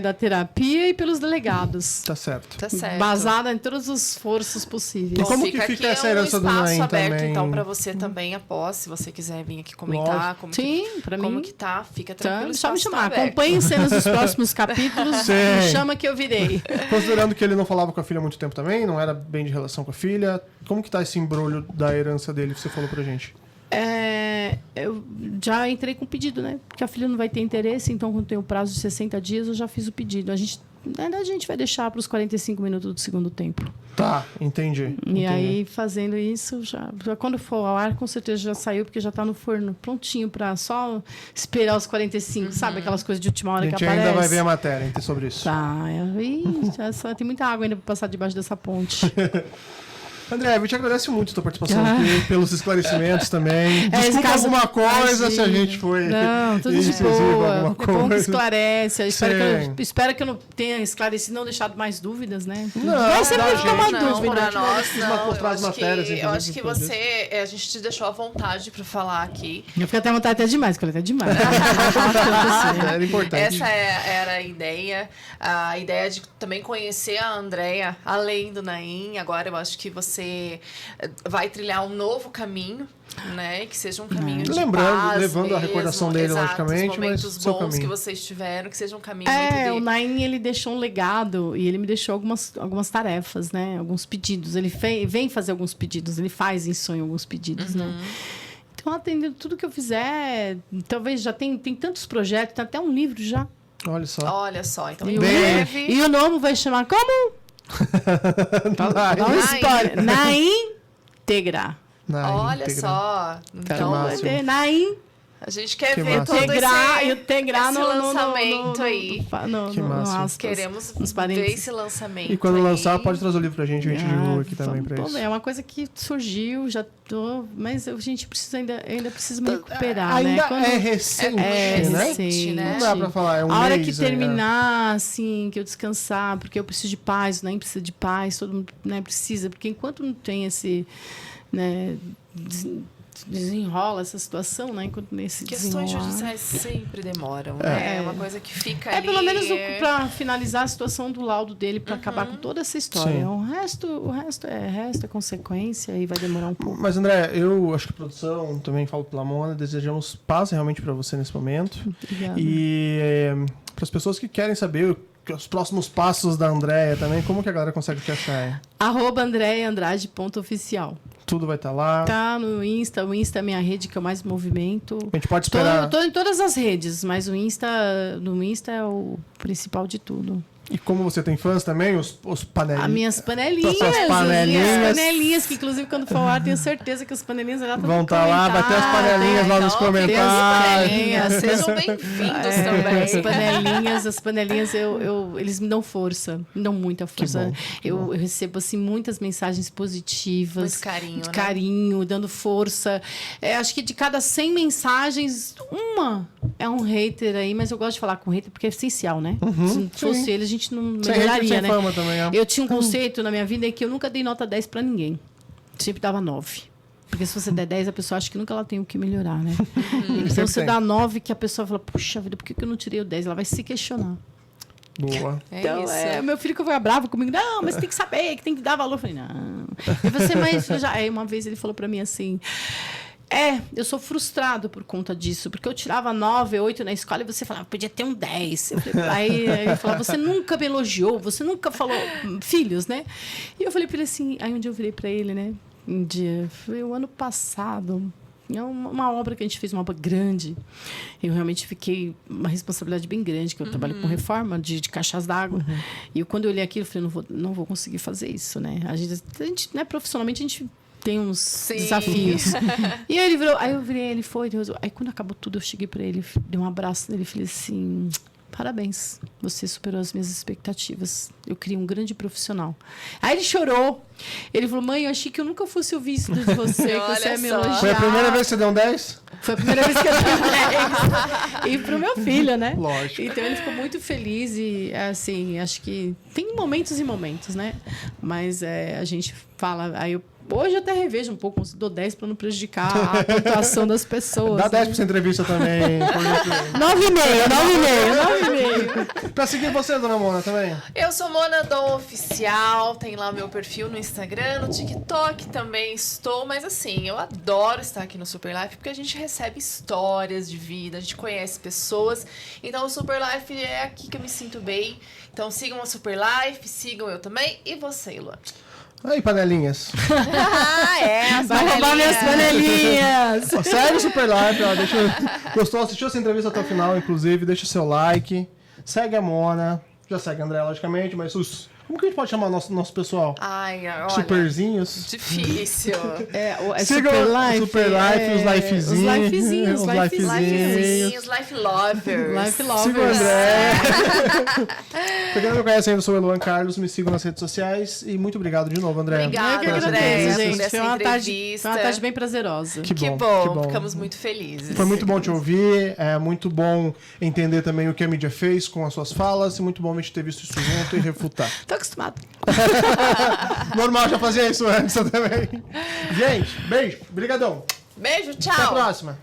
[SPEAKER 3] da terapia e pelos delegados.
[SPEAKER 1] Tá certo.
[SPEAKER 3] Basada em todas as forças possíveis.
[SPEAKER 1] E como que fica essa herança do Naim
[SPEAKER 2] aberto,
[SPEAKER 1] também?
[SPEAKER 2] Então, para você também, após, se você quiser vir aqui comentar, como que tá, fica tranquilo.
[SPEAKER 3] Só me chamar. Acompanhe cenas dos próximos capítulos. Me chama que eu virei.
[SPEAKER 1] Considerando que ele não falava com a filha há muito tempo também, não era bem de relação com a filha, como que tá esse embrulho da herança dele que você falou pra gente?
[SPEAKER 3] Eu já entrei com o pedido, né? Porque a filha não vai ter interesse, então quando tem o prazo de 60 dias, eu já fiz o pedido. A gente vai deixar para os 45 minutos do segundo tempo.
[SPEAKER 1] Tá, entendi.
[SPEAKER 3] E aí, fazendo isso, já quando for ao ar, com certeza já saiu, porque já está no forno, prontinho para só esperar os 45, sabe? Aquelas coisas de última hora que aparecem.
[SPEAKER 1] A gente ainda vai ver a matéria sobre isso.
[SPEAKER 3] Tá, tem muita água ainda para passar debaixo dessa ponte.
[SPEAKER 1] André, eu te agradeço muito a tua participação aqui, pelos esclarecimentos também. Desculpa alguma coisa se a gente foi
[SPEAKER 3] tudo de boa. Bom que esclarece. Espero que eu não tenha esclarecido, não deixado mais dúvidas, né?
[SPEAKER 1] Não,
[SPEAKER 3] sempre
[SPEAKER 1] fica
[SPEAKER 3] uma
[SPEAKER 1] dúvida.
[SPEAKER 2] Para nós,
[SPEAKER 1] eu
[SPEAKER 2] acho que a gente te deixou à vontade para falar aqui.
[SPEAKER 3] Eu fiquei até à vontade, até demais, porque até demais.
[SPEAKER 1] Era importante.
[SPEAKER 2] Essa era a ideia. A ideia de também conhecer a Andréia, além do Naim. Agora eu acho que você vai trilhar um novo caminho, né? Que seja um caminho de paz
[SPEAKER 1] levando
[SPEAKER 2] mesmo,
[SPEAKER 1] a recordação dele, logicamente,
[SPEAKER 2] os momentos
[SPEAKER 1] mas seu
[SPEAKER 2] bons
[SPEAKER 1] caminho.
[SPEAKER 2] que vocês tiveram, que seja um caminho muito
[SPEAKER 3] o Naim, ele deixou um legado e ele me deixou algumas tarefas, né? Alguns pedidos. Ele vem fazer alguns pedidos, ele faz em sonho alguns pedidos, né? Então, atendendo tudo que eu fizer, talvez já tem tantos projetos, tem até um livro já.
[SPEAKER 1] Olha só.
[SPEAKER 2] Então,
[SPEAKER 3] e o nome vai chamar como? Dá uma história. Na íntegra.
[SPEAKER 2] Olha só. Então,
[SPEAKER 3] Naim.
[SPEAKER 2] A gente quer ver todo esse lançamento aí.
[SPEAKER 1] Que massa.
[SPEAKER 2] Queremos ver esse lançamento.
[SPEAKER 1] E quando lançar, pode trazer o livro pra gente, a gente divulga aqui também pra isso.
[SPEAKER 3] É uma coisa que surgiu, mas a gente ainda precisa me recuperar,
[SPEAKER 1] ainda
[SPEAKER 3] né?
[SPEAKER 1] É recente, né? Não dá pra falar, é um mês.
[SPEAKER 3] A hora que terminar, assim, que eu descansar, porque eu preciso de paz, nem precisa de paz, todo mundo precisa, porque enquanto não tem esse... né, desenrola essa situação, né? Enquanto nesse
[SPEAKER 2] questões judiciais sempre demoram, né? É uma coisa que fica ali.
[SPEAKER 3] Pelo menos para finalizar a situação do laudo dele, para acabar com toda essa história. O resto é consequência e vai demorar um pouco.
[SPEAKER 1] Mas, André, eu acho que a produção, também falo pela Mona, desejamos paz realmente para você nesse momento.
[SPEAKER 3] Obrigada.
[SPEAKER 1] E para as pessoas que querem saber os próximos passos da Andréia também, como que a galera consegue te achar?
[SPEAKER 3] @AndreaAndrade.oficial.
[SPEAKER 1] Tudo vai estar lá.
[SPEAKER 3] Tá no Insta. O Insta é a minha rede que eu mais movimento.
[SPEAKER 1] A gente pode esperar.
[SPEAKER 3] Tô em todas as redes, mas no Insta é o principal de tudo.
[SPEAKER 1] E como você tem fãs também, os panelinhas.
[SPEAKER 3] As minhas panelinhas.
[SPEAKER 1] Suas panelinhas.
[SPEAKER 3] As minhas panelinhas, que inclusive quando for ao ar, tenho certeza que as panelinhas já
[SPEAKER 1] vão estar lá, vai ter as panelinhas lá nos comentários.
[SPEAKER 2] Sejam bem-vindos também.
[SPEAKER 3] As panelinhas, eles me dão força, me dão muita força. Eu recebo, assim, muitas mensagens positivas.
[SPEAKER 2] Muito carinho,
[SPEAKER 3] de
[SPEAKER 2] né?
[SPEAKER 3] carinho, dando força. Acho que de cada 100 mensagens, uma é um hater aí, mas eu gosto de falar com hater porque é essencial, né? Se não fosse ele, a gente não melhoraria,
[SPEAKER 1] sem
[SPEAKER 3] né?
[SPEAKER 1] fama também, é.
[SPEAKER 3] Eu tinha um conceito na minha vida que eu nunca dei nota 10 pra ninguém. Sempre dava 9. Porque se você der 10, a pessoa acha que nunca ela tem o que melhorar, né? Então você dá 9 que a pessoa fala, puxa vida, por que eu não tirei o 10? Ela vai se questionar.
[SPEAKER 1] Boa.
[SPEAKER 3] Então, meu filho que foi bravo comigo, não, mas tem que saber, que tem que dar valor. Eu falei, não. E você, mas já. Aí uma vez ele falou pra mim assim. Eu sou frustrado por conta disso, porque eu tirava 9, 8 na escola e você falava, podia ter um 10. Aí ele falava, você nunca me elogiou, você nunca falou filhos, né? E eu falei pra ele assim, aí um dia eu virei pra ele, né? Um dia, foi o ano passado, uma obra que a gente fez, uma obra grande. Eu realmente fiquei uma responsabilidade bem grande, que eu trabalho com reforma de caixas d'água. E quando eu olhei aquilo, eu falei, não vou conseguir fazer isso, né? A gente né, profissionalmente, a gente tem uns desafios. E aí ele virou, aí eu virei, ele foi. Aí quando acabou tudo, eu cheguei pra ele, dei um abraço nele e falei assim: parabéns, você superou as minhas expectativas. Eu criei um grande profissional. Aí ele chorou. Ele falou, mãe, eu achei que eu nunca fosse ouvir isso de você, que você ia me elogiar.
[SPEAKER 1] Foi a primeira vez que você deu um 10?
[SPEAKER 3] Foi a primeira vez que eu dei 10. E pro meu filho, né?
[SPEAKER 1] Lógico.
[SPEAKER 3] Então ele ficou muito feliz e, assim, acho que tem momentos e momentos, né? Mas a gente fala, aí hoje eu até revejo um pouco, dou 10 para não prejudicar a pontuação das pessoas.
[SPEAKER 1] Dá 10 pra essa entrevista também.
[SPEAKER 3] 9,5.
[SPEAKER 1] Pra seguir você, dona Mona, também.
[SPEAKER 2] Eu sou Mona Dom Oficial, tem lá o meu perfil no Instagram, no TikTok também estou, mas assim, eu adoro estar aqui no Super Life porque a gente recebe histórias de vida, a gente conhece pessoas, então o Super Life é aqui que eu me sinto bem. Então sigam a Super Life, sigam eu também e você, Luan.
[SPEAKER 1] Aí, panelinhas.
[SPEAKER 2] As
[SPEAKER 3] Vai roubar minhas panelinhas!
[SPEAKER 1] Sério, Super Live, ó, gostou, assistiu essa entrevista até o final, inclusive, deixa o seu like, segue a Mona, já segue a André, logicamente, mas como que a gente pode chamar nosso pessoal?
[SPEAKER 2] Ai, olha,
[SPEAKER 1] Superzinhos?
[SPEAKER 2] difícil.
[SPEAKER 1] Sigam o Super Life, os lifezinhos.
[SPEAKER 3] Os lifezinhos.
[SPEAKER 2] Life lovers.
[SPEAKER 3] Life lovers.
[SPEAKER 1] Siga o André. Pra quem não me conhece ainda, eu sou o Eluan Carlos, me sigam nas redes sociais e muito obrigado de novo, André.
[SPEAKER 2] Obrigada,
[SPEAKER 3] Eu que
[SPEAKER 1] por essa
[SPEAKER 2] André,
[SPEAKER 3] agradeço,
[SPEAKER 1] entrevista.
[SPEAKER 3] gente.
[SPEAKER 2] por essa
[SPEAKER 3] Foi uma tarde bem prazerosa.
[SPEAKER 1] Que
[SPEAKER 2] Que
[SPEAKER 1] bom.
[SPEAKER 2] bom, ficamos muito felizes.
[SPEAKER 1] Foi muito bom te ouvir, é muito bom entender também o que a mídia fez com as suas falas e muito bom a gente ter visto isso junto e refutar.
[SPEAKER 3] Tô acostumado.
[SPEAKER 1] Normal, já fazia isso antes também. Gente, beijo, brigadão.
[SPEAKER 2] Beijo, tchau.
[SPEAKER 1] Até a próxima.